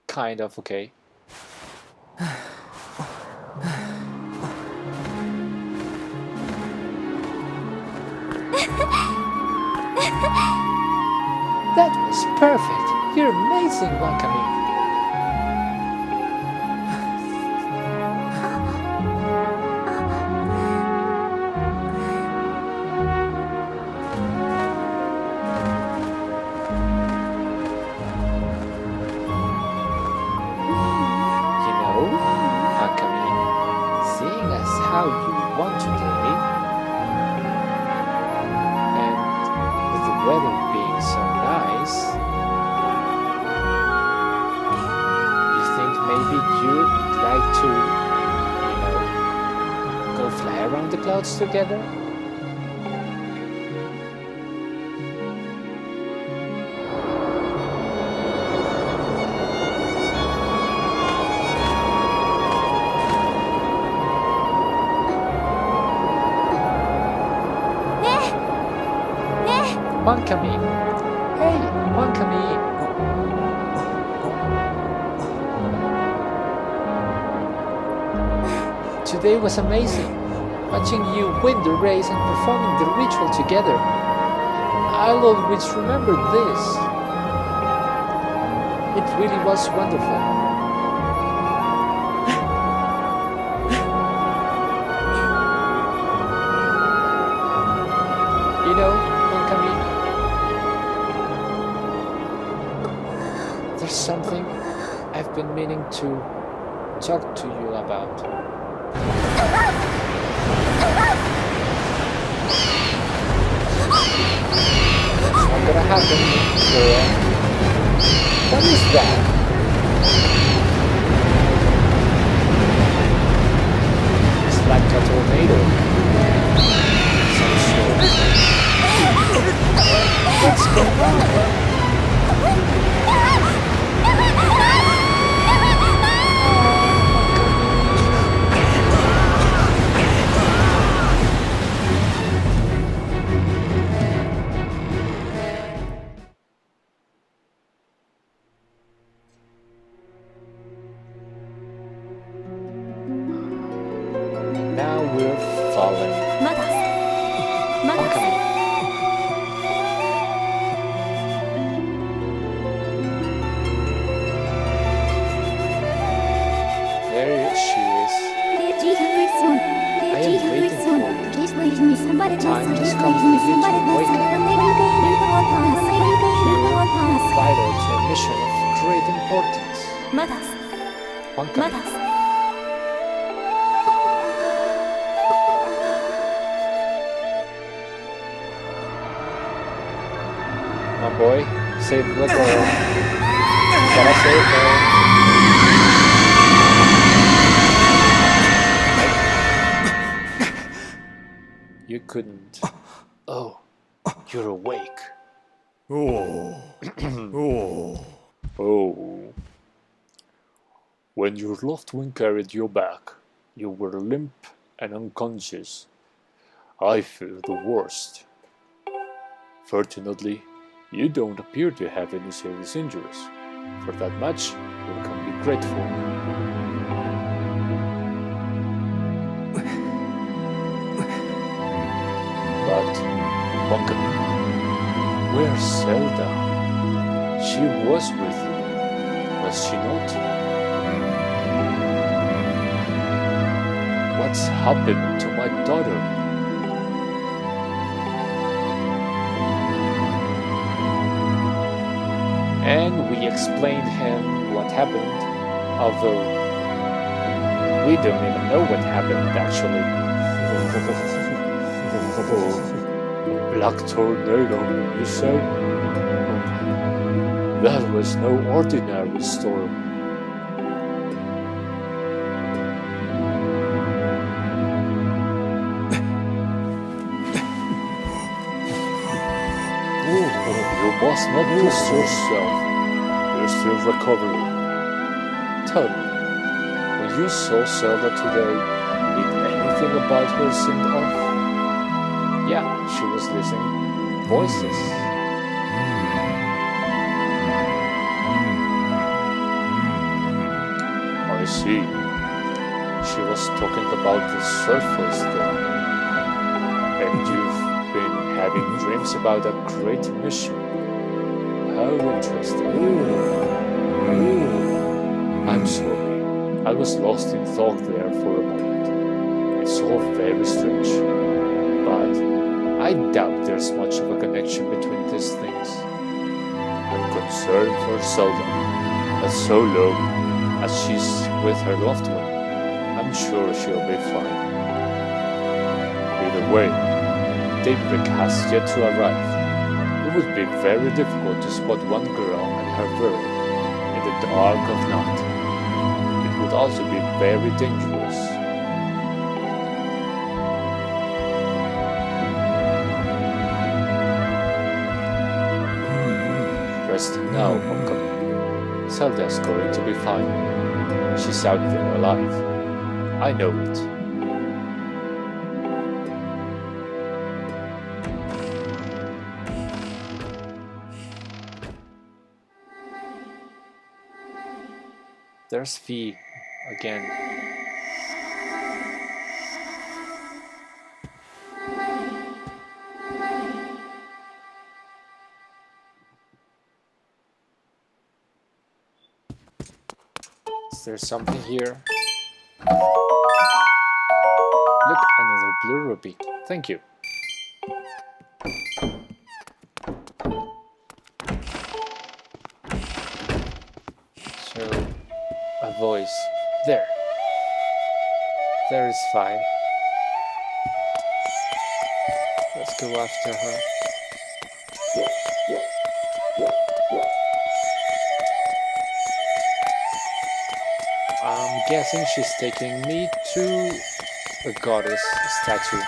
kind of okay. That was perfect! You're amazing, Wakami! You know, Wakami, seeing as how you won today, and with the weather being so nice, you think maybe you'd like to, go fly around the clouds together? Wakami! Hey, Wakami! Today was amazing, watching you win the race and performing the ritual together. I'll always remember this. It really was wonderful. You know, Wakami, There's something I've been meaning to talk to you about. It's not gonna happen, girl. What is that? It's like a tornado. Some sort. What's going on? Now we're falling. まだまだ Homecoming. There she is. I am waiting for you. Time has come for you to awaken. You're vital to a mission of great importance. まだま Homecoming. だ My boy, save the girl. Gotta save her. You couldn't. Oh, you're awake. Oh. Oh. Oh. When your loved one carried you back, you were limp and unconscious. I feel the worst. Fortunately, you don't appear to have any serious injuries. For that much, we can be grateful. But, Homecoming, where's Zelda? She was with you, was she not? What's happened to my daughter? And we explained him what happened, although we don't even know what happened actually. Black tornado, you say? That was no ordinary storm. You must not trust yourself. You're still recovering. Tell me, when you saw Zelda today, did anything about her seem off? Yeah, she was listening. Voices. I see. She was talking about the surface then. And you've been having dreams about a great mission. How interesting. I'm sorry. I was lost in thought there for a moment. It's all very strange. But I doubt there's much of a connection between these things. I'm concerned for Zelda, but so long as she's with her loved one, I'm sure she'll be fine. Either way, daybreak has yet to arrive. It would be very difficult to spot one girl and her bird in the dark of night. It would also be very dangerous. Rest now, Homecoming. Zelda's going to be fine. She's out there alive. I know it. There's Fee again. Is there something here? Look, another blue rupee. Thank you. So, a voice. There. There is Fi. Let's go after her. I'm guessing she's taking me to a goddess statue.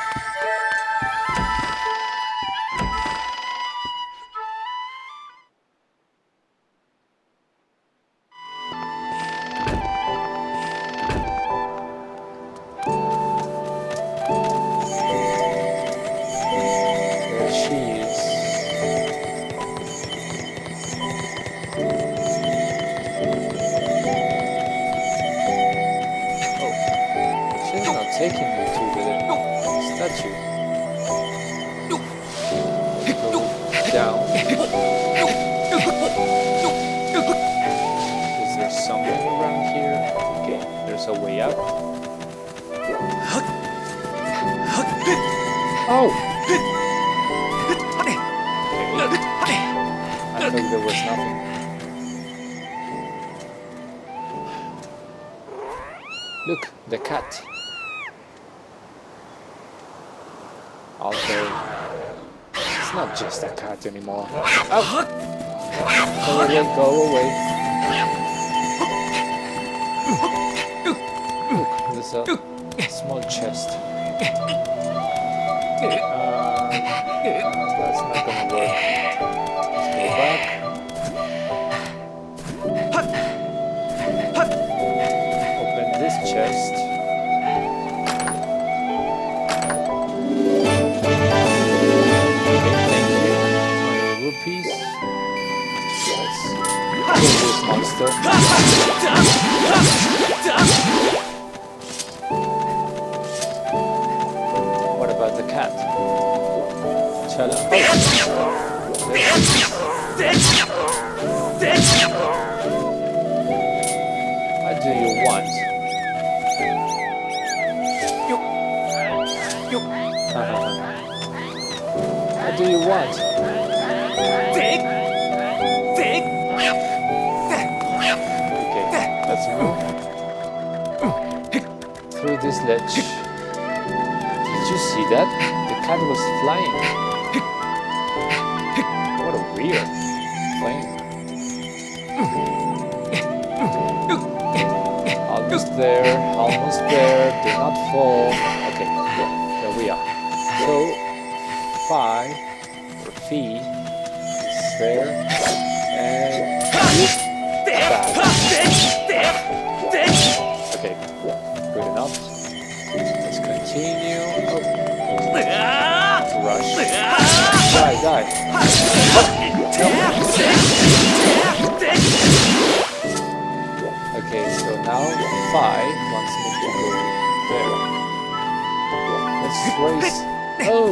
There she is. She's not taking me to the statue. Go down. Is there something around here? Okay, there's a way up. Oh! Okay. I thought there was nothing. Look, the cat. Although it's not just a cat anymore. Oh! Go away. Look, there's a small chest. That's not gonna work. Let's go back. Open this chest. Rupees. Let's kill this monster. What about the cat? Tell him. What do you want? What do you want? Okay, let's move through this ledge. Did you see that? The cat was flying. What a weird plane. Almost there, almost there. Do not fall. Okay, there we are. So, Fi or Fee is there, and back. Okay, good enough. Let's continue. Oh. Rush. Die. Okay, so now Fi wants me to go there. Let's race. Oh!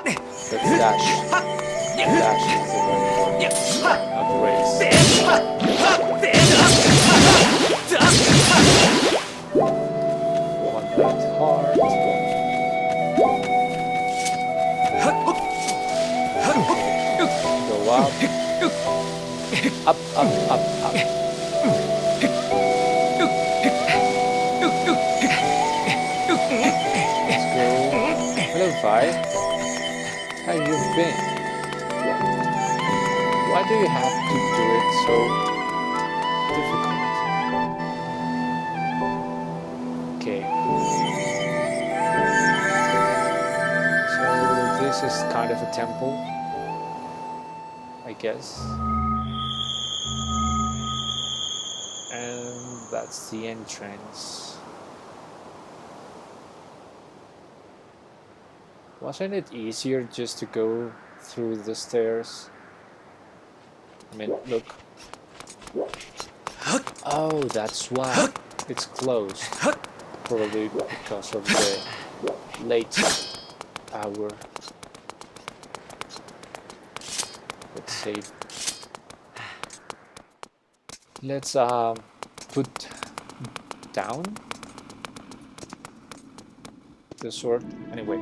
Let's dash. Dash is the right word. Not race. Want that heart. Go up. Up. Let's go. Hello, Fi. How you been? Why do you have to do it so difficult? Okay. So this is kind of a temple, I guess. And that's the entrance. Wasn't it easier just to go through the stairs? I mean, look. Oh, that's why it's closed. Probably because of the late hour. Let's save. Let's put down the sword. Anyway,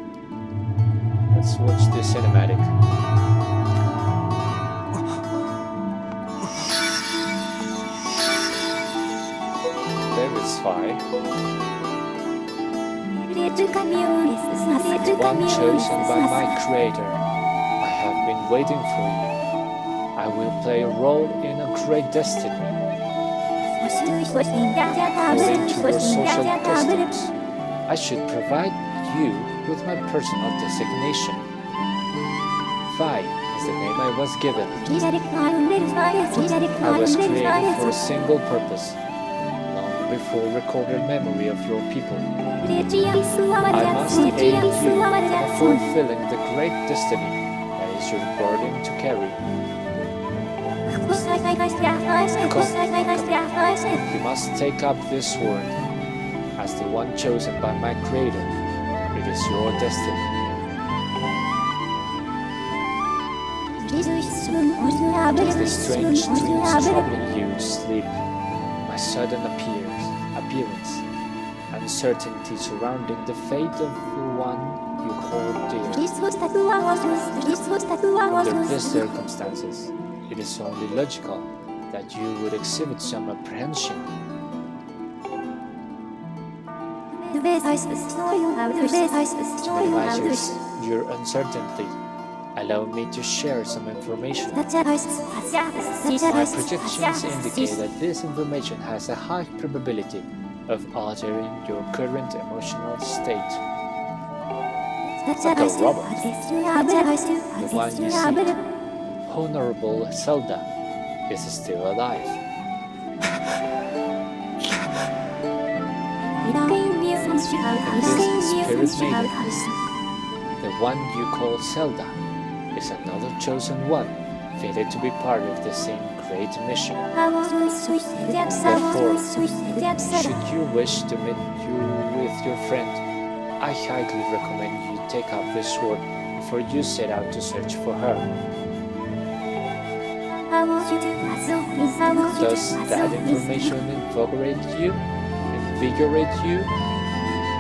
let's watch the cinematic. Fi, the one chosen by my Creator. I have been waiting for you. I will play a role in a great destiny. According to your social customs, I should provide you with my personal designation. Fi is the name I was given. I was created for a single purpose, long before recorded memory of your people. I must aid you in fulfilling the great destiny that is your burden to carry. You must take up this sword. As the one chosen by my Creator, it is your destiny. If the strange dreams troubling you sleep, my sudden appearance, uncertainty surrounding the fate of the one you hold dear. Under these circumstances, it is only logical that you would exhibit some apprehension. To minimize your uncertainty, allow me to share some information. My projections indicate that this information has a high probability of altering your current emotional state. But the robot, the one you see, Honorable Zelda, is still alive. This spirit maiden, the one you call Zelda, is another chosen one, fitted to be part of the same great mission. Therefore, should you wish to meet with your friend, I highly recommend you take up this sword before you set out to search for her. Does that information invigorate you?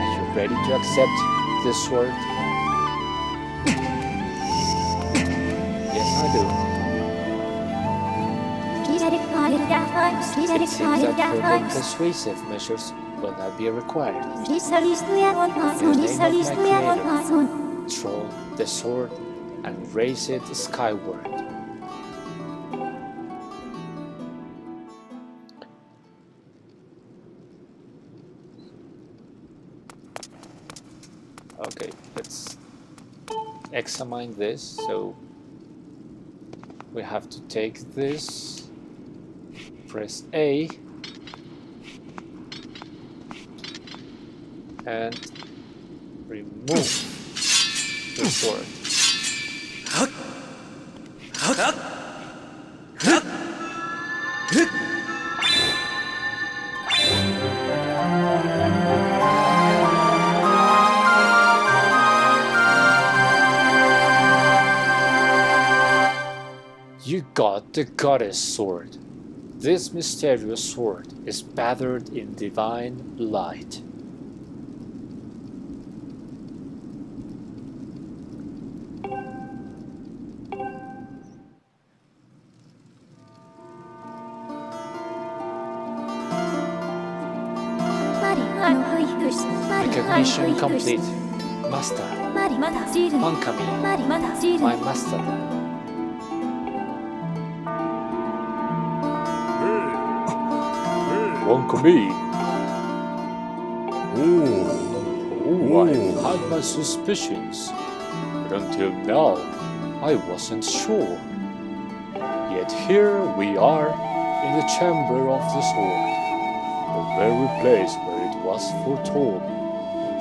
Are you ready to accept this sword? Yes, I do. It seems that further persuasive measures will not be required. In the name of my Creator, throw the sword and raise it skyward. Okay, let's examine this. So we have to take this, press A, and remove the sword. You got the goddess sword. This mysterious sword is bathed in divine light. Recognition complete. Master. Mankami. My master. Mankami. Oh, I've had my suspicions, but until now, I wasn't sure. Yet here we are in the chamber of the sword, the very place where it was foretold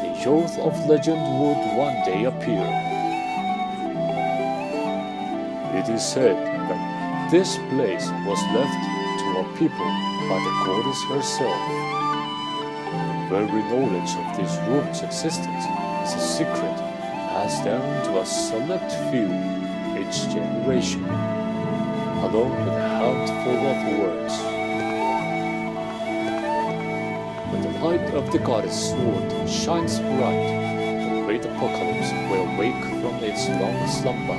the youth of legend would one day appear. It is said that this place was left to our people by the goddess herself. The very knowledge of this room's existence is a secret passed down to a select few each generation, along with a handful of words. When the light of the goddess sword shines bright, the great apocalypse will wake from its long slumber.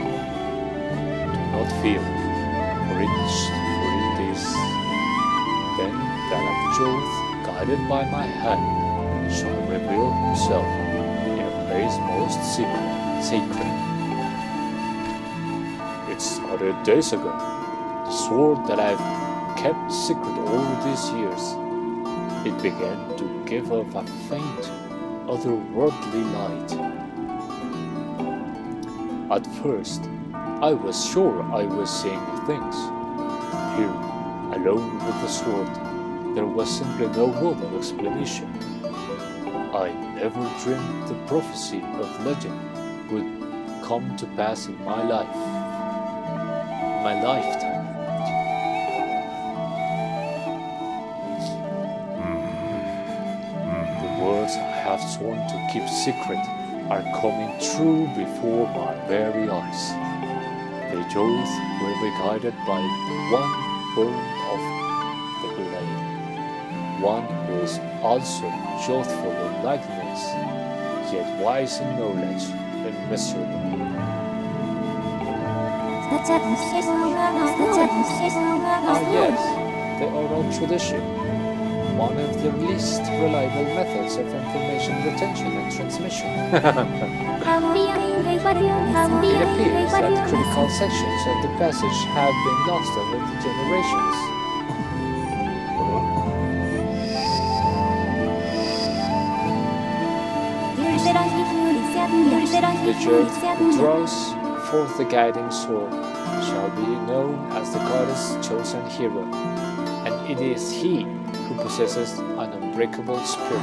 Do not fear, for it is then that a betrothed guided by my hand, shall reveal himself in a place most sacred. It started days ago. The sword that I've kept secret all these years. It began to give off a faint, otherworldly light. At first, I was sure I was seeing things. Here, alone with the sword, there was simply no other explanation. I never dreamed the prophecy of legend would come to pass in my lifetime. The words I have sworn to keep secret are coming true before my very eyes. The oath will be guided by one born of the blade, one who is also youthful in likeness, yet wise in knowledge and miserable. Ah yes, the oral tradition, one of the least reliable methods of information retention and transmission. It appears that critical sections of the passage have been lost over the generations. The jade who draws forth the guiding sword shall be known as the goddess' chosen hero, and it is he who possesses an unbreakable spirit.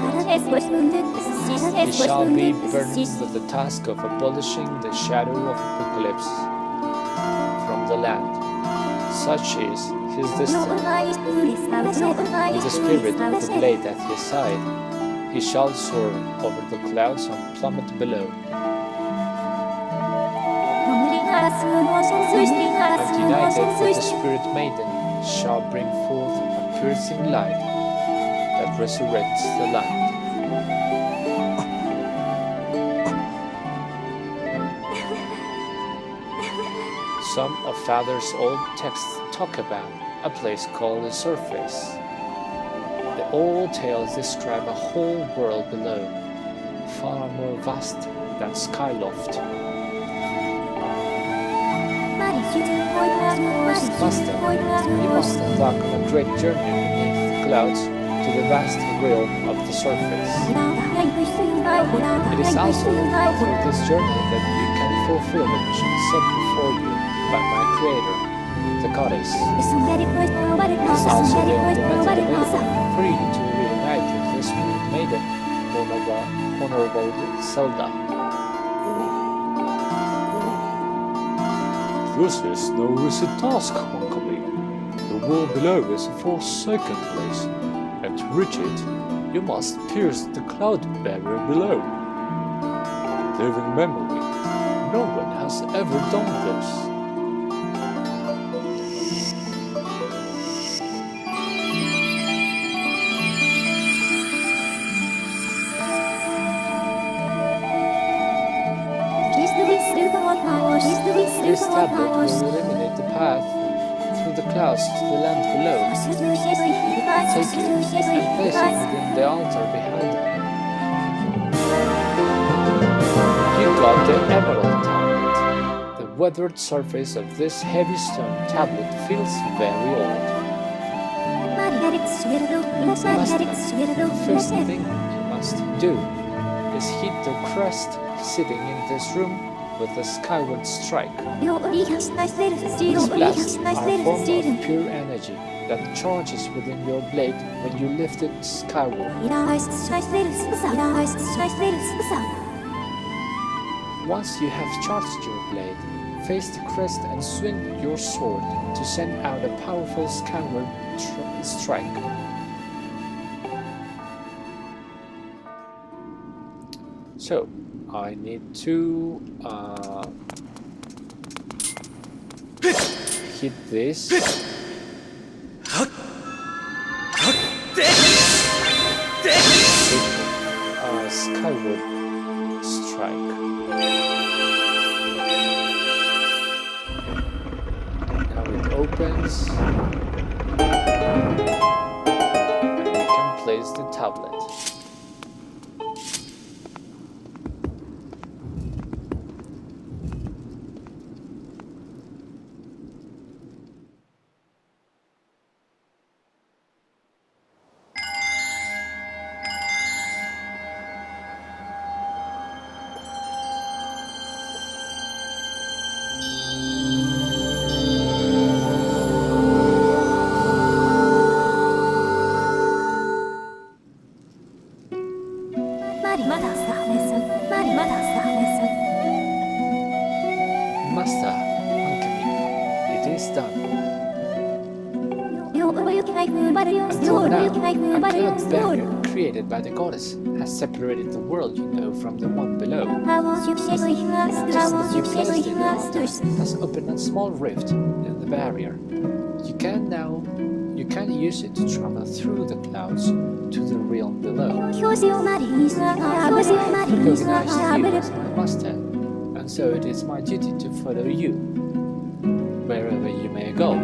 He shall be burdened with the task of abolishing the shadow of apocalypse from the land. Such is his destiny. With the spirit of the blade at his side, he shall soar over the clouds and plummet below. And united with the Spirit Maiden shall bring forth a piercing light that resurrects the land. Some of Father's old texts talk about a place called the Surface. The old tales describe a whole world below, far more vast than Skyloft. Master, you must embark on a great journey beneath the clouds to the vast realm of the surface. It is also through this journey that you can fulfill the mission set before you by my creator, the goddess. It is also the only method available for you to reunite with the Spirit Maiden, Honorable Zelda. This is no easy task, Monkey. The world below is a forsaken place, and to reach it, you must pierce the cloud barrier below. Living memory, no one has ever done this. This tablet will illuminate the path through the clouds to the land below. Take it and place it within the altar behind me. You got the emerald tablet. The weathered surface of this heavy stone tablet feels very old. Master, the first thing you must do is hit the crest sitting in this room with the Skyward Strike. These blasts are a form of pure energy that charges within your blade when you lift it skyward. Once you have charged your blade, face the crest and swing your sword to send out a powerful skyward strike. So, I need to hit this. Skyward strike. Now it opens. And we can place the tablet. Master, Ankemi, it is done. Until now, a cloud barrier created by the goddess has separated the world you know from the one below. Just as you placed it has opened a small rift in the barrier. You can use it to travel through the clouds to the realm below. Recognized you as my master, and so it is my duty to follow you wherever you may go. I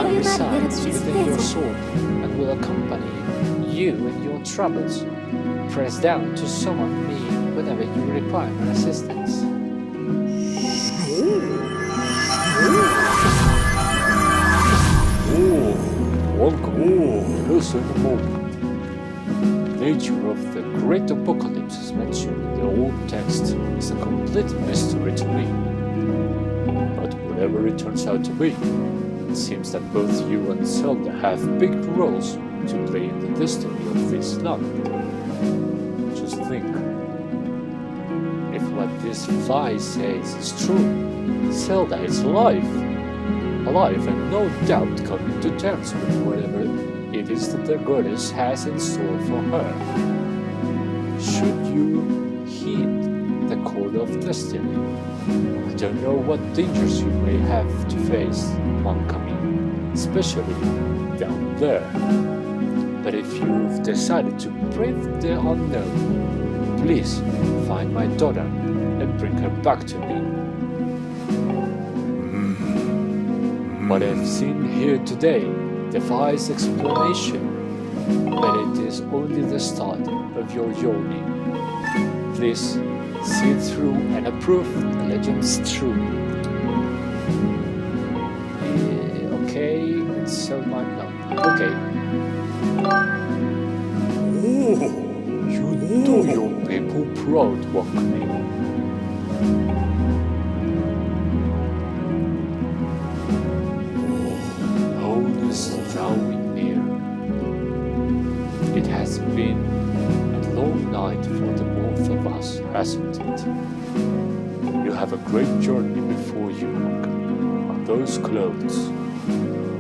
reside within your sword and will accompany you in your troubles. Press down to summon me whenever you require my assistance. Welcome. Listen a moment. The nature of the great apocalypse is mentioned in the old text is a complete mystery to me. But whatever it turns out to be, it seems that both you and Zelda have big roles to play in the destiny of this land. Just think, if what this fly says is true, Zelda is alive and no doubt coming to terms with whatever it is that the goddess has in store for her. Should you heed the call of destiny, I don't know what dangers you may have to face oncoming, especially down there. But if you've decided to brave the unknown, please find my daughter and bring her back to me. What I've seen here today defies explanation, but it is only the start of your journey. Please see it through and approve the legend's true. Okay, it's so much now. Okay. You Do your people proud, Wakami. Is drawing near. It has been a long night for the both of us, hasn't it? You have a great journey before you, and those clothes,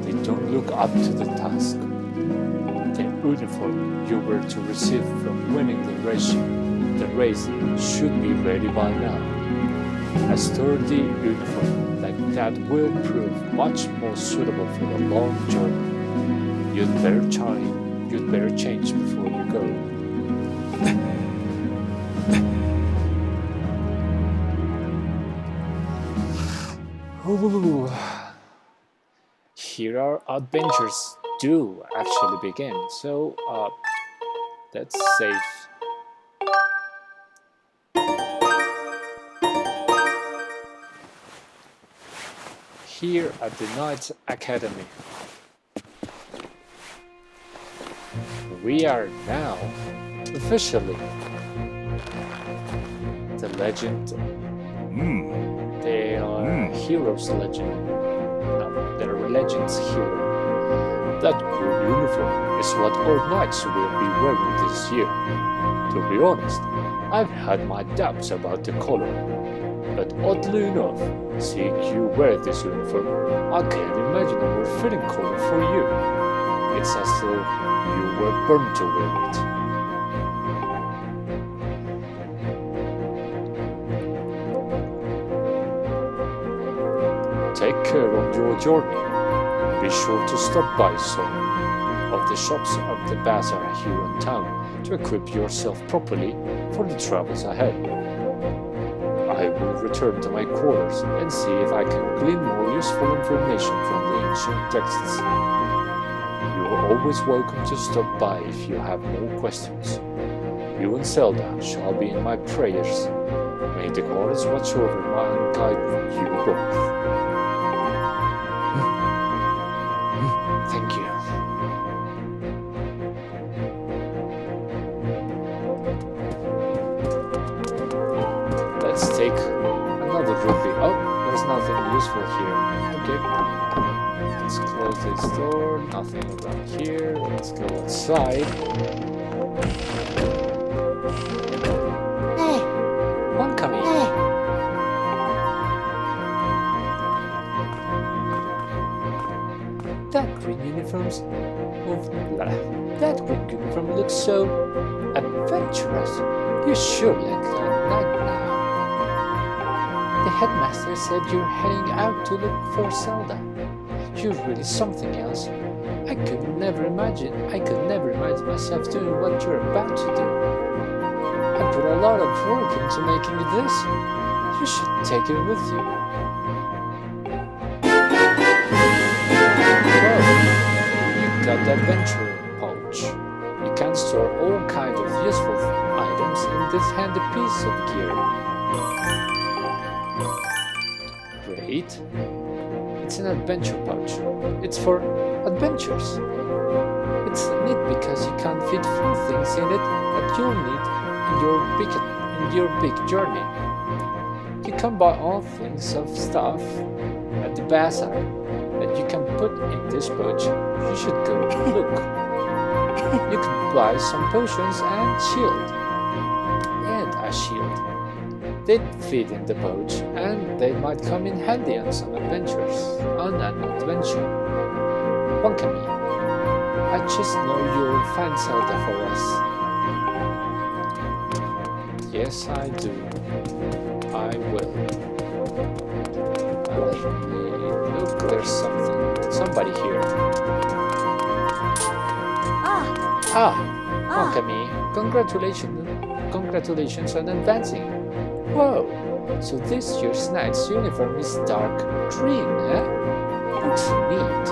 they don't look up to the task. The uniform you were to receive from winning the race should be ready by now. A sturdy uniform like that will prove much more suitable for the long journey. You'd better change before you go. Ooh. Here our adventures do actually begin. So let's save. Here at the Knights Academy. We are now officially the legend. They are heroes legend. No, they're legends hero. That cool uniform is what all knights will be wearing this year. To be honest, I've had my doubts about the color. But oddly enough, seeing you wear this uniform, I can't imagine a more fitting color for you. It's as though you were born to wear it. Take care on your journey. Be sure to stop by some of the shops of the bazaar here in town to equip yourself properly for the travels ahead. I will return to my quarters and see if I can glean more useful information from the ancient texts. You always welcome to stop by if you have more questions. You and Zelda shall be in my prayers. May the gods watch over me and guide you both. Thank you. Let's take another rupee. Oh, there's nothing useful here. Okay. Let's close this door. Nothing around here. Let's go outside. Hey, One coming. hey. That green uniforms that green uniform looks so adventurous. You sure look like night now. The headmaster said you're heading out to look for Zelda. You're really something else. I could never imagine myself doing what you're about to do. I put a lot of work into making this. You should take it with you. You've got the adventure pouch. You can store all kinds of useful items in this handy piece of gear. Great. It's an adventure pouch. It's for adventures. It's neat because you can fit few things in it that you'll need in your big journey. You can buy all things of stuff at the bazaar that you can put in this pouch. You should go look. You can buy some potions and a shield. They fit in the pouch and they might come in handy on an adventure. Welcome me. I just know you'll find Zelda for us. Yes, I do. I will. Look, there's somebody here. Ah, Wakami, congratulations on advancing. Whoa, so this year's knight's uniform is dark green, eh? Looks neat.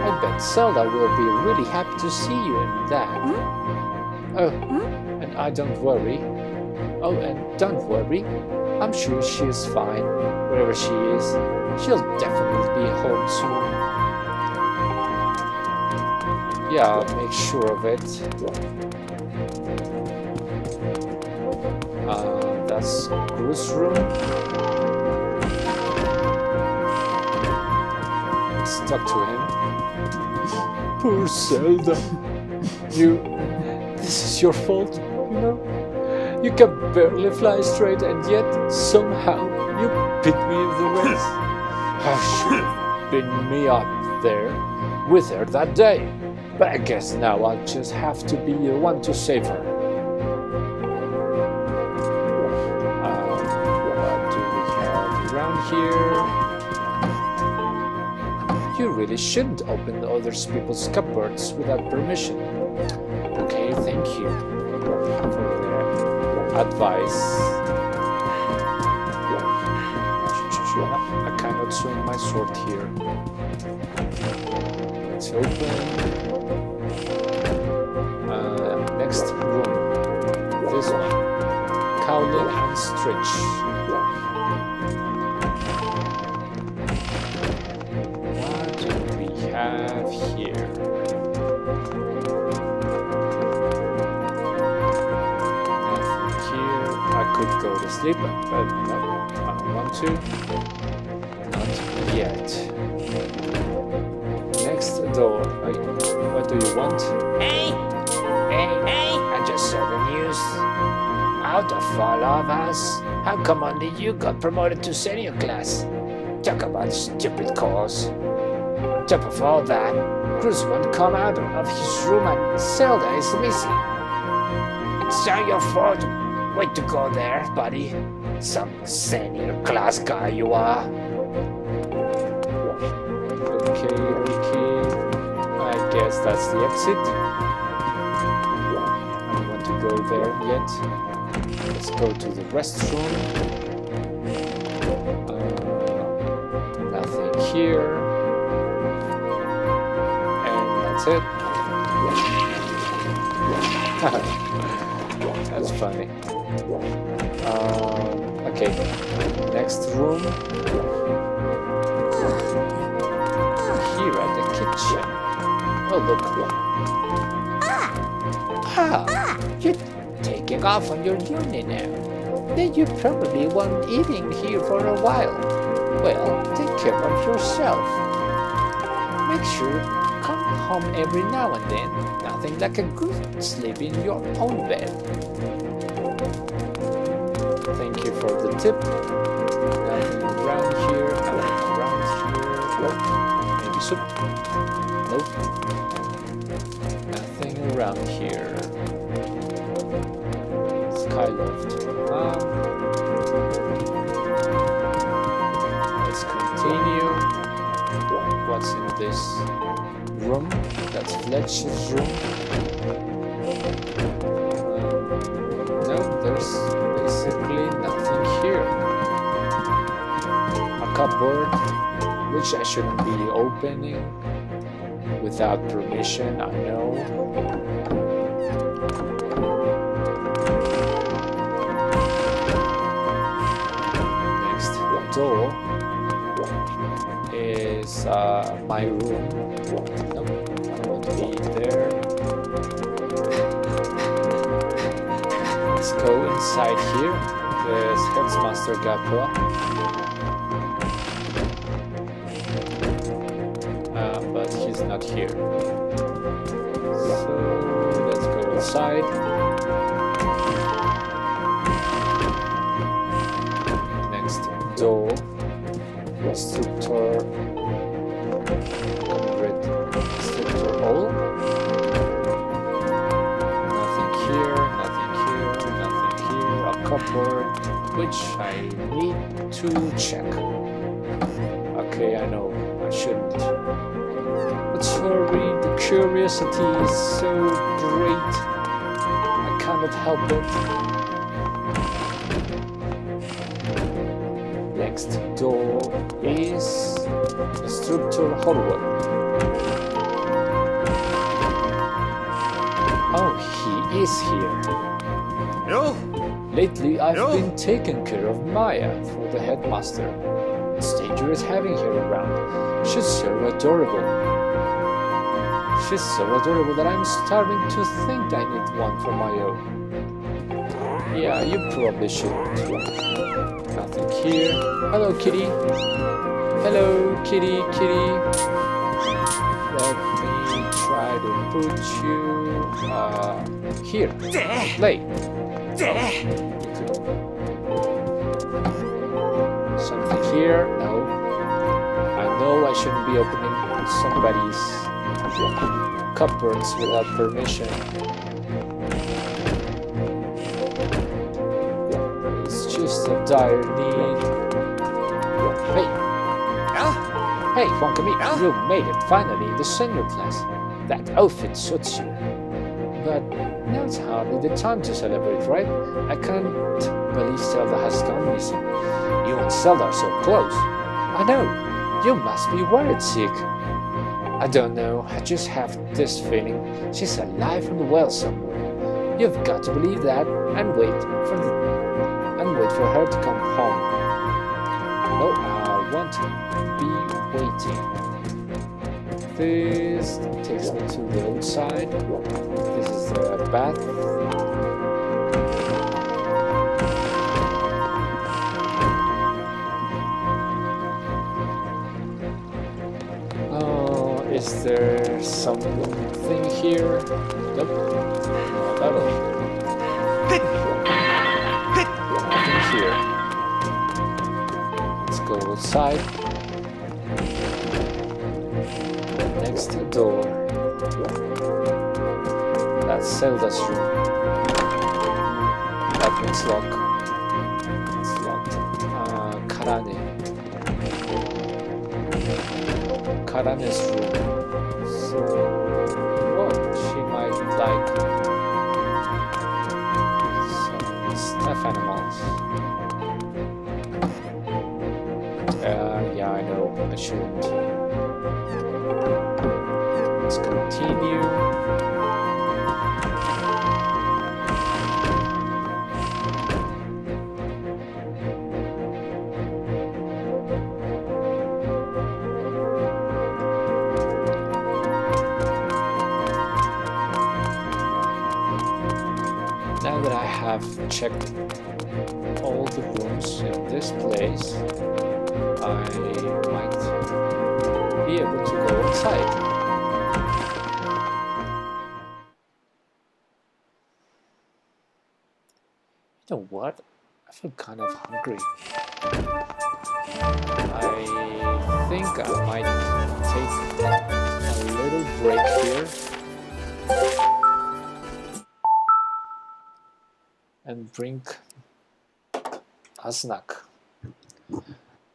I bet Zelda will be really happy to see you in that. And don't worry. I'm sure she is fine. Wherever she is, she'll definitely be home soon. Yeah, I'll make sure of it. That's Gru's room. Let's talk to him. Poor Zelda. This is your fault, you know? You can barely fly straight and yet somehow you beat me in the race. I should have been me up there with her that day. But I guess now I'll just have to be the one to save her. What do we have around here? You really shouldn't open other people's cupboards without permission. Okay, thank you for the advice. I cannot swing my sword here. Let's open. Next room. This one. Cowling and Stretch. What do we have here? Nothing here. I could go to sleep, but no, I don't want to. Not yet. Next door. What do you want? Hey, I just saw the news. Out of all of us, how come only you got promoted to senior class? Talk about stupid cause. On top of all that, Cruz won't come out of his room and Zelda is missing. It's not your fault. Way to go there, buddy. Some senior class guy you are. Okay. I guess that's the exit. I don't want to go there yet. Let's go to the restroom. Nothing here. And that's it. That's funny. Okay, next room. Here at the kitchen. Oh, look. Ah, you're taking off on your journey now. Then you probably won't eating here for a while. Well, take care of yourself. Make sure come home every now and then. Nothing like a good sleep in your own bed. Thank you for the tip. Nothing around here. Nothing around here. Nope. Maybe soup. Nope. Nothing around here. Skyloft. Let's continue. What's in this room? That's Fletcher's room. No, there's basically nothing here. A cupboard, which I shouldn't be opening without permission, I know. Next door is my room. Nope, I don't want to be there. Let's go inside here. There's Headmaster Gapua. But he's not here. So let's go inside. Next door. Instructor. Instructor all. Nothing here. Nothing here. Nothing here. A cupboard, which I need to check. Okay, I know I shouldn't. But sorry, the curiosity is so great. I cannot help it. Next door is Instructor Hallway. Oh, he is here. No. Lately, I've been taking care of Maya for the headmaster. It's dangerous having her around. She's so adorable. She's so adorable that I'm starting to think I need one for my own. Yeah, you probably shouldn't. Nothing here. Hello, kitty. Hello, kitty, kitty. Let me try to put you here. Play. Something here? No. I know I shouldn't be opening somebody's cupboards without permission. It's just a dire need. Hey! Hey, Wankami, you made it finally in the senior class. That outfit suits you. But now's hardly the time to celebrate, right? I can't believe Zelda has gone missing. You and Zelda are so close. I know. You must be worried, Zeke. I don't know. I just have this feeling she's alive and well somewhere. You've got to believe that and wait for her to come home. No, I want to be waiting. This takes me to the outside. This is the bath. Oh, is there something here? Nope. Not at all. Nothing here. Let's go outside. Next door. That's Zelda's room. That one's locked. It's locked. Karane. Karane's room. So, what? She might like some stuffed animals. Yeah, I know. I shouldn't. Let's continue. continue. Now that I have checked all the rooms in this place, I might be able to go inside. You know what? I feel kind of hungry. I think I might take a little break here and drink a snack.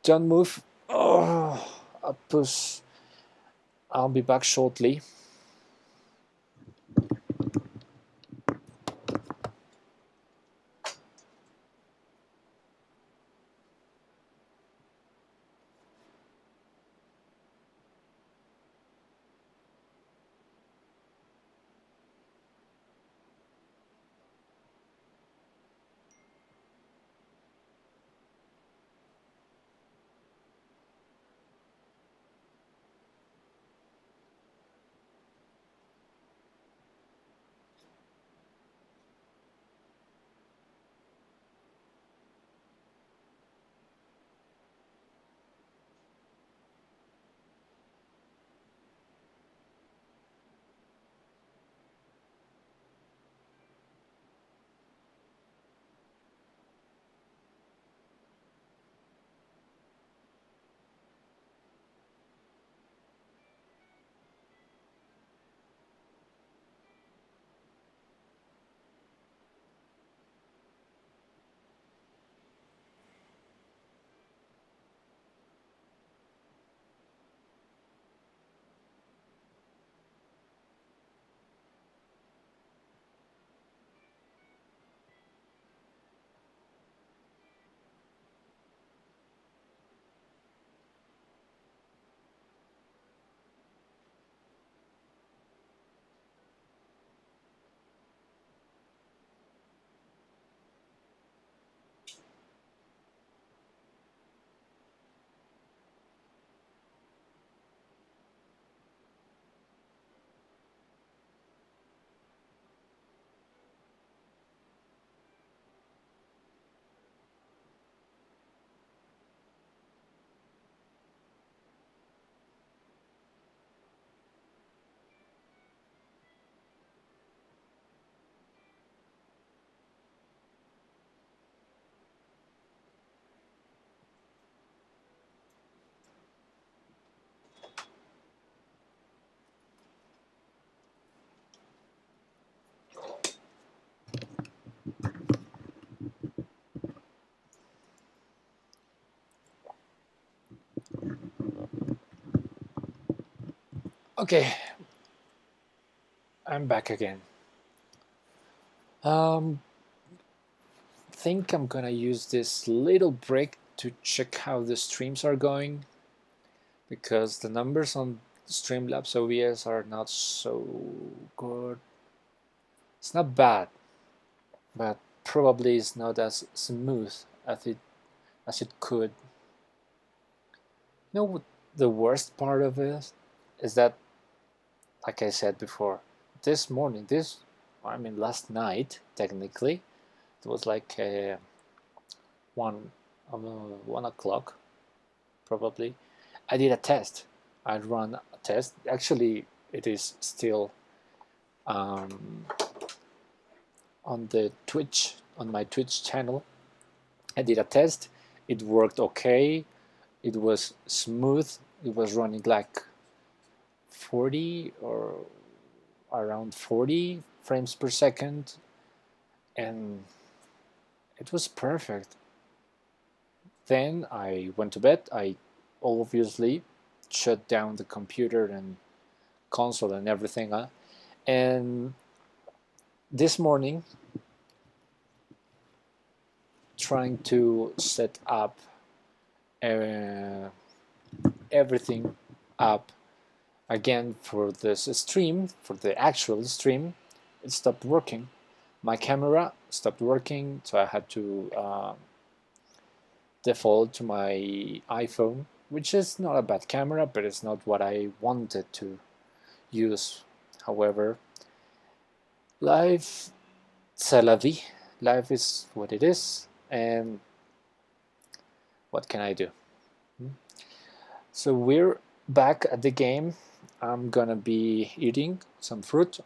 Don't move. Oh, Appus. I'll be back shortly. Okay, I'm back again. Think I'm gonna use this little break to check how the streams are going, because the numbers on Streamlabs OBS are not so good. It's not bad, but probably it's not as smooth as it could. You know what the worst part of it is that, like I said before, this morning, last night, technically, it was like 1 o'clock, probably. I did a test. I run a test. Actually, it is still on my Twitch channel. I did a test. It worked okay. It was smooth. It was running like 40 or around 40 frames per second, and it was perfect. Then I went to bed. I obviously shut down the computer and console and everything, and this morning, trying to set up everything up Again, for this stream, for the actual stream, it stopped working. My camera stopped working, so I had to default to my iPhone, which is not a bad camera, but it's not what I wanted to use. However, life, c'est la vie. Life is what it is, and what can I do? So we're back at the game. I'm gonna be eating some fruit.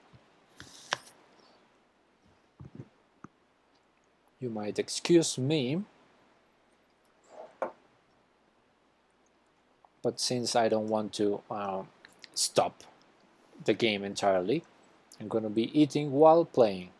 You might excuse me, but since I don't want to stop the game entirely, I'm gonna be eating while playing.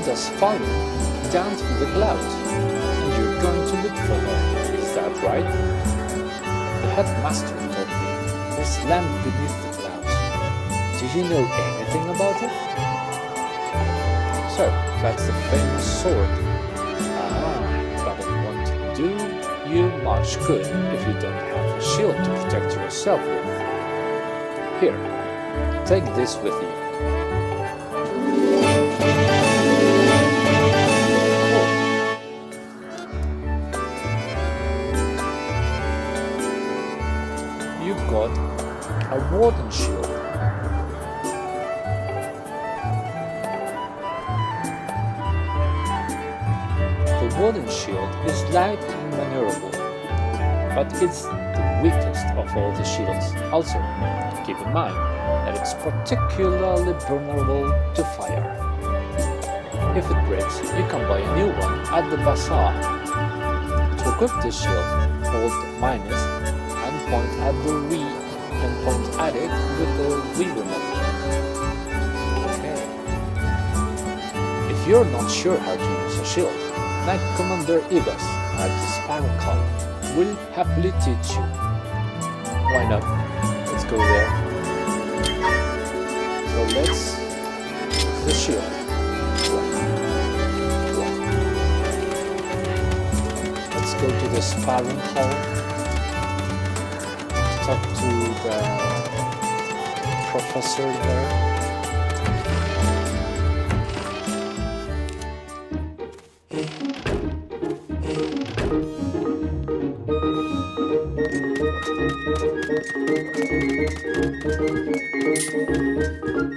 Zelda's falling down through the clouds, and you're going to look for her. Is that right? The headmaster told me there's land beneath the clouds. Do you know anything about it? So, that's the famous sword. But it won't do you much good if you don't have a shield to protect yourself with. Here, take this with you. A warden shield. The warden shield is light and maneuverable, but it's the weakest of all the shields. Also, keep in mind that it's particularly vulnerable to fire. If it breaks, you can buy a new one at the bazaar. To equip this shield, hold minus and point at the Wii and point at it with the Wii remote. Okay. If you're not sure how to use a shield, Knight Commander Ibas at the Sparrow Column will happily teach you. Why not? Let's go there. So let's use the shield. Let's go to the Sparrow Column. Talk to the professor there.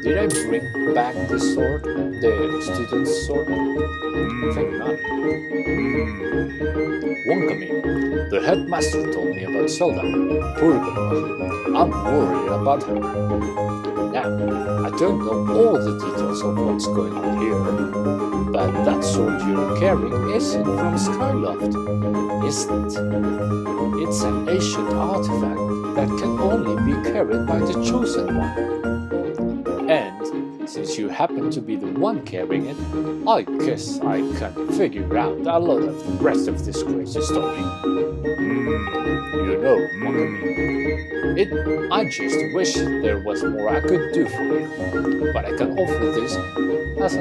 Did I bring back the sword? The student's sword? I think not. Wonkami, the headmaster told me about Zelda. Poor girl. I'm worried about her. Now, I don't know all the details of what's going on here, but that sword you're carrying isn't from Skyloft, isn't it? It's an ancient artifact that can only be carried by the Chosen One. And since you happen to be the one carrying it, I guess I can figure out a lot of the rest of this crazy story. You know, I just wish there was more I could do for you, but I can offer this as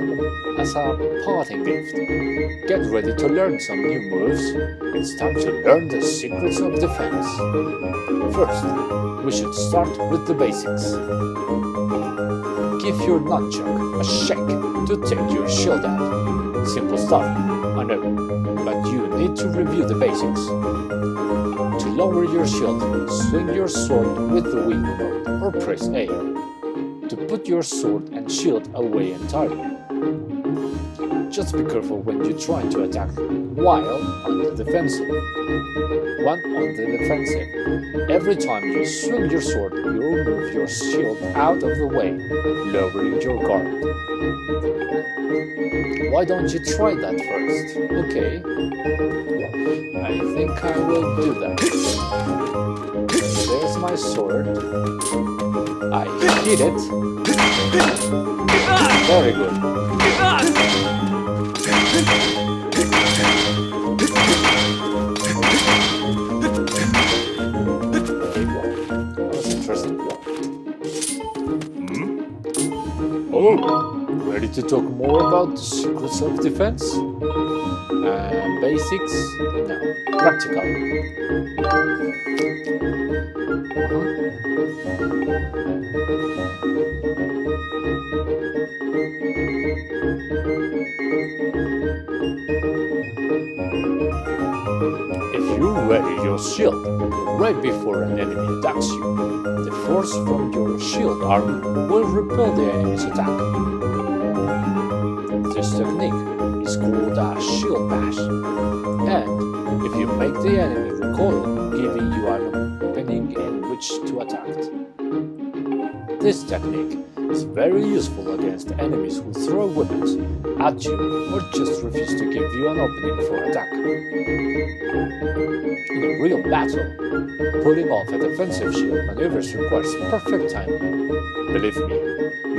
a parting gift. Get ready to learn some new moves. It's time to learn the secrets of defense. First, we should start with the basics. Give your nunchuck a shake to take your shield out. Simple stuff, I know, but you need to review the basics. To lower your shield, swing your sword with the Wii remote or press A. To put your sword and shield away entirely, Just be careful when you try to attack while on the defensive. Every time you swing your sword, you move your shield out of the way, lowering your guard. Why don't you try that first? Okay. I think I will do that. There's my sword. I hit it. Very good. That's interesting. Oh, ready to talk more about the secrets of defense? Basics? No. Practical. If you ready your shield right before an enemy attacks you, the force from your shield arm will repel the enemy's attack. This technique is called a shield bash, and if you make the enemy recoil, giving you an opening in which to attack. This technique is very useful against enemies who throw weapons at you or just refuse to give you an opening for attack. In a real battle, pulling off a defensive shield maneuvers requires perfect timing. Believe me,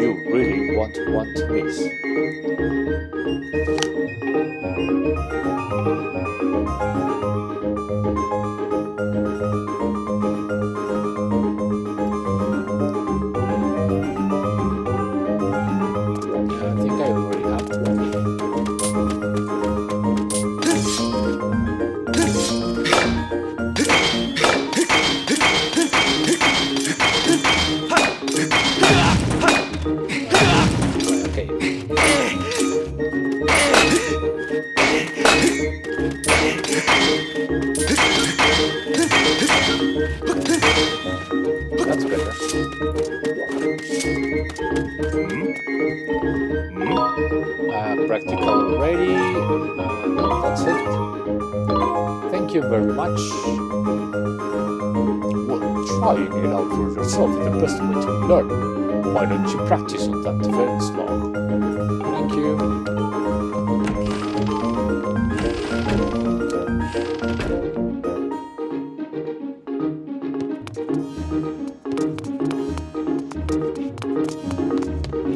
you really won't want to miss. That's better. Practical ready. That's it. Thank you very much. Well, trying it out for yourself is the best way to learn. Why don't you practice on that defense log? Thank you.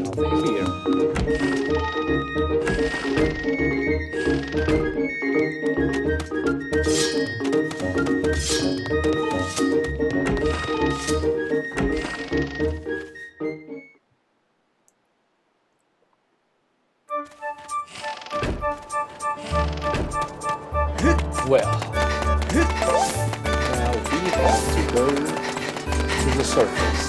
Nothing here. Well, now we have to go to the surface.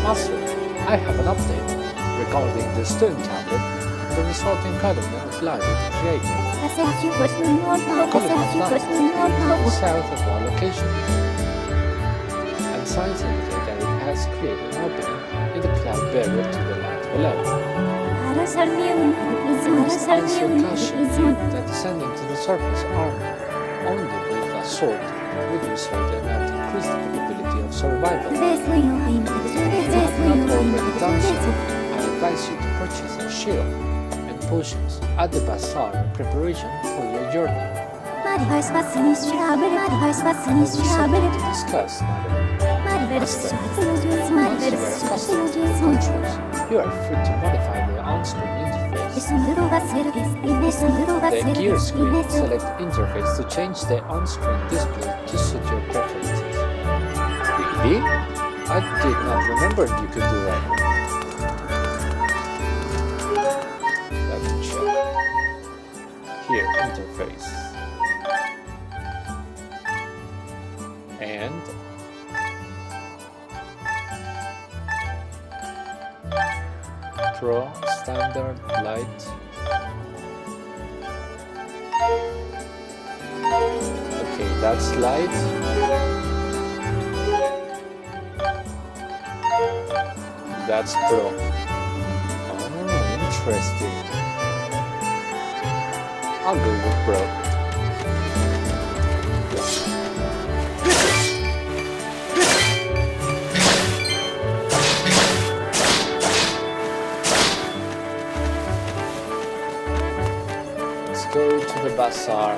Master, I have an update regarding the stone tablet and the resulting column of light it created. South of our location, and signs indicate that it has created an opening in the cloud barrier to the land below. That descending to the surface armor only with a sword would result in an increased probability of survival. If you have not already done so, I advise you to purchase a shield and potions at the bazaar in preparation for your journey. As we said to discuss, you are free to modify the on-screen interface. The gear screen, select interface to change the on-screen display to suit your preferences. Really? I did not remember you could do that. Let me check. Here, interface. And Pro, Standard, Light. Okay, that's Light. That's Pro. Oh, interesting. I'll go with Pro. Let's go to the bazaar.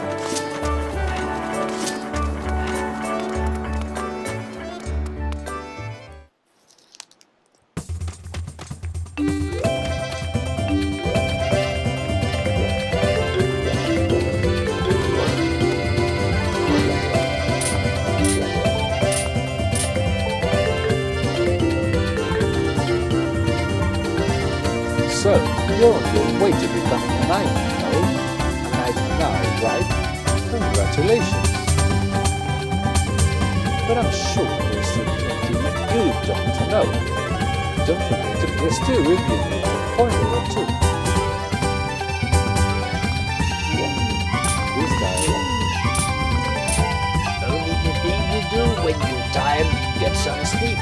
So, you're on your way to becoming a knight, no? A knight now, right? Congratulations! But I'm sure there's still plenty you don't know. Don't forget to press 2 if you need a pointer or two. This guy. Only the thing you do when you're tired, get some sleep.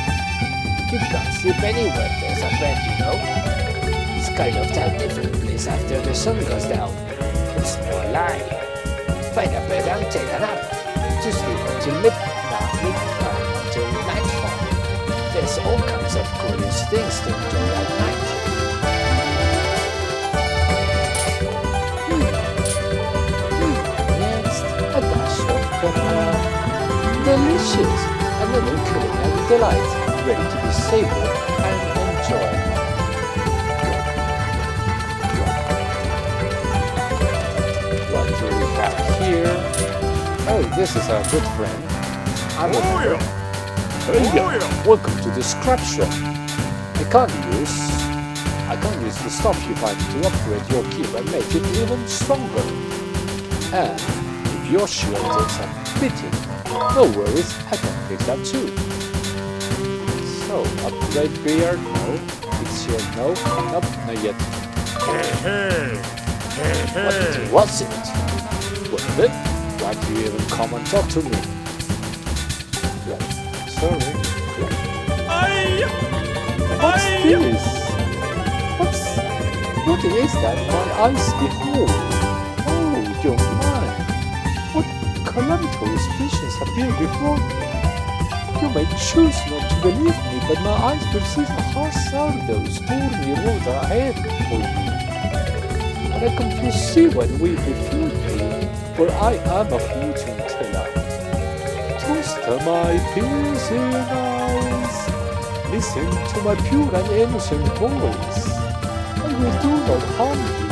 You can't sleep anywhere, there's a friend, you know. It's kind of a different place after the sun goes down. It's more alive. Find a bed and take a nap. To sleep until midnight, until nightfall. There's all kinds of curious things to do at night. Next, a dash of banana. Delicious! Another culinary delight, ready to be savored and enjoyed. What do we have here? Oh, this is our good friend. I remember. Hey, welcome to the scrap shop. I can't use the stuff you find to upgrade your gear and make it even stronger. And if your shield takes a beating, no worries, I can fix that too. So, upgrade beard? No. Fix shield? No. Nope, not yet. What was it? Was it? Why do you even come and talk to me? Sorry. What's this? What is that my eyes behold? Oh, young man. What calamitous visions appear before me? You may choose not to believe me, but my eyes perceive a harsh shadow, stormy road ahead for you. And I can perceive what will befall me, for I am a fortune teller. Trust my piercing eyes. Listen to my pure and innocent voice. I will do not harm you.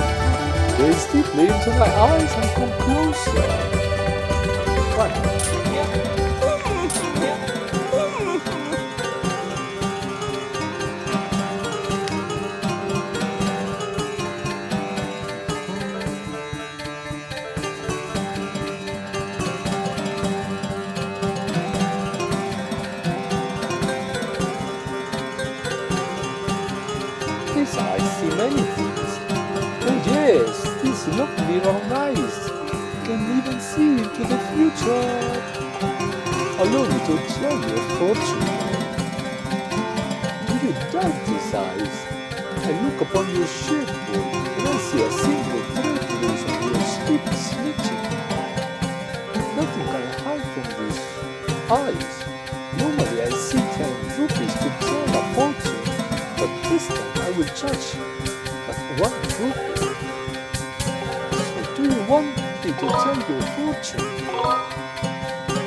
Gaze deeply into my eyes and come closer. Right. Yes, I see many things. Oh yes, these lovely round eyes can even see into the future. Allow me to tell you a fortune. Do you doubt these eyes? I look upon your shirtboard and I see a single thread loose on your slip snitching. Nothing can hide from these eyes. Normally I see 10 rupees to tell a fortune, but this time I will judge at 1 rupee. So do you want me to tell your fortune?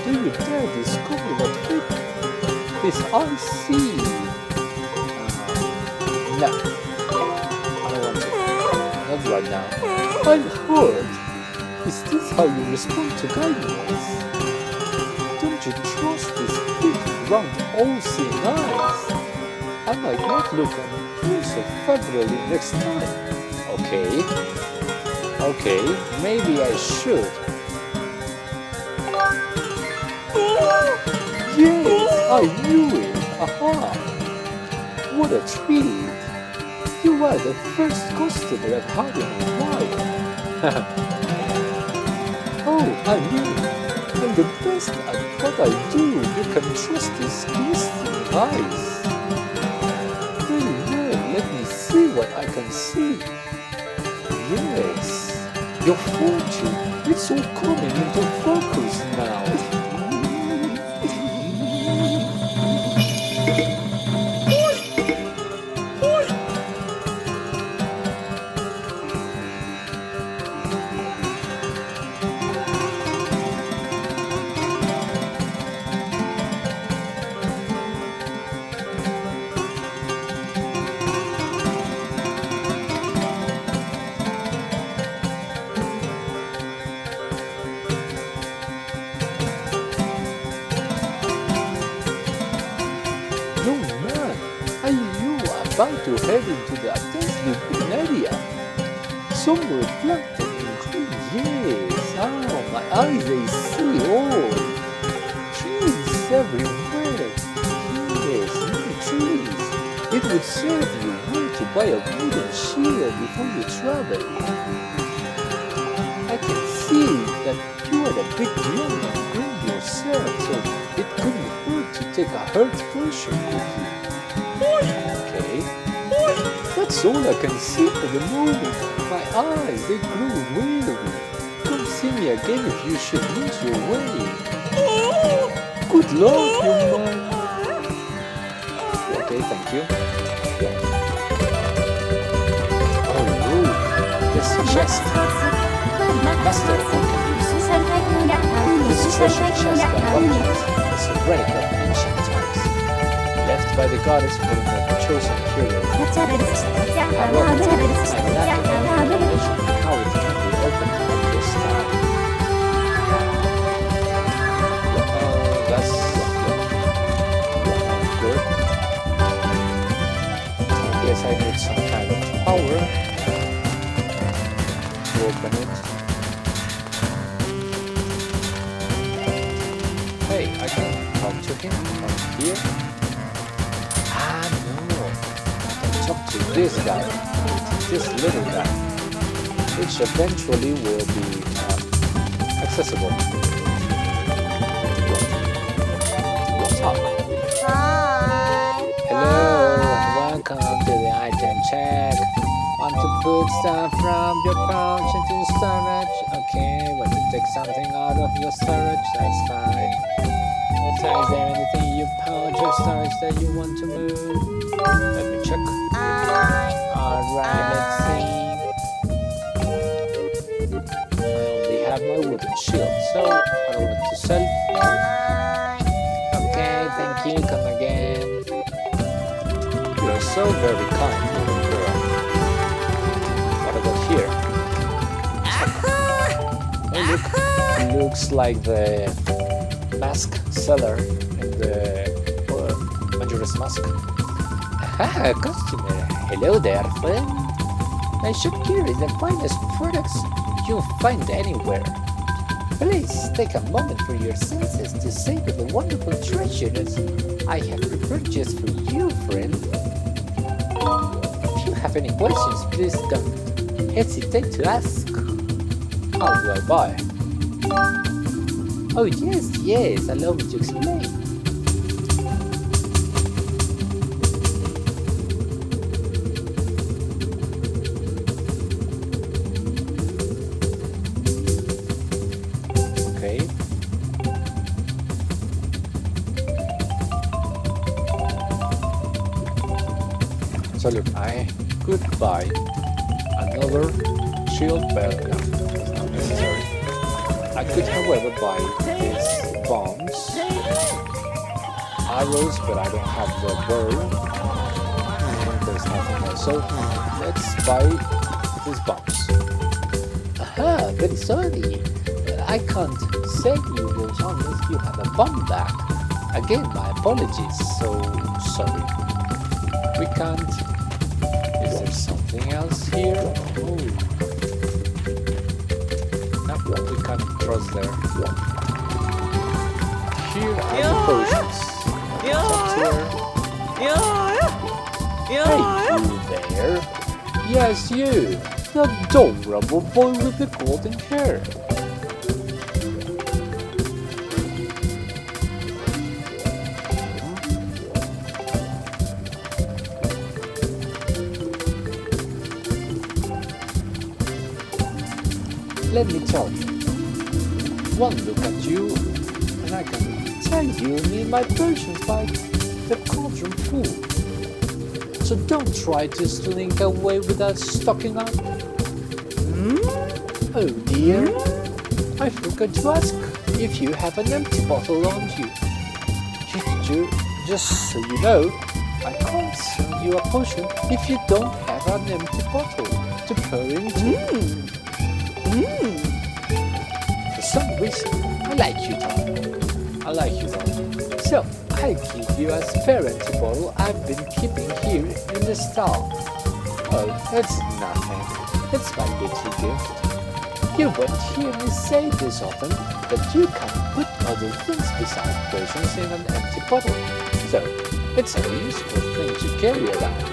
Do you dare discover what fate this I see? No, I don't want to. Not right now. I'm hurt. Is this how you respond to guidance? Don't you trust these big, round, all-seeing eyes? I might not look on you so favorably next time. Okay, maybe I should. Yes, I knew it. Aha! What a treat! You are the first customer I've had in a while. Oh, I mean, I'm the best at what I do. You can trust these glistening eyes. Very well, let me see what I can see. Yes, your fortune, it's all coming into focus now. Young man, are you about to head into the densely green area? Somewhere planted in green, yes. Oh, my eyes, they see all. Trees everywhere. Yes, many trees. It would serve you well to buy a wooden shield before you travel. I can see that you are a bit young and green yourself, so it couldn't hurt to take a heart potion with you. Okay. That's all I can see for the moment. My eyes, they grew weary. Come see me again if you should lose your way. Good luck, young man. Okay, thank you. Oh, look. This chest. Master, this treasure chest by Bucket is a relic of ancient times, left by the goddess for the chosen hero. However, I lack any information on how it can be opened at this time. Oh, that's good. I guess I need some kind of power to open it. Hey, I can talk to him from here. Ah, no. I can talk to this guy, this little guy, which eventually will be accessible. Talk. Hi. Hello and welcome to the item check. Want to put stuff from your pouch into storage? Okay, want to take something out of your storage? That's fine. Is there anything in your pouch or storage that you want to move? Let me check. Alright, let's see. I only have my wooden shield, so I don't want to sell. Okay, thank you, come again. You're so very kind, little girl. What about here? Oh, look. Looks like the mask seller in the Majora's Mask. Ah, customer. Hello there, friend. My shop here is the finest products you'll find anywhere. Please take a moment for your senses to savor the wonderful treasures I have prepared just for you, friend. If you have any questions, please don't hesitate to ask. How do I buy? Oh yes, allow me to explain. Okay. So look, I could buy another shield belt. No, it's not necessary. I could, however, buy these bombs, arrows, but I don't have the bow. And there's nothing else. So let's buy these bombs. Aha, very sorry. I can't sell you those unless you have a bomb back. Again, my apologies. So sorry. We can't. Is there something else here? Oh. No, we can't cross there. Here are the potions. Talk to her. Hey, you there. Yes, you. The adorable boy with the golden hair. Let me tell you. One look at you, and I can tell you need my potions by the cauldron pool. So don't try to slink away without stocking up. Oh dear, I forgot to ask if you have an empty bottle on you. Just so you know, I can't sell you a potion if you don't have an empty bottle to pour into. For some reason, I like you, Tom. I like you, Tom. So, I'll give you a spare empty bottle I've been keeping here in the stall. Oh, that's nothing. It's my little gift. You won't hear me say this often, but you can put other things besides potions in an empty bottle. So, it's a useful thing to carry around.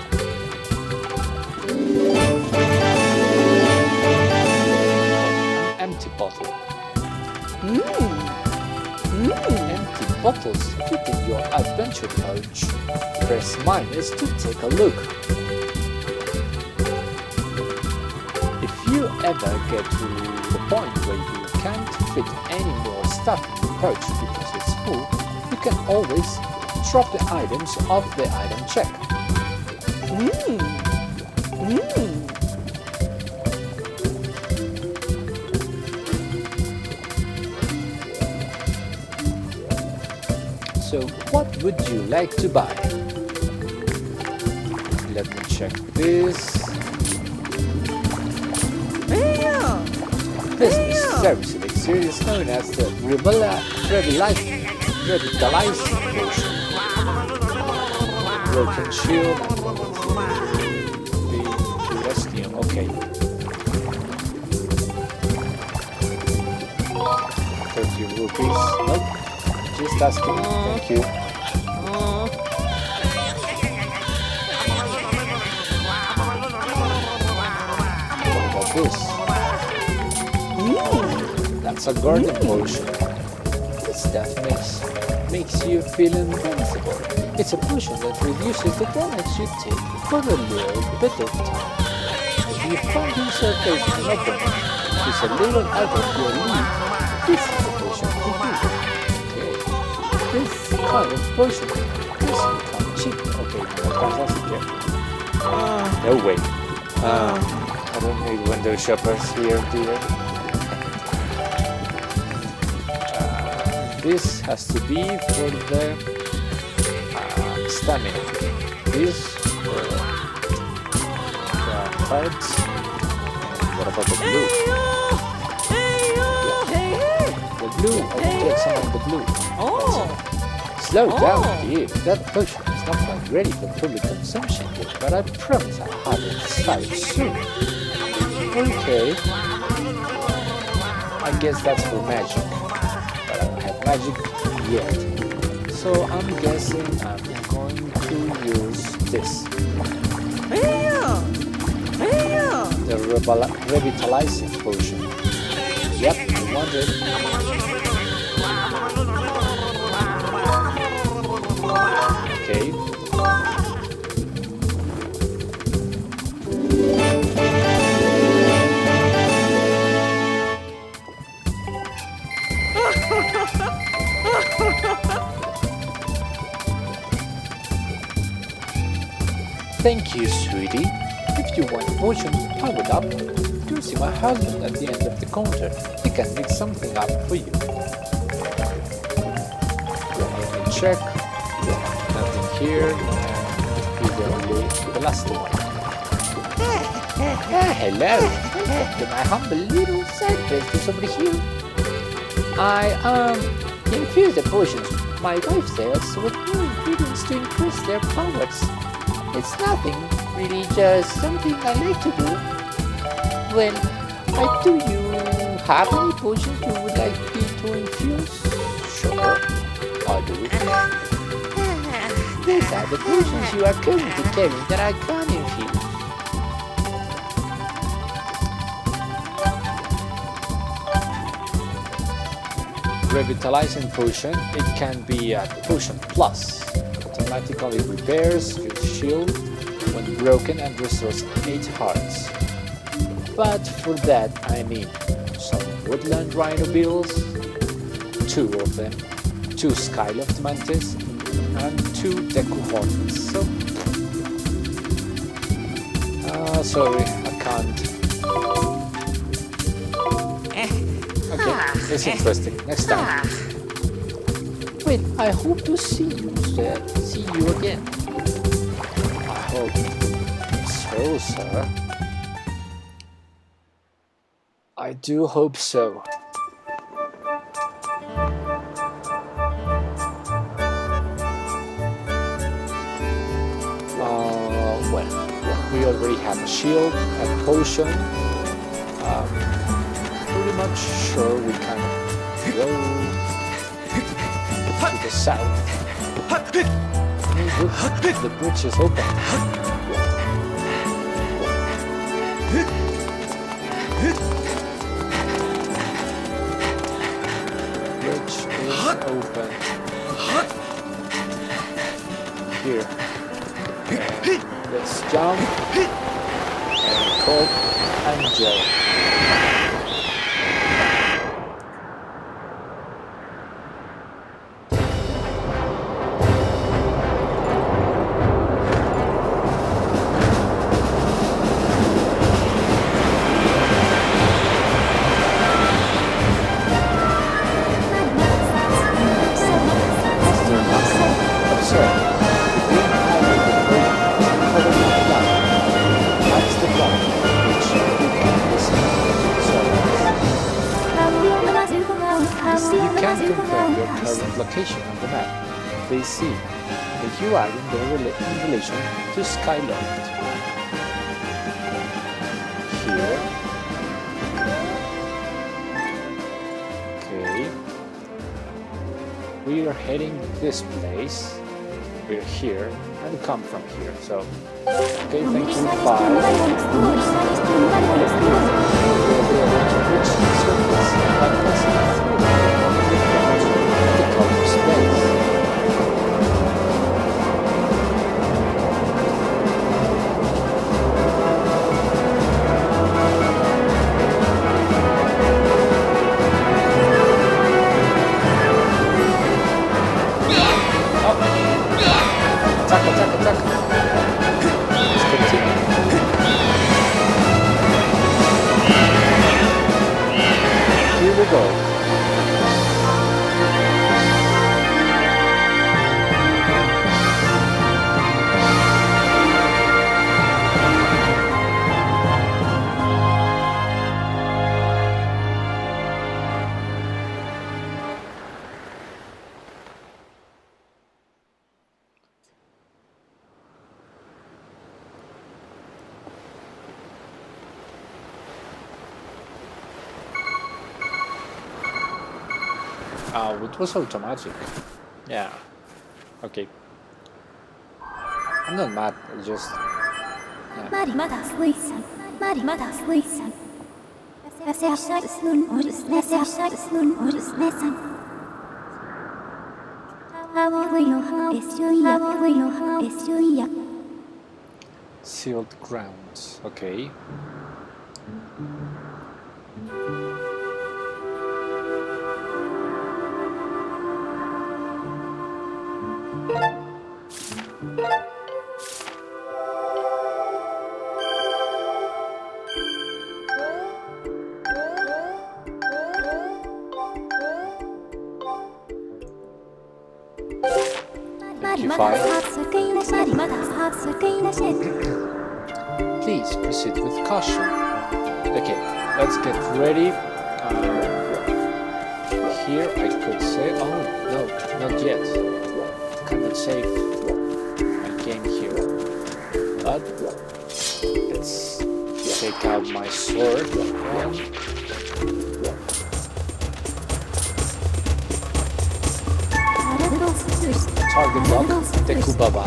An empty bottle. Empty bottles fit in your adventure pouch. Press minus to take a look. If you ever get to the point where you can't fit any more stuff in the pouch because it's full, you can always drop the items off the item check. So, what would you like to buy? Let me check this. This mysterious elixir is known as the revitalizing potion. Broken shield and the rescue. Okay. 30 rupees. Nope. Just asking. Thank you. What about this? That's a garden potion. This stuff makes you feel invincible. It's a potion that reduces the damage you take for a little bit of time. If you find yourself facing an opening, use a little out of your lead. This is a potion for you. Okay. This kind of potion doesn't come cheap. Okay, fantastic. No way. I don't need window shoppers here, dear. This has to be for the stamina. This for the hearts. What about the blue? The blue. Oh, take some of the blue. Slow down, dear. That potion is not quite ready for public consumption yet, but I promise I'll have it inside soon. Okay. I guess that's for magic. Magic yet. So I'm guessing I'm going to use this. The revitalizing potion. Yep, I want it. Okay. Thank you, sweetie. If you want potions powered up, do see my husband at the end of the counter. He can mix something up for you. Let me check. Nothing here. And the last one. Hello. Welcome to my humble little side business over here. I infuse the potions my wife sells with new ingredients to increase their powers. It's nothing, really just something I like to do. Well, do you have any potions you would like me to infuse? Sure, I'll do it. What are the potions you are currently carrying that are gone in here? Revitalizing potion, it can be a potion plus. Automatically repairs your shield when broken and restores 8 hearts. But for that I need some woodland rhino beetles, 2 of them, 2 skyloft mantis, and 2 deku hornets. So, sorry, I can't. Okay, it's interesting. Next time. Well, I hope to see you again. I hope so, sir. I do hope so. Well, we already have a shield, a potion. Pretty much sure we can go to the south. The bridge is open. Bridge is open. Here. Let's jump and call Angel. Location on the map. Please see that you are in relation to Skyloft. Here. Okay. We are heading this place. We're here and come from here. So, okay, thank you. Here we go. It was automatic. Yeah. Okay. I'm not mad. I just. Sealed grounds. Okay. Please proceed with caution. Okay, let's get ready. Here I could say, oh no, not yet. Cannot save my game here. But let's take out my sword and Target lock, Dekubaba.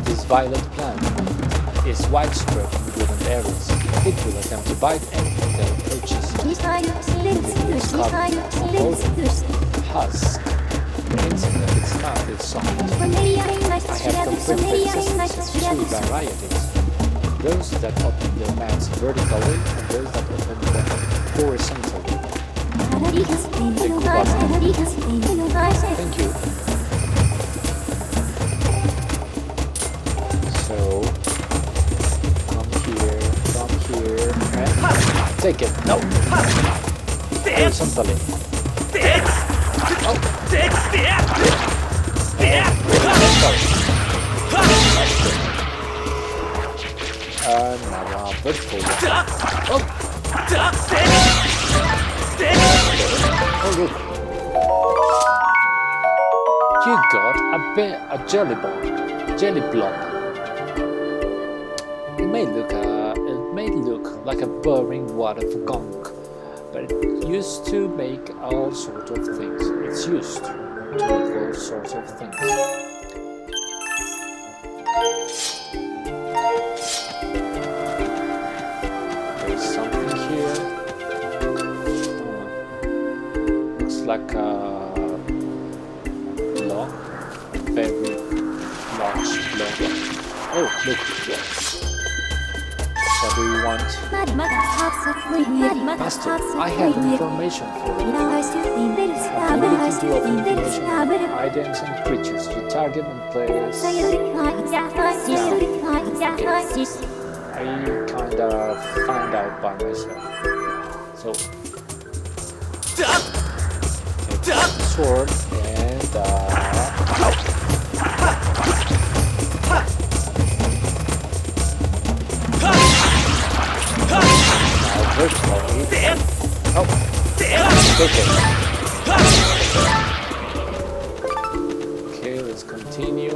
This violet plant is widespread in wooden areas. It will attempt to bite anything that it approaches. Its covered husk. The insect of its mouth is soft. I have confirmed the existence of two varieties. Those that open their mouths vertically and those that open them horizontally. Thank you. So, come here, and take it. No! Horizontally. Now vertical. Oh! Oh look! You got a jelly blob. It may look like a boring wad of gunk, but it used to make all sorts of things. It's used to make all sorts of things. There's something here. Looks like a block, a very large block. Oh, look. What do you want? Master, I have information for you. Ability to open information items and creatures to target and place. I kinda found out by myself. So, take the sword and virtually. Oh, okay, let's continue.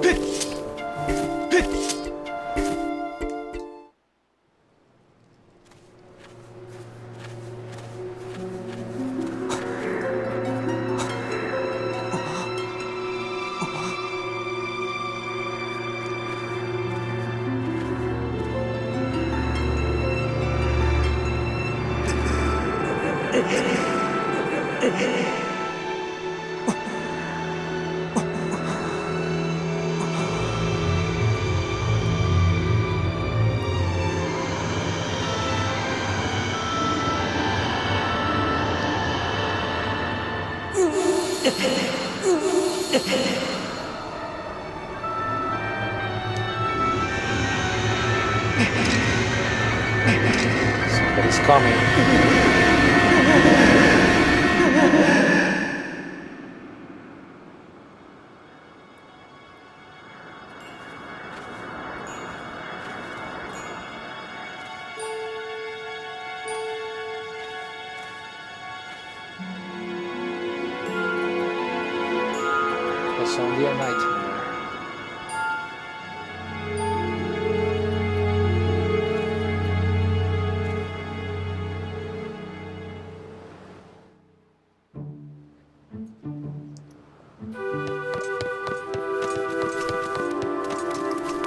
Somebody's coming. It's only a nightmare.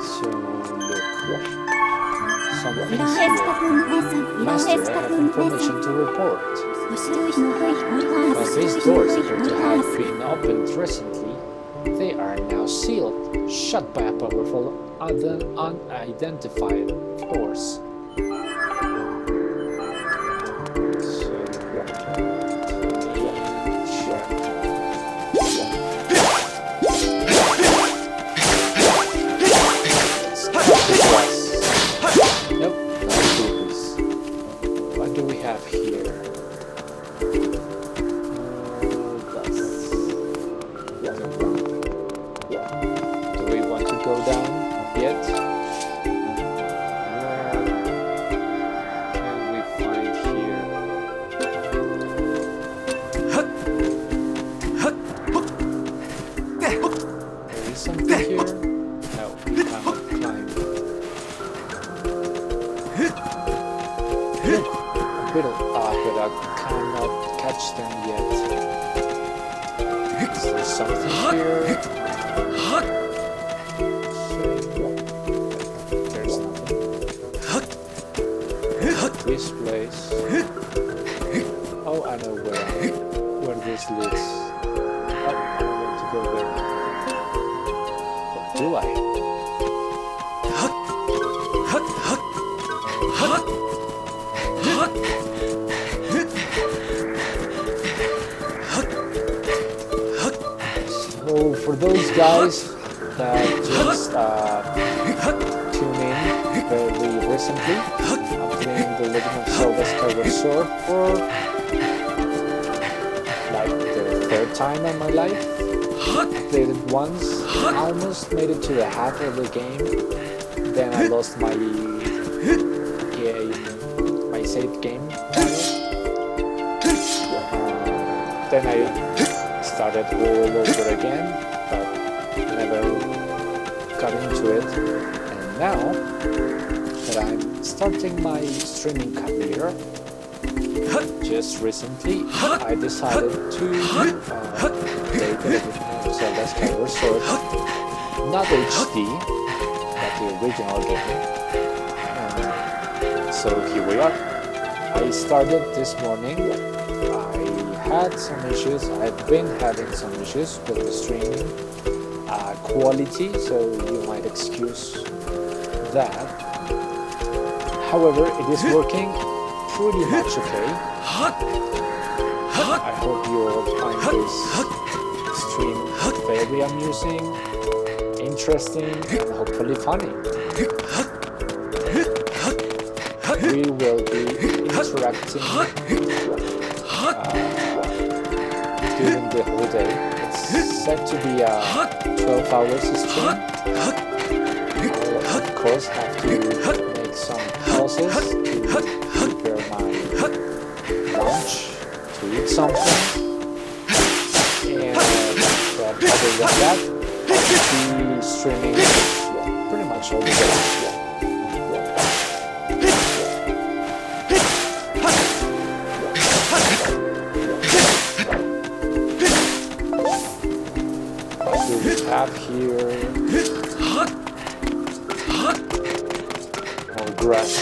So look, something's here. Master, I have information to report. While these doors appear to have been opened recently, they are now sealed, shut by a powerful, unidentified force. Nope, not boobies. What do we have here? Do we want to go down yet? What can we find here? There is something here? No, we cannot climb. Look, a bit of but I catch them yet. Is there something here? There's nothing. This place. Oh, I know where this leads. Oh, I don't want to go there. But do I? So for those guys that just tune in very recently, I'm playing the Legend of Zelda Skyward Sword for like the third time in my life. I played it once, almost made it to the half of the game, then I lost my save game. Then I started all over again, but never got into it. And now that I'm starting my streaming career, just recently I decided to play the Legend of Zelda Skyward Sword, not HD, but the original game. So here we are. I started this morning. I had some issues. I've been having some issues with the streaming quality, so you might excuse that. However, it is working pretty much okay. I hope you all find this stream very amusing, interesting, and hopefully funny. We will be interacting during the whole day. It's set to be a 12 hours stream. I'll of course have to make some pauses to prepare my lunch, to eat something, and other than that, I'll be streaming pretty much all the day. Have here more grass.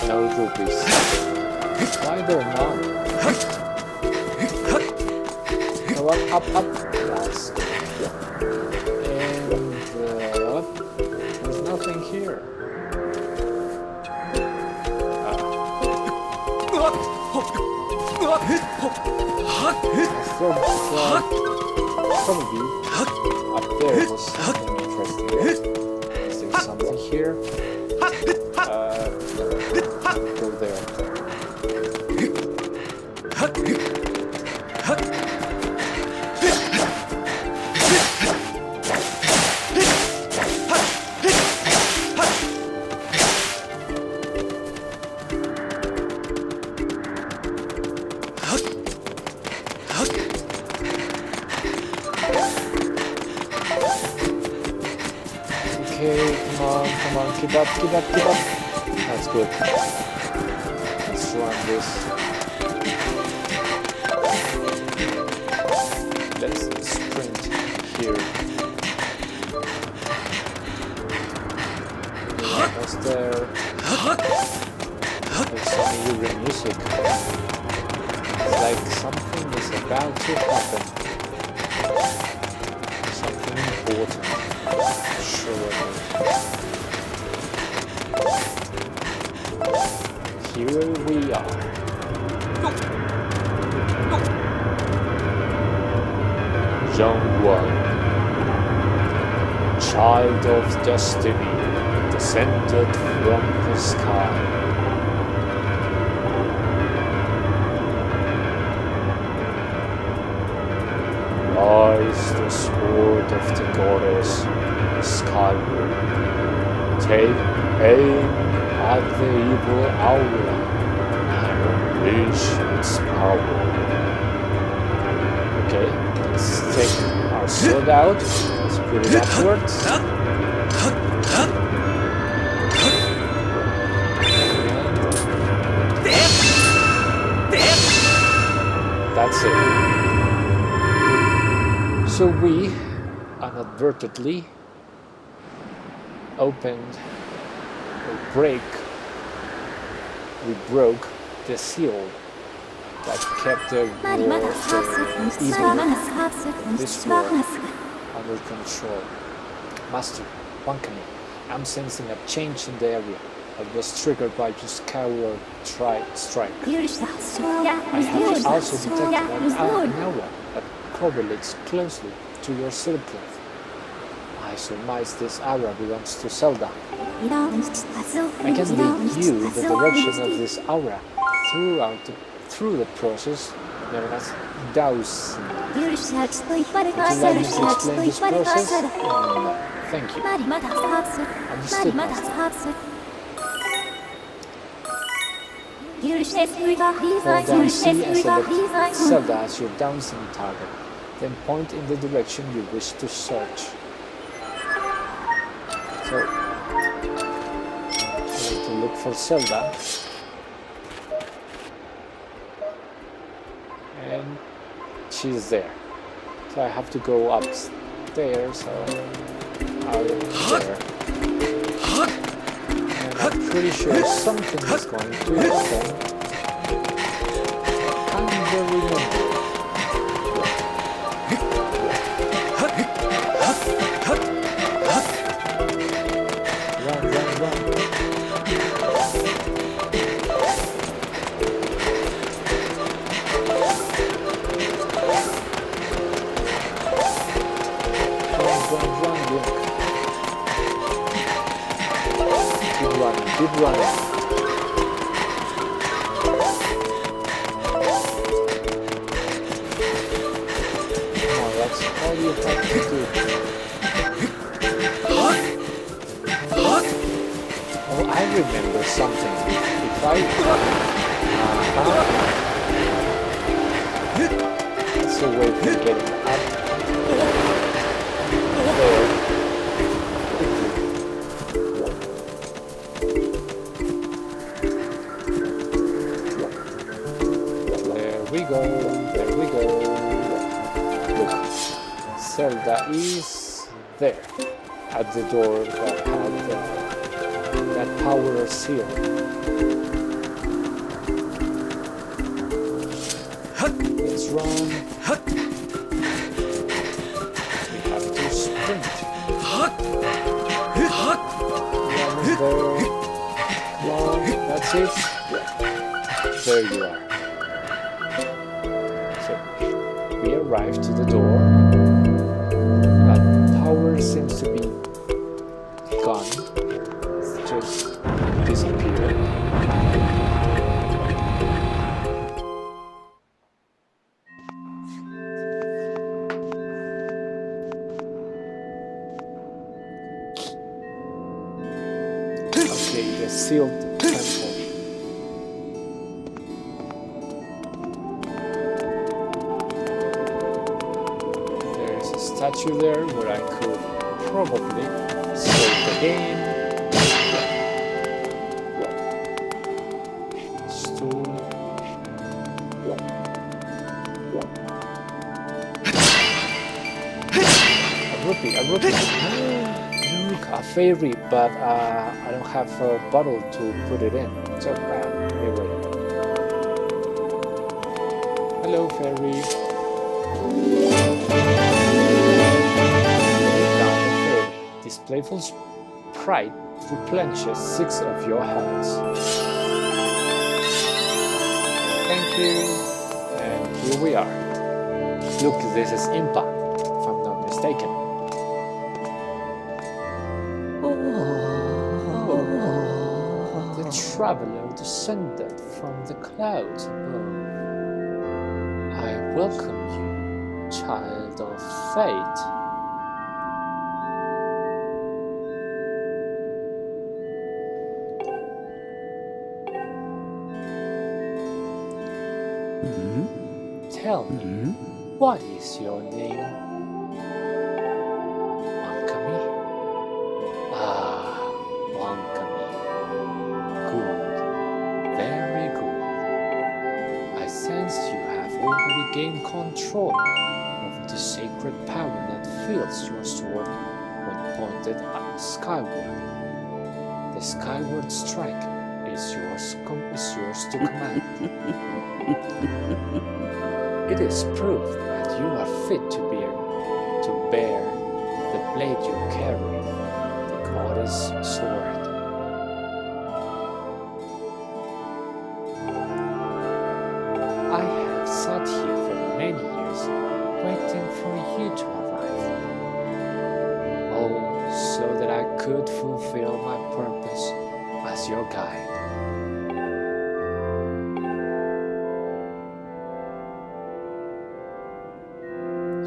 No rupees. Why they're not? Go up. That's good. And there's nothing here. Probably up there was something interesting. Is there something here? Go there. Come on, keep up. That's good. Let's run this. Let's sprint here. Almost there. There's some eerie music. It's like something is about to happen. Something important. Sure. Here we are. Young one, child of destiny, descended from the sky. Rise the sword of the goddess skyward. Take aim at the evil aura and unleash its power. Okay, let's take our sword out. Let's put it upwards. that's it. So we inadvertently opened we broke the seal that kept the evil of this world under control. Master, Wankami, I'm sensing a change in the area that was triggered by your Skyward strike. I have also detected an aura that correlates closely to your silkcloth. I surmise this aura belongs to Zelda. I can lead you the direction of this aura through the process known as dowsing. Would you like me to explain this process? No, thank you. Understood, Master. Hold down C and select Zelda as your dowsing target. Then point in the direction you wish to search. So, I need to look for Zelda. And she's there. So I have to go upstairs, so out there. And I'm pretty sure something is going to happen. Can't remember. Run. Keep running. Come on, that's all you have to do. Oh, I remember something. If I... That's a way for getting up there. There we go. Look, Zelda is there at the door that had that power seal. Let's run. We have to sprint. Run there. Long. That's it. There you are. We arrive to the door. That power seems to be gone. It's just disappeared. Okay, the sealed temple. Statue there where I could probably save the game. Stool. A rupee. Look, a fairy, but I don't have a bottle to put it in. So anyway. Hello, fairy. This playful sprite replenishes 6 of your hearts. Thank you. And here we are. Look, this is Impa, if I'm not mistaken. Oh, the traveler descended from the clouds above. I welcome you, child of fate. Tell me, what is your name? Wankami? Ah, Wankami. Good. Very good. I sense you have a already gained control over the sacred power that fills your sword when pointed at skyward. The skyward strike is yours to command. It is proof that you are fit to bear the blade you carry, the goddess sword. I have sat here for many years, waiting for you to arrive. Oh, so that I could fulfill my purpose as your guide.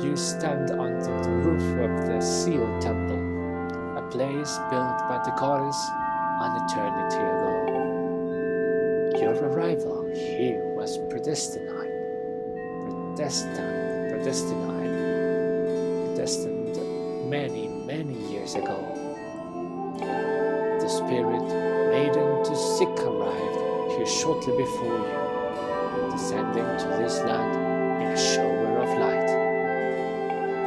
You stand under the roof of the Seal Temple, a place built by the goddess an eternity ago. Your arrival here was predestined many years ago. The spirit maiden to seek arrived here shortly before you, descending to this land in a shower of light.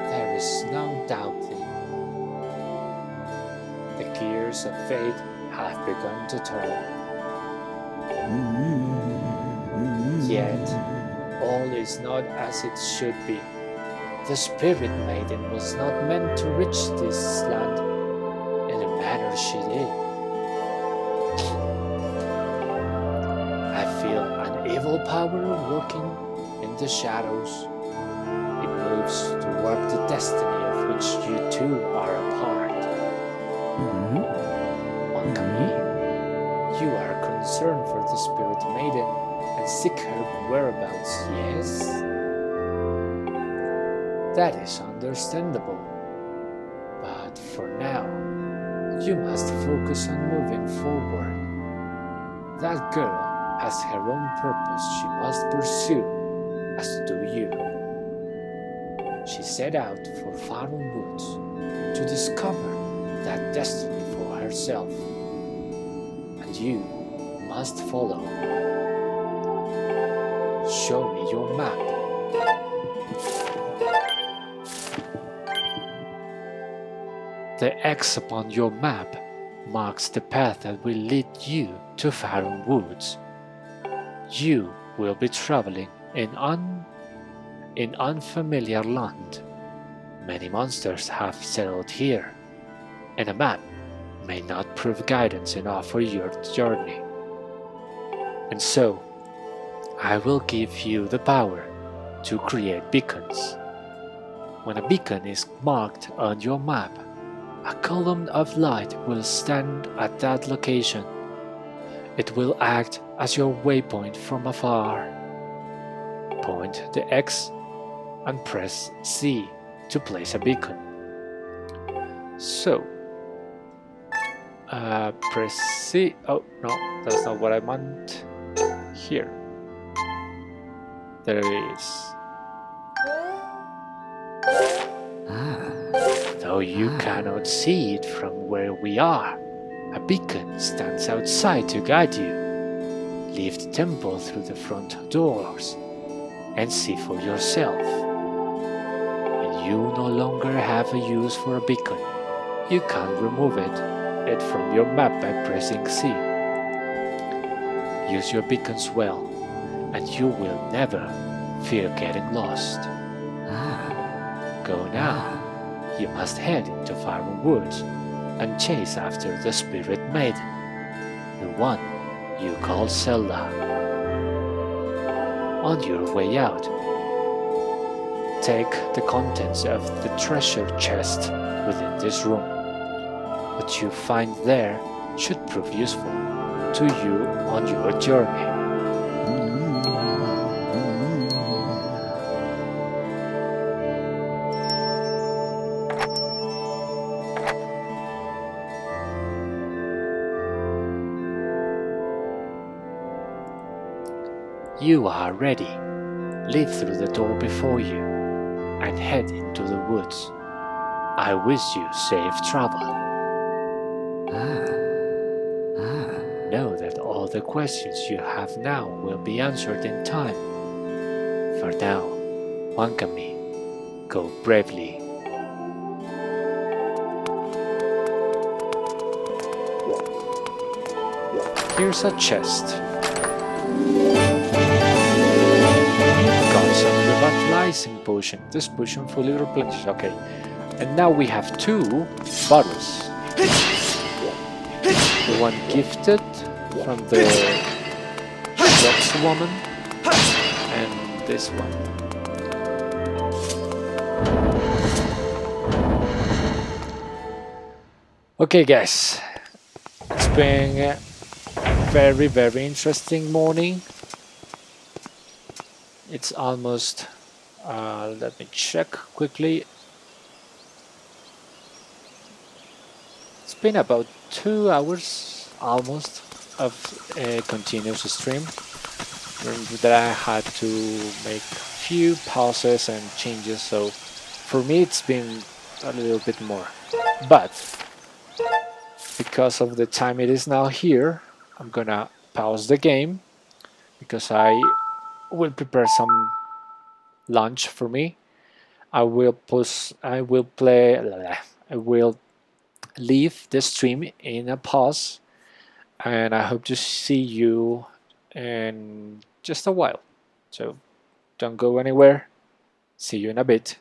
There is no doubting. The gears of fate have begun to turn. Yet, all is not as it should be. The Spirit Maiden was not meant to reach this land in the manner she did. I feel an evil power working in the shadows. It moves toward the destiny of which you two are a part. Onkami, you are concerned for the Spirit Maiden and seek her whereabouts, yes? That is understandable. But for now, you must focus on moving forward. That girl has her own purpose she must pursue, as do you. She set out for Faron Woods to discover that destiny for herself, and you must follow. Show me your map. The X upon your map marks the path that will lead you to Faron Woods. You will be traveling in unfamiliar land. Many monsters have settled here, and a map may not prove guidance enough for your journey. And so, I will give you the power to create beacons. When a beacon is marked on your map, a column of light will stand at that location. It will act as your waypoint from afar. Point the X and press C to place a beacon. So, press C. Oh no, that's not what I meant. Here. There it is. Though you cannot see it from where we are, a beacon stands outside to guide you. Leave the temple through the front doors and see for yourself. When you no longer have a use for a beacon, you can remove it from your map by pressing C. Use your beacons well, and you will never fear getting lost. Go now. You must head into Faron Woods and chase after the Spirit Maiden, the one you call Zelda. On your way out, take the contents of the treasure chest within this room. What you find there should prove useful to you on your journey. You are ready. Leave through the door before you and head into the woods. I wish you safe travel. Know that all the questions you have now will be answered in time. For now, Wankami, go bravely. Here's a chest. Got some revitalizing potion. This potion fully replenished. Okay. And now we have 2 bottles. The one gifted from the Dogs woman and this one. Okay guys, it's been a very interesting morning. It's almost, let me check quickly. It's been about 2 hours almost of a continuous stream. Remember that I had to make few pauses and changes, so for me it's been a little bit more. But because of the time it is now here, I'm gonna pause the game because I will prepare some lunch for me. I will leave the stream in a pause, and I hope to see you in just a while. So don't go anywhere. See you in a bit.